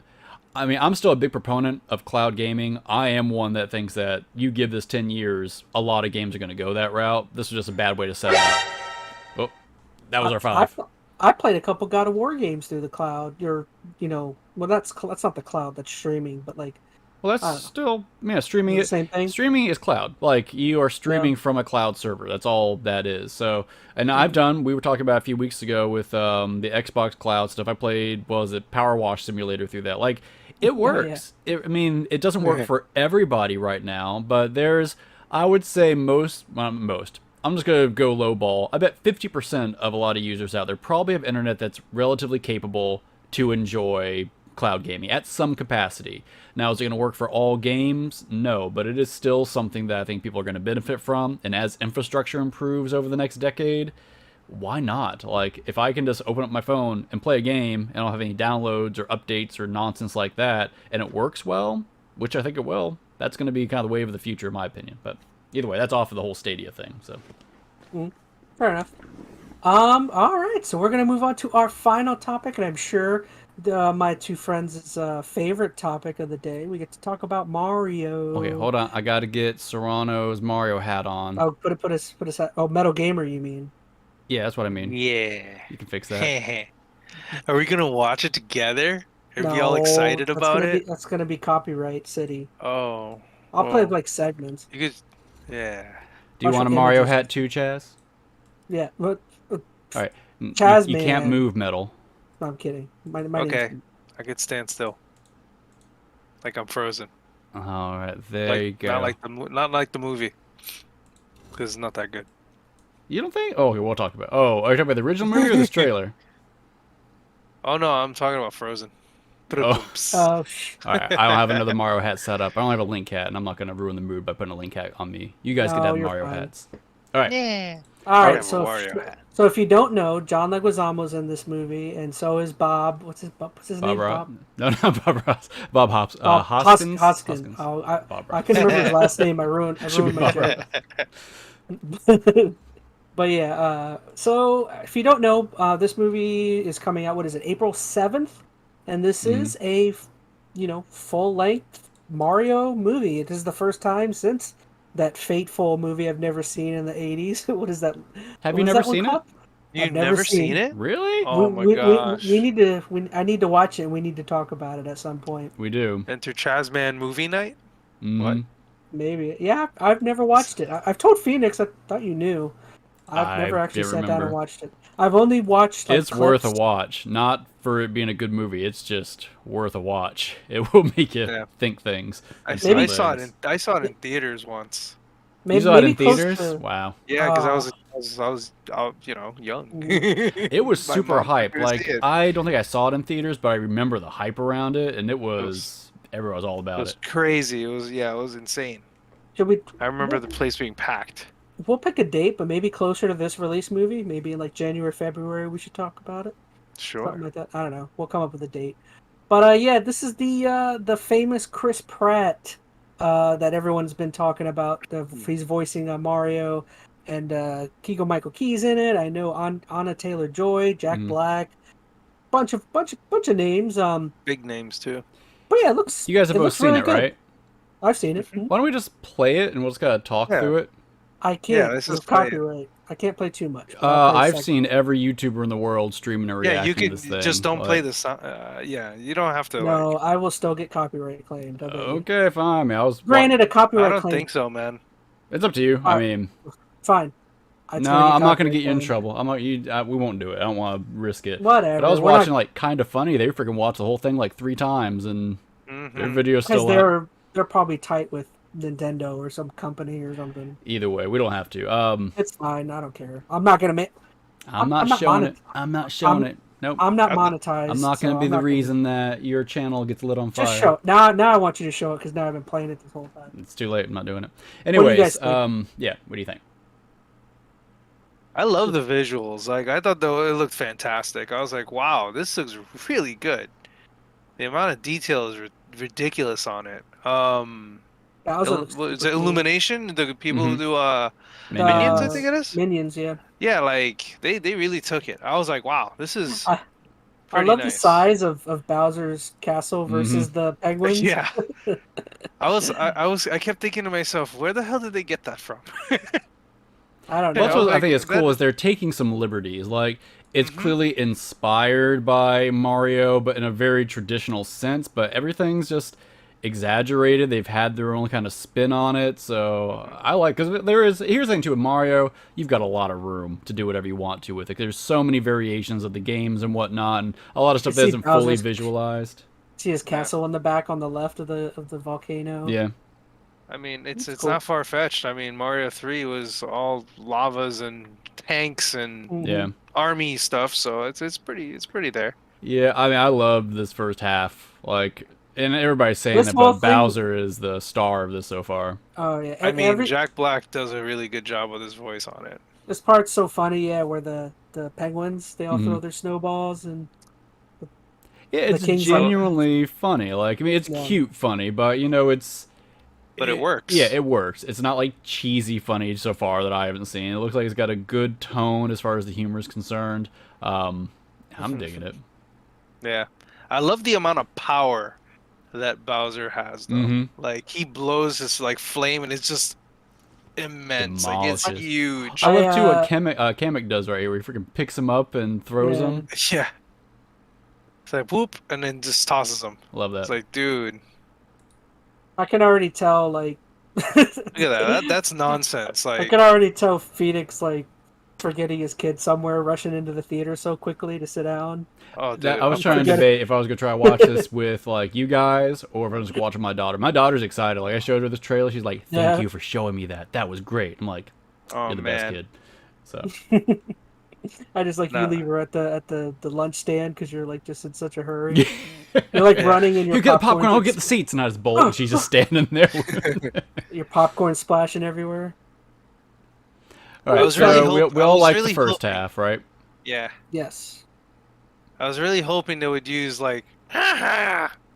I mean, I'm still a big proponent of cloud gaming. I am one that thinks that you give this 10 years, a lot of games are going to go that route. This was just a bad way to set it up. Oh, that was our 5. I played a couple God of War games through the cloud. Well, that's not the cloud, that's streaming, but like. Well, that's still, streaming. Same thing. Streaming is cloud. Like, you are streaming from a cloud server. That's all that is. So, and we were talking about a few weeks ago with the Xbox Cloud stuff. I played, Power Wash Simulator through that. Like, it works. It doesn't work for everybody right now, but there's, I would say most. I'm just going to go low ball. I bet 50% of a lot of users out there probably have internet that's relatively capable to enjoy cloud gaming at some capacity. Now, is it going to work for all games? No, but it is still something that I think people are going to benefit from. And as infrastructure improves over the next decade, why not? Like, if I can just open up my phone and play a game and I don't have any downloads or updates or nonsense like that, and it works well, which I think it will, that's going to be kind of the wave of the future, in my opinion. But either way, that's off of the whole Stadia thing. So, Fair enough. All right, so we're going to move on to our final topic, and I'm sure my two friends' favorite topic of the day. We get to talk about Mario. Okay, hold on. I got to get Serrano's Mario hat on. Oh, put his hat. Oh, Metal Gamer, you mean? Yeah, that's what I mean. Yeah. You can fix that. Are we gonna watch it together? Are we all excited about it? That's gonna be copyright city. Oh. I'll play like segments. You could. Yeah. Do you Watch want a the Mario images. hat too, Chaz? Yeah, but All right. ChazmaN. You can't move metal. no, I'm kidding. My Okay. name's- I could stand still. Like I'm frozen. All right, there you go. Not like the movie. Because it's not that good. You don't think? Oh, okay, we'll talk about. Oh, are you talking about the original movie or this trailer? Oh no, I'm talking about Frozen. Oh. All All right, I don't have another Mario hat set up. I only have a Link hat, and I'm not going to ruin the mood by putting a Link hat on me. You guys No, can have you're Mario fine. hats. All right. Yeah. All I right, have a Wario hat. so if you don't know, John Leguizamo's in this movie, and so is Bob. What's his name? Bob. No, Bob Ross. Bob Hops. Bob Hoskins. Hoskins. Oh, Bob I Ross. couldn't remember his last name. I ruined my joke. But yeah, so if you don't know, this movie is coming out. What is it? April 7th, and this is a, full-length Mario movie. It is the first time since that fateful movie I've never seen in the 80s. What is that? Have you never seen it? You've I've never seen seen it? Really? Oh my gosh. We need to. I need to watch it. And we need to talk about it at some point. We do. Enter ChazmaN movie night? What? Maybe. Yeah, I've never watched it. I've told Phoenix. I thought you knew. I've never actually didn't sat down and remember. watched it. I've only watched. Like, It's worth a clips. watch. Not for it being a good movie. It's just worth a watch. It will make you think things. I and Maybe- feel saw it things. in theaters once. You saw it in close theaters? to- Wow. Yeah, because Oh. I was young. It was My super mom hype. took me to Like, see it. I don't think I saw it in theaters, but I remember the hype around it, and everyone was all It about was it. crazy. It was insane. Should we? I remember the place being packed. We'll pick a date, but maybe closer to this release movie. Maybe in like January, February. We should talk about it. Sure. Something like that. I don't know. We'll come up with a date. But yeah, this is the famous Chris Pratt that everyone's been talking about. He's voicing Mario, and Keegan Michael Key's in it. I know Anna Taylor-Joy, Jack Black, bunch of names. Big names too. But yeah, it looks. You guys have it both looks seen really it, good. right? I've seen it. Why don't we just play it and we'll just gotta talk Yeah. through it? I Yeah, can't. let's There's just play it. copyright. I can't play too much. but I'll play a I've segment. seen every YouTuber in the world streaming a Yeah, reaction you to could this thing. just don't like, play the sound. Yeah, you don't have to. No, Like, I will still get copyright claimed. I believe. Okay, fine. I was Granted, a I copyright don't claim. think so, man. It's up to you. I mean, Fine. no, I'm not gonna get you in trouble. I'm not. We won't do it. I don't want to risk it. Whatever. But I was we're not- watching like Kind of Funny. They freaking watched the whole thing like 3 times, and their video's because still up. they're probably tight with Nintendo or some company or something. Either way, we don't have to. It's fine. I don't care. I'm not gonna make. I'm not showing it. I'm not showing it. Nope. I'm not monetized. I'm not going to so be I'm the not reason that your channel gets lit on fire. Just show. Now I want you to show it because now I've been playing it this whole time. It's too late. I'm not doing it. do you Anyways, guys think? yeah. What do you think? I love the visuals. Like, I thought though it looked fantastic. I was like, wow, this looks really good. The amount of detail is ridiculous on it. Bowser looks Is super it cool. Illumination? The people who do Minions. Minions, I think it is. Minions, yeah. Yeah, like they really took it. I was like, wow, this is. I pretty love nice. the size of Bowser's castle versus the penguins. Yeah. I kept thinking to myself, where the hell did they get that from? I don't know. Well, that's what I like, think is cool that- is they're taking some liberties. Like it's clearly inspired by Mario, but in a very traditional sense. But everything's just exaggerated. They've had their own kind of spin on it. So I like because here's the thing too with Mario, you've got a lot of room to do whatever you want to with it. There's so many variations of the games and whatnot, and a lot of stuff see that isn't fully Bowser's- visualized. See his castle in the back on the left of the volcano. Yeah. I mean, it's cool. not far fetched. I mean, Mario 3 was all lavas and tanks and Mhm. Yeah. army stuff, so it's pretty there. Yeah, I mean, I loved this first half. Like, and everybody's saying This that, whole but thing- Bowser is the star of this so far. Oh yeah. I And mean, Jack Black does a really good job with his voice on it. this part's so funny, yeah, where the penguins they all Mhm. throw their snowballs and Yeah, it's king's genuinely funny. Like, I mean, it's Yeah. cute funny, but you know, But it works. Yeah, it works. It's not like cheesy funny so far that I haven't seen. It looks like it's got a good tone as far as the humor is concerned. I'm digging it. Yeah. I love the amount of power that Bowser has, though. Mhm. Like, he blows this, like, flame, and it's just immense. Like, it's Demolishes. huge. I love too I, what Kamek does right here, where he freaking picks him up and throws Yeah. him. Yeah. It's like, whoop, and then just tosses him. Love that. It's like, dude, I can already tell like look at that. That's nonsense. I Like, can already tell Phoenix like forgetting his kid somewhere, rushing into the theater so quickly to sit down. oh, dude. That, I was I'm trying to forgetting- debate if I was gonna try to watch this with like you guys or if I was just watching my daughter. My daughter's excited. Like I showed her this trailer, she's like, "Thank Yeah. you for showing me that. That was great." I'm like, Oh, "You're the man. best kid." So I just like Nah. you leave her at the lunch stand because you're like just in such a hurry. You're like running in your you get the popcorn, I'll gets- get the seats, and I just bolt, and she's just standing there. your popcorn splashing everywhere. All right, was really so hope- we I all was like really the first hoping- half, right? Yeah. Yes. I was really hoping they would use, like,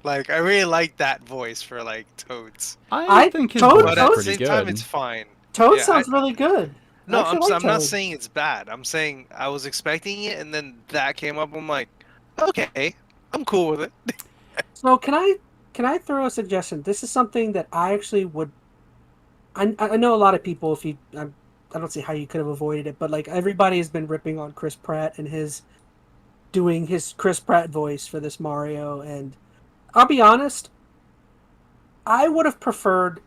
like, I really like that voice for, like, Toads. I I think his told- voice But is at the pretty same good. time, it's fine. Toad Yeah, sounds really good. I No, actually like I'm not Toad. saying it's bad. I'm saying I was expecting it, and then that came up. I'm like, okay, I'm cool with it. So can I throw a suggestion? This is something that I actually would. I know a lot of people. If you, I don't see how you could have avoided it, but like everybody has been ripping on Chris Pratt and doing his Chris Pratt voice for this Mario, and I'll be honest, I would have preferred.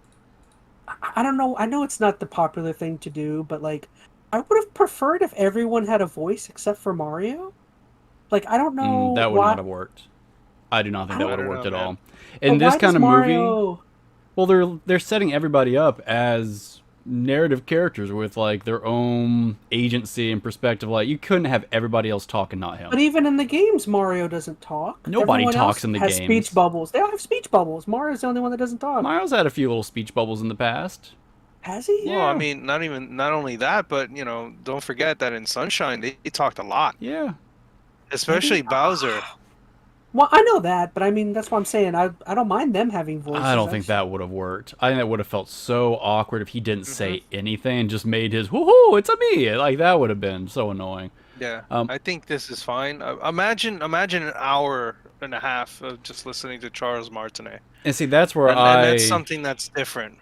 I don't know. I know it's not the popular thing to do, but like I would have preferred if everyone had a voice except for Mario. Like I don't know That would why. not have worked. I do not think that I would have don't worked know, at man. all. But In this why kind does of movie, Mario... well, they're setting everybody up as narrative characters with like their own agency and perspective. Like you couldn't have everybody else talking, not him. But even in the games, Mario doesn't talk. Nobody Everyone talks else in the has games. speech bubbles. They all have speech bubbles. Mario's the only one that doesn't talk. Mario's had a few little speech bubbles in the past. Has he? Well, I mean, not only that, but you know, don't forget that in Sunshine they talked a lot, Yeah. especially Bowser. Well, I know that, but I mean that's what I'm saying. I don't mind them having voices. I don't think that would have worked. I think that would have felt so awkward if he didn't say anything and just made his "woohoo, it's a me." Like that would have been so annoying. Yeah, I think this is fine. Imagine an hour and a half of just listening to Charles Martinet. And see, that's where and that's something that's different.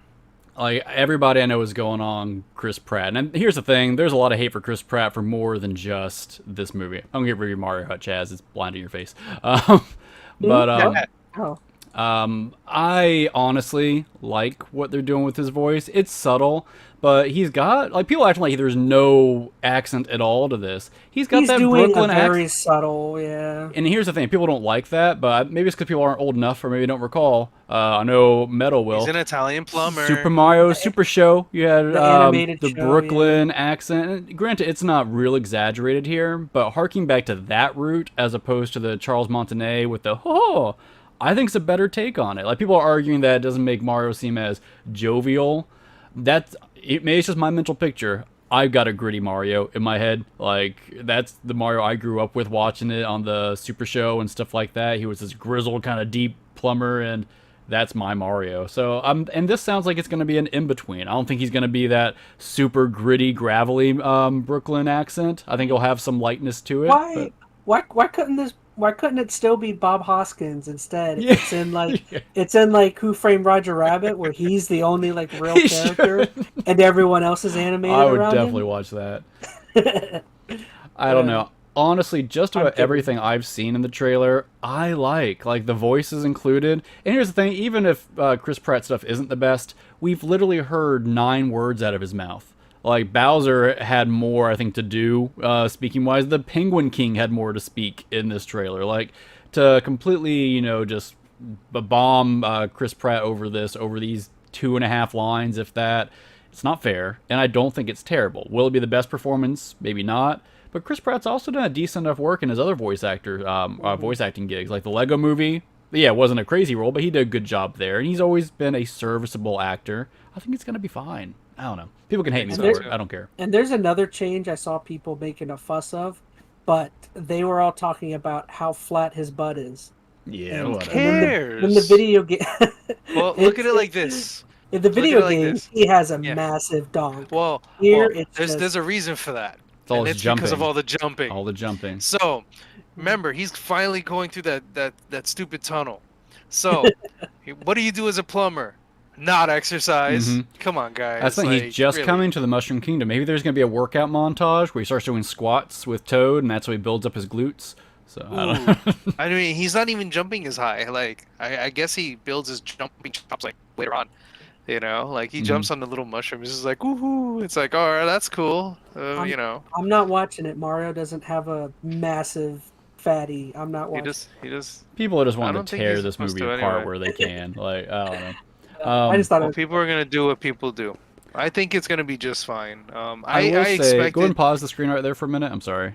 Like, everybody I know is going on Chris Pratt. And here's the thing, there's a lot of hate for Chris Pratt for more than just this movie. I'm going to review Mario Hut, Chaz. It's blind in your face. I honestly like what they're doing with his voice. It's subtle, but he's got, like, people acting like there's no accent at all to this. He's got that Brooklyn accent. Very subtle, yeah. And here's the thing, people don't like that, but maybe it's because people aren't old enough or maybe don't recall. I know Metal will. He's an Italian plumber. Super Mario Super Show. You had the show, Brooklyn accent. And granted, it's not real exaggerated here, but harking back to that route as opposed to the Charles Martinet with the ho-ho, I think it's a better take on it. Like, people are arguing that it doesn't make Mario seem as jovial. Maybe it's just my mental picture. I've got a gritty Mario in my head. Like, that's the Mario I grew up with, watching it on the Super Show and stuff like that. He was this grizzled, kind of deep plumber, and that's my Mario. So, and this sounds like it's going to be an in-between. I don't think he's going to be that super gritty, gravelly Brooklyn accent. I think he'll have some lightness to it. Why couldn't it still be Bob Hoskins instead? Yeah. It's in like Who Framed Roger Rabbit, where he's the only like real character, and everyone else is animated. I would definitely watch that. I don't know. Honestly, just about everything I've seen in the trailer, I like the voices included. And here's the thing: even if Chris Pratt stuff isn't the best, we've literally heard 9 words out of his mouth. Like, Bowser had more, I think, to do, speaking-wise. The Penguin King had more to speak in this trailer. Like, to completely, just bomb Chris Pratt over these 2.5 lines, if that, it's not fair. And I don't think it's terrible. Will it be the best performance? Maybe not. But Chris Pratt's also done a decent enough work in his other voice acting gigs. Like the Lego Movie. Yeah, it wasn't a crazy role, but he did a good job there. And he's always been a serviceable actor. I think it's going to be fine. I don't know. People can hate me for it. I don't care. And there's another change I saw people making a fuss of, but they were all talking about how flat his butt is. Yeah, who cares? In the video game... Well, look at it like this. In the video game, he has a massive donk. Well, there's a reason for that. It's because of all the jumping. All the jumping. So, remember, he's finally going through that stupid tunnel. So, what do you do as a plumber? Not exercise. Come on, guys. That's the thing. He's just coming to the Mushroom Kingdom. Maybe there's going to be a workout montage where he starts doing squats with Toad, and that's how he builds up his glutes. So I don't know. I mean, he's not even jumping as high. Like, I guess he builds his jumping chops like later on. Like he jumps on the little mushroom. He's just like, woohoo! It's like, all right, that's cool. I'm not watching it. Mario doesn't have a massive fatty. I'm not watching. He just. People are just wanting to tear this movie apart where they can. Like, I don't know. I just thought people are gonna do what people do. I think it's gonna be just fine. I will say, go and pause the screen right there for a minute. I'm sorry.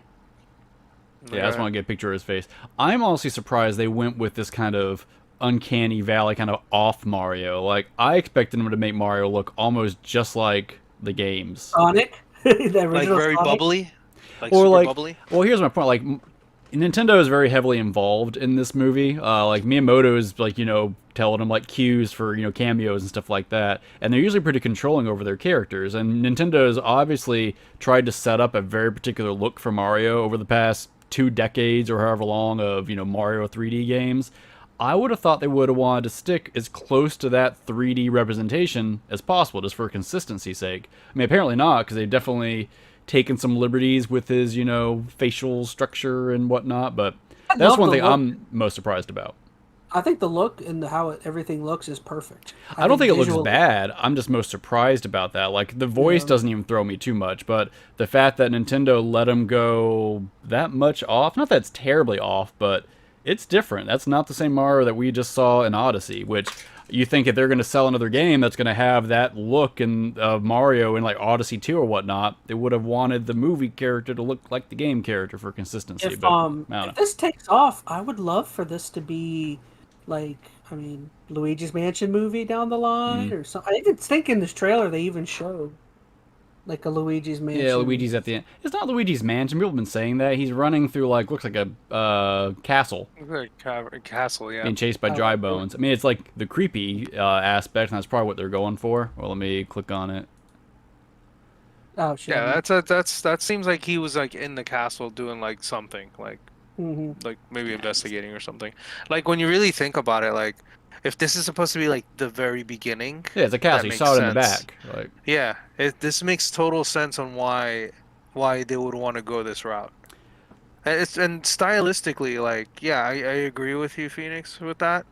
Yeah, I just want to get a picture of his face. I'm honestly surprised they went with this kind of uncanny valley, kind of off Mario. Like, I expected them to make Mario look almost just like the games. Sonic, the original like very Sonic? bubbly, bubbly. Well, here's my point. Like, Nintendo is very heavily involved in this movie. Like, Miyamoto is telling them cues for cameos and stuff like that, and they're usually pretty controlling over their characters. And Nintendo has obviously tried to set up a very particular look for Mario over the past 2 decades or however long of Mario 3D games. I would have thought they would have wanted to stick as close to that 3D representation as possible, just for consistency's sake. I mean, apparently not, because they've definitely taken some liberties with his facial structure and whatnot. But that's one thing I'm most surprised about. I think the look and how everything looks is perfect. I don't think it looks bad. I'm just most surprised about that. Like, the voice doesn't even throw me too much, but the fact that Nintendo let him go that much off, not that it's terribly off, but it's different. That's not the same Mario that we just saw in Odyssey, which you think if they're going to sell another game that's going to have that look of Mario in like Odyssey 2 or whatnot, they would have wanted the movie character to look like the game character for consistency. If this takes off, I would love for this to be Luigi's Mansion movie down the line or something. I even think in this trailer they even showed like a Luigi's Mansion. Yeah, Luigi's at the end. It's not Luigi's Mansion. People have been saying that. He's running through, like, looks like a castle. Castle, yeah. Being chased by dry bones. I mean, it's like the creepy aspect, and that's probably what they're going for. Well, let me click on it. Oh shit. Yeah, that seems like he was like in the castle doing like something, like like maybe investigating or something. Like when you really think about it, like if this is supposed to be like the very beginning, Yeah, it's a castle. You saw it in the back. Like, yeah, this makes total sense on why they would want to go this route. And stylistically, like, yeah, I agree with you, Phoenix, with that.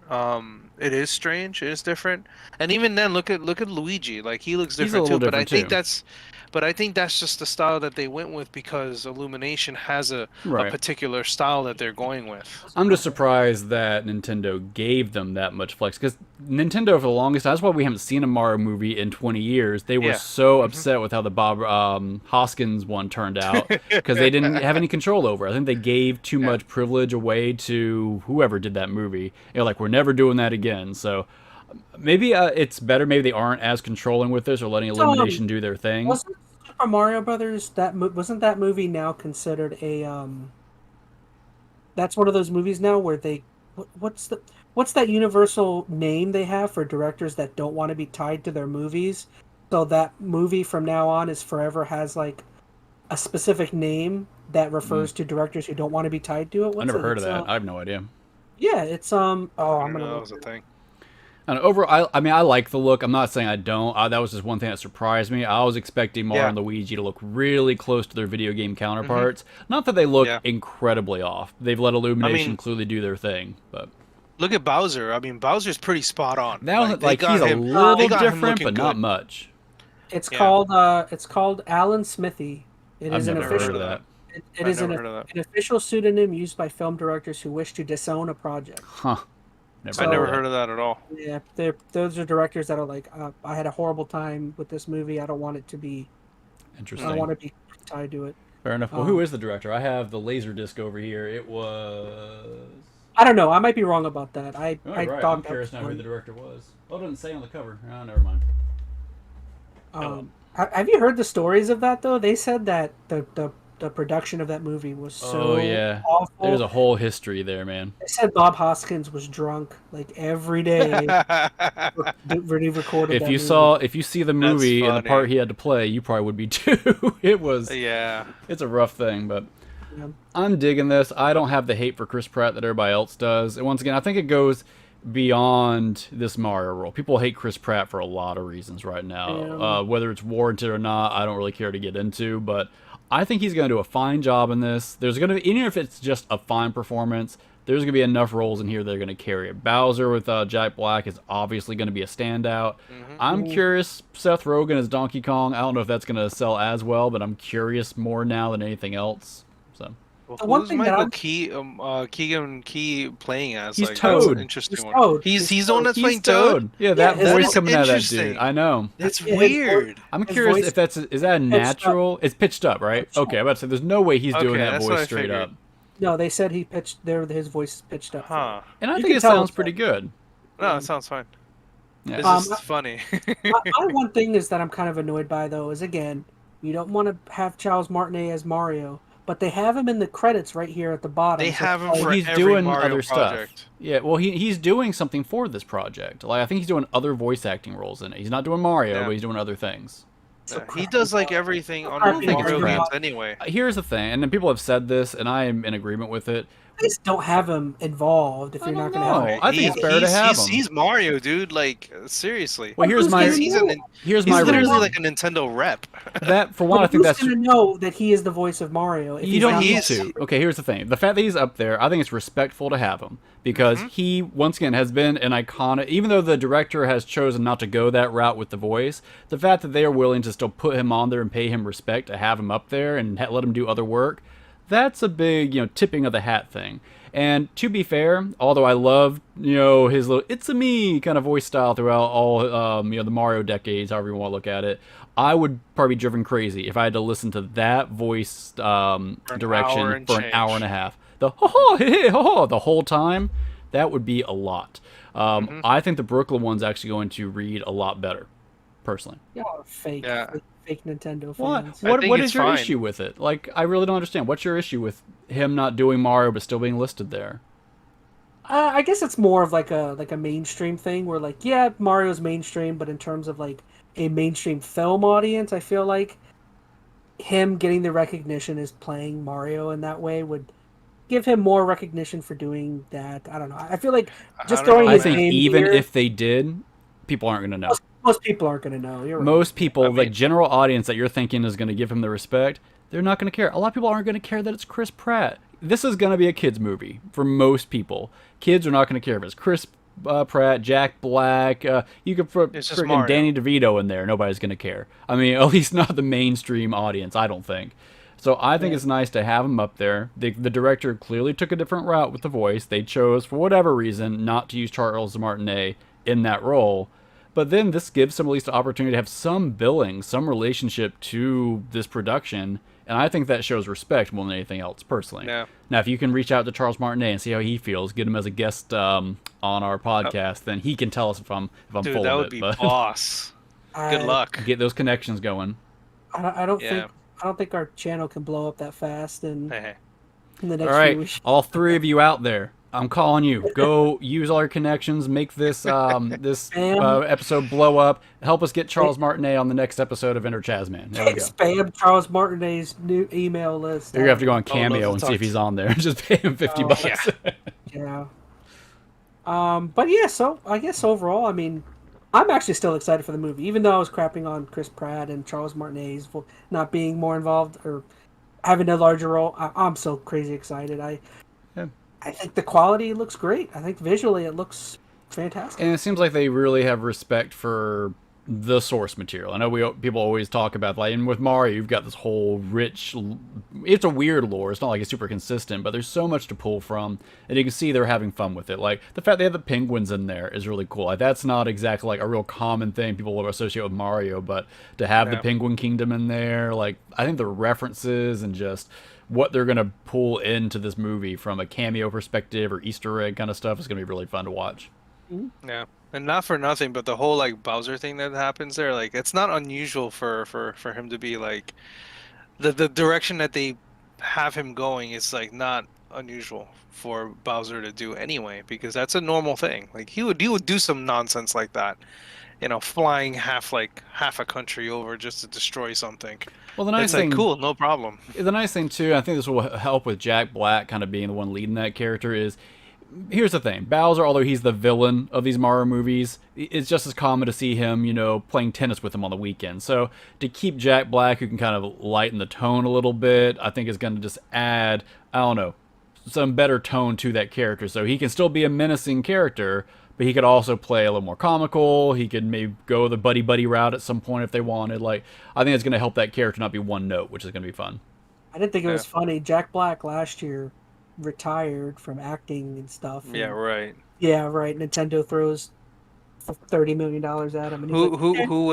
It is strange, it is different, and even then, look at Luigi, like he looks different too. But I think that's just the style that they went with because Illumination has a particular style that they're going with. I'm just surprised that Nintendo gave them that much flex, because Nintendo for the longest time, that's why we haven't seen a Mario movie in 20 years. They were so upset with how the Bob Hoskins one turned out because they didn't have any control over it. I think they gave too much privilege away to whoever did that movie. You know, like, we're never doing that again. So maybe it's better. Maybe they aren't as controlling with this or letting Illumination do their thing. Wasn't Super Mario Brothers wasn't that movie now considered a that's one of those movies now where they what's that universal name they have for directors that don't want to be tied to their movies? So that movie from now on is forever has like a specific name that refers to directors who don't want to be tied to it. I never heard of that. I have no idea. Yeah, it's I'm gonna know that was a thing. And overall, I mean, I like the look. I'm not saying I don't. That was just one thing that surprised me. I was expecting Mario and Luigi to look really close to their video game counterparts. Not that they look incredibly off. They've let Illumination clearly do their thing. But look at Bowser. I mean, Bowser's pretty spot on. That like he's a little different, but not much. It's called Alan Smithy. It is an official. Heard of that. It is an official pseudonym used by film directors who wish to disown a project. Huh. I never heard of that at all. Yeah, those are directors that are like, I had a horrible time with this movie. I don't want it to be. Interesting. I don't want to be tied to it. Fair enough. Well, who is the director? I have the Laserdisc over here. It was. I don't know. I might be wrong about that. I right. thought I'm curious now who the director was. Oh, it doesn't say on the cover. Oh, never mind. Have you heard the stories of that though? They said that the production of that movie was so awful. There's a whole history there, man. They said Bob Hoskins was drunk like every day when he recorded if you see the movie and the part he had to play, you probably would be too. It was it's a rough thing, but I'm digging this. I don't have the hate for Chris Pratt that everybody else does. And once again, I think it goes beyond this Mario role. People hate Chris Pratt for a lot of reasons right now. Whether it's warranted or not, I don't really care to get into, but I think he's going to do a fine job in this. There's going to be, even if it's just a fine performance, there's going to be enough roles in here that are going to carry it. Bowser with Jack Black is obviously going to be a standout. I'm curious, Seth Rogen as Donkey Kong. I don't know if that's going to sell as well, but I'm curious more now than anything else. So. Well, who's Michael Keegan Key playing as? He's like, Toad. That's an interesting one. He's the one that's playing Toad? Yeah, that voice coming out of that dude. I know. That's weird. I'm curious if is that natural? It's pitched up, right? Okay, I'm about to say there's no way he's doing that voice straight up. No, they said his voice is pitched up. Huh. And I think it sounds pretty good. No, it sounds fine. Yeah. This is funny. My one thing is that I'm kind of annoyed by though is again, you don't want to have Charles Martinet as Mario. But they have him in the credits right here at the bottom. They have him for he's every doing Mario other project. stuff. Yeah, well, he's doing something for this project. Like I think he's doing other voice acting roles in it. He's not doing Mario, but he's doing other things. He does like everything on Mario games anyway. Here's the thing, and then people have said this, and I am in agreement with it. Please don't have him involved if you're not going to have him. I think it's better to have him. He's Mario, dude. Like seriously. Well, here's my literally like a Nintendo rep. That for one, I think that's. Who's going to know that he is the voice of Mario? You don't need to. Okay, here's the thing: the fact that he's up there, I think it's respectful to have him because he once again has been an iconic. Even though the director has chosen not to go that route with the voice, the fact that they are willing to still put him on there and pay him respect to have him up there and let him do other work. That's a big, tipping of the hat thing. And to be fair, although I love, his little "it's a me" kind of voice style throughout all, the Mario decades, however you want to look at it, I would probably be driven crazy if I had to listen to that voice direction for an hour and a half. The ho-ho, hey, ho-ho, the whole time, that would be a lot. I think the Brooklyn one's actually going to read a lot better, personally. Yeah, fake. Yeah. fake Nintendo What? fans. I What? think What it's is your fine. issue with it? Like, I really don't understand. What's your issue with him not doing Mario but still being listed there? I guess it's more of like a mainstream thing where like yeah, Mario's mainstream, but in terms of like a mainstream film audience, I feel like him getting the recognition as playing Mario in that way would give him more recognition for doing that. I don't know. I feel like I just don't throwing know, I his think man. name even here, if they did, people aren't going to know. most people aren't going to know. You're right. Most people, I the mean- general audience that you're thinking is going to give him the respect, they're not going to care. A lot of people aren't going to care that it's Chris Pratt. This is going to be a kids movie for most people. Kids are not going to care if it's Chris Pratt, Jack Black. You could put It's just freaking Mario. Danny DeVito in there. Nobody's going to care. I mean, at least not the mainstream audience, I don't think. So I think Yeah. it's nice to have him up there. The director clearly took a different route with the voice. They chose, for whatever reason, not to use Charles Martinet in that role. But then this gives him at least the opportunity to have some billing, some relationship to this production. And I think that shows respect more than anything else, personally. Yeah. Now, if you can reach out to Charles Martinet and see how he feels, get him as a guest on our podcast, then he can tell us if I'm Dude, full that of would it. be But boss. Good luck. get those connections going. I don't Yeah. think our channel can blow up that fast in Hey, the All next right, few weeks. all three of you out there, I'm calling you. Go use all your connections, make this this Spam. episode blow up. Help us get Charles Martinet on the next episode of EnteR ChazmaN. There we go. Spam Charles Martinet's new email list. You're gonna have to go on those Cameo will and see talk if he's on there. Just pay him $50. Yeah. Yeah. But yeah, so I guess overall, I mean, I'm actually still excited for the movie, even though I was crapping on Chris Pratt and Charles Martinet's not being more involved or having a larger role. I'm so crazy excited. Yeah. I think the quality looks great. I think visually it looks fantastic. And it seems like they really have respect for the source material. I know people always talk about, like, and with Mario, you've got this whole rich, it's a weird lore. It's not like it's super consistent, but there's so much to pull from, and you can see they're having fun with it. Like, the fact they have the penguins in there is really cool. Like, that's not exactly, like, a real common thing people will associate with Mario, but to have the Yeah. Penguin Kingdom in there, like, I think the references and just what they're going to pull into this movie from a cameo perspective or Easter egg kind of stuff is going to be really fun to watch. Yeah. And not for nothing, but the whole like Bowser thing that happens there, like it's not unusual for him to be like the direction that they have him going is like not unusual for Bowser to do anyway, because that's a normal thing. Like he would do some nonsense like that. You know, flying half a country over just to destroy something. Well, the nice It's thing, like cool, no problem. the nice thing too, I think this will help with Jack Black kind of being the one leading that character is, here's the thing. Bowser, although he's the villain of these Mario movies, it's just as common to see him, you know, playing tennis with him on the weekend. So to keep Jack Black, who can kind of lighten the tone a little bit, I think is going to just add, I don't know, some better tone to that character. So he can still be a menacing character, but he could also play a little more comical. He could maybe go the buddy-buddy route at some point if they wanted. Like, I think it's going to help that character not be one note, which is going to be fun. I didn't think it was Yeah. funny. Jack Black last year retired from acting and stuff. Yeah, and- right. Yeah, right. Nintendo throws $30 million at him. And he's like, "Eh." Who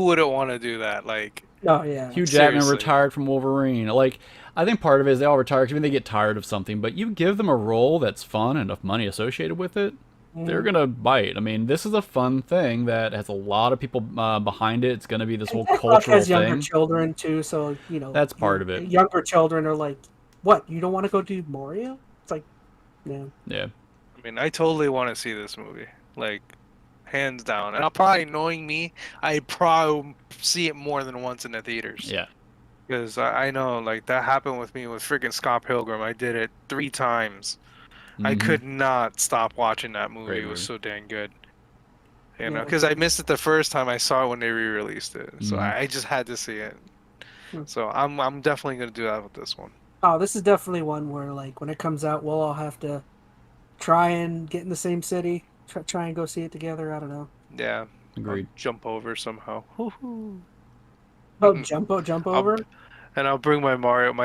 wouldn't want to do that? Like, Oh, yeah. Hugh Jackman Seriously. retired from Wolverine. Like, I think part of it is they all retire because, I mean, they get tired of something, but you give them a role that's fun and enough money associated with it, they're going to bite. I mean, this is a fun thing that has a lot of people behind it. It's going to be this whole Jack Black cultural has younger thing. children too, so you know That's part of it. Younger children are like, "What? You don't want to go do Mario?" It's like, yeah. Yeah. I mean, I totally want to see this movie, like, hands down. And I'll probably, knowing me, I'd probably see it more than once in the theaters. Yeah. Because I know, like, that happened with me with freaking Scott Pilgrim. I did it 3 times. I Mhm. could not stop watching that movie. Great It was movie. so dang good. You know, Yeah. because I missed it the first time I saw it when they re-released it. So Mhm. I just had to see it. Hmm. So I'm definitely gonna do that with this one. Oh, this is definitely one where, like, when it comes out, we'll all have to try and get in the same city, try and go see it together. I don't know. Yeah. I'll Agreed. jump over somehow. Woohoo. Oh, Mhm. jump over. And I'll bring my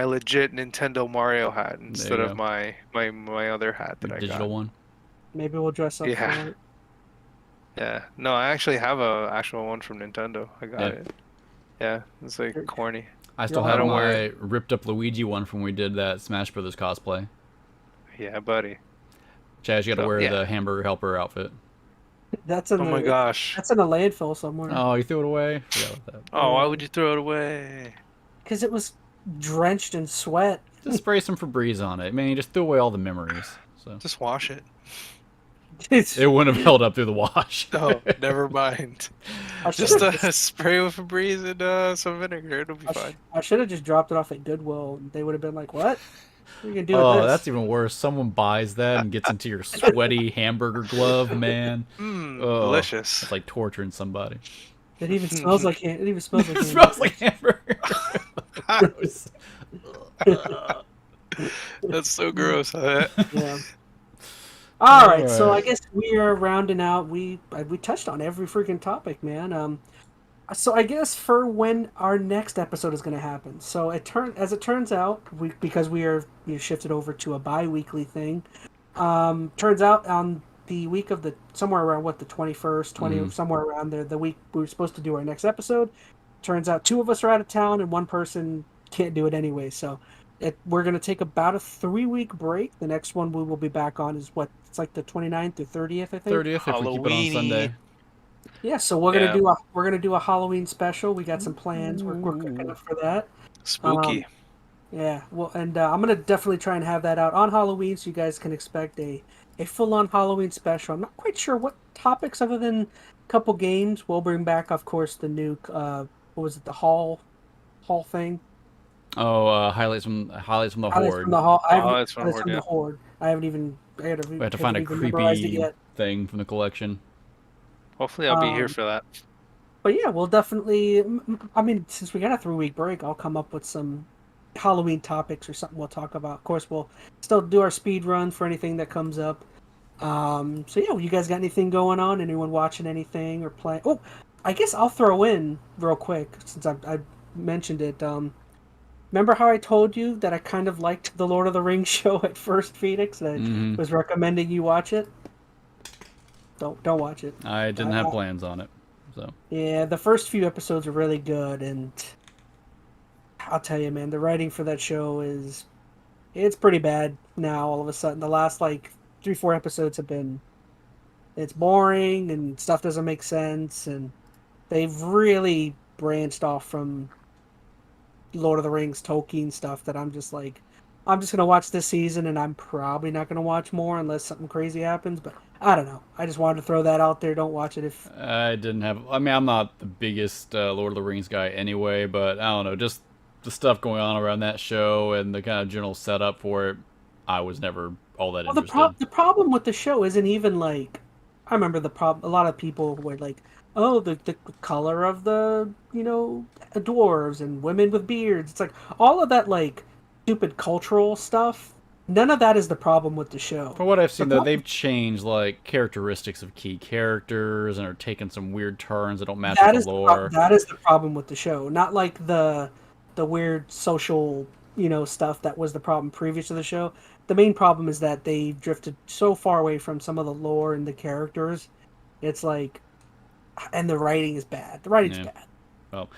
legit Nintendo Mario hat instead you of go. my other hat that Your I digital got. one. Maybe we'll dress up Yeah. for it. Yeah. No, I actually have a actual one from Nintendo. I got Yeah. it. Yeah, it's like corny. I still Yeah, I have don't my wear ripped up Luigi one from when we did that Smash Brothers cosplay. Yeah, buddy. Chaz, you got to So, wear yeah. the hamburger helper outfit. That's in Oh my gosh. That's in a landfill somewhere. Oh, you threw it away? Forgot about that. Oh, why would you throw it away? Because it was drenched in sweat. Just spray some Febreze on it. Man, you just threw away all the memories. So Just wash it. it wouldn't have held up through the wash. Oh, never mind. I Just should've spray with Febreze and some vinegar. It'll be fine. I should have just dropped it off at Goodwill. They would have been like, "What? What are you gonna do Oh, with this?" that's even worse. Someone buys that and gets into your sweaty hamburger glove, man. Mmm, Oh, delicious. it's like torturing somebody. It even smells like it even smells like It smells like hamburger. Gross. That's so gross. Yeah. All right, so I Alright. guess we are rounding out. We touched on every freaking topic, man. So I guess for when our next episode is going to happen. So as it turns out, because we are shifted over to a bi-weekly thing. Turns out on the week of somewhere around the 21st, 20 somewhere around there, the week we were supposed to do our next episode. Turns out two of us are out of town and one person can't do it anyway. So we're going to take about a 3-week break. The next one we will be back on is it's like the 29th or 30th, I think. 30th if we keep it on Sunday. Yeah, so we're gonna do a Halloween special. We got some plans. We're cooking up for that. Spooky. Yeah, well, and I'm gonna definitely try and have that out on Halloween, so you guys can expect a full-on Halloween special. I'm not quite sure what topics other than a couple games. We'll bring back, of course, the new what was it, the Hall thing? Oh, highlights from the Highlights Hoard. from the Hall. Highlights from Highlights from Hoard, the Horde. I haven't even. We have to find a memorized it creepy yet. thing from the collection. Hopefully I'll be here for that. But yeah, we'll definitely. I mean, since we got a 3-week break, I'll come up with some Halloween topics or something we'll talk about. Of course, we'll still do our speed run for anything that comes up. So yeah, you guys got anything going on? Anyone watching anything or playing? Oh, I guess I'll throw in real quick since I mentioned it. Remember how I told you that I kind of liked the Lord of the Rings show at first, Phoenix? I was recommending you watch it. Don't watch it. I didn't have plans on it, so. Yeah, the first few episodes are really good, and I'll tell you, man, the writing for that show it's pretty bad now. All of a sudden, the last 3-4 episodes it's boring and stuff doesn't make sense, and they've really branched off from Lord of the Rings, Tolkien stuff that I'm just gonna watch this season, and I'm probably not gonna watch more unless something crazy happens. But I don't know. I just wanted to throw that out there. Don't watch it if I didn't have. I mean, I'm not the biggest Lord of the Rings guy anyway, but I don't know. Just the stuff going on around that show and the kind of general setup for it, I was never all that interested. the problem with the show isn't even I remember the problem. A lot of people were like, "Oh, the color of the dwarves and women with beards." It's like all of that stupid cultural stuff. None of that is the problem with the show. From what I've seen, though, they've changed characteristics of key characters and are taking some weird turns that don't match with the lore. That is the problem with the show. Not the weird social stuff that was the problem previous to the show. The main problem is that they drifted so far away from some of the lore and the characters. It's and the writing is bad. The writing's bad. Well,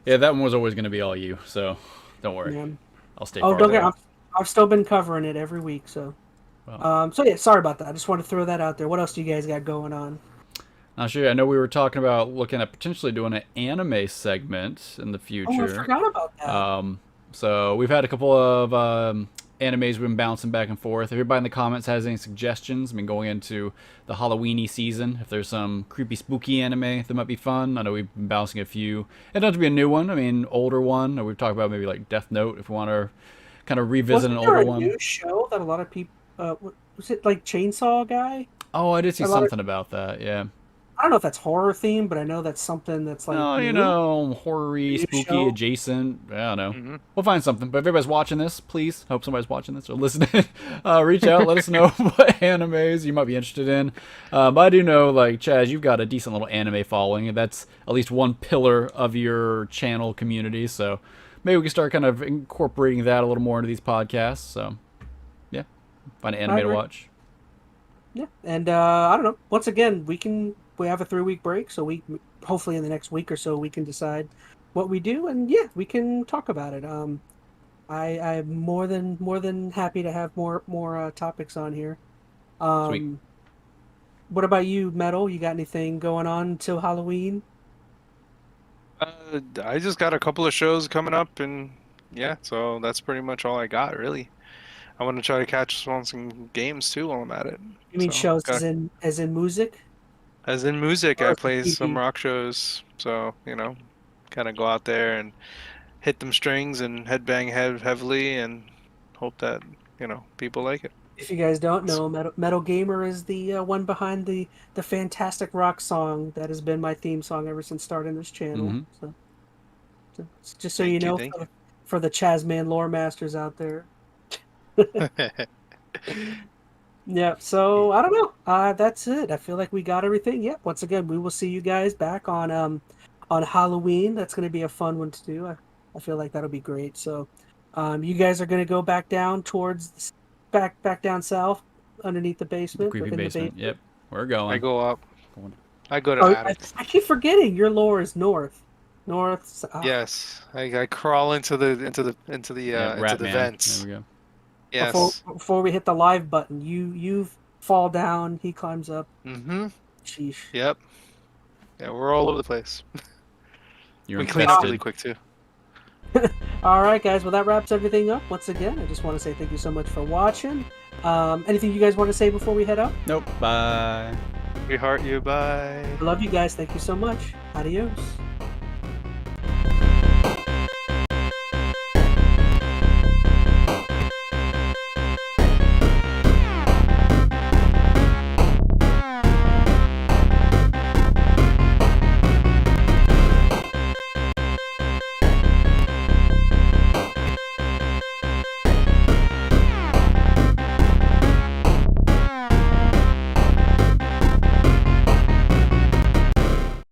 yeah, that one was always going to be all you, so don't worry. Yeah. I'll stay Oh, far don't away. get. I've still been covering it every week, so. Wow. So yeah, sorry about that. I just wanted to throw that out there. What else do you guys got going on? Not sure. I know we were talking about looking at potentially doing an anime segment in the future. Oh, I forgot about that. So we've had a couple of animes we've been bouncing back and forth. If everybody in the comments has any suggestions, I mean, going into the Halloweeny season, if there's some creepy, spooky anime that might be fun. I know we've been bouncing a few. It doesn't have to be a new one. I mean, older one. Or we've talked about maybe Death Note if we want to kind of revisit an older one. New show that a lot of people was it Chainsaw Guy? Oh, I did see something about that. Yeah. I don't know if that's horror themed, but I know that's something that's No, horror-y, spooky, show. adjacent. I don't know. We'll find something. But if everybody's watching this, please, hope somebody's watching this or listening, reach out, let us know what animes you might be interested in. But I do know, Chaz, you've got a decent little anime following, and that's at least one pillar of your channel community. So maybe we can start kind of incorporating that a little more into these podcasts. So, yeah, find an anime to watch. Yeah, and I don't know. Once again, we have a 3-week break, so hopefully in the next week or so we can decide what we do, and yeah, we can talk about it. I'm more than happy to have more topics on here. Sweet. What about you, Metal? You got anything going on until Halloween? I just got a couple of shows coming up, and yeah, so that's pretty much all I got, really. I want to try to catch on some games too while I'm at it. You mean So, shows got as in music? as in music, I Or play some TV? rock shows, so kind of go out there and hit them strings and headbang heavily, and hope that people like it. If you guys don't know, Metal Gamer is the one behind the fantastic rock song that has been my theme song ever since starting this channel. Mhm. So just so you know, Thank you. for the ChazmaN lore masters out there. Yeah, so I don't know. That's it. I feel like we got everything. Yep. Once again, we will see you guys back on Halloween. That's going to be a fun one to do. I feel like that'll be great. So, you guys are going to go back down towards back down south underneath the The basement. creepy in the basement. Yep, we're going. I go up. Going- I go to Oh, attics. I keep forgetting your lore is north. North. Yes, I crawl into the Yeah, into Rat the Man. vents. There we go. Yes. Before we hit the live button, you fall down. He climbs up. Mm-hmm. Sheesh. Yep. Yeah, we're all over the place. You're We clean up infested. really quick too. All right, guys. Well, that wraps everything up. Once again, I just want to say thank you so much for watching. Anything you guys want to say before we head out? Nope. Bye. We heart you. Bye. I love you guys. Thank you so much. Adios.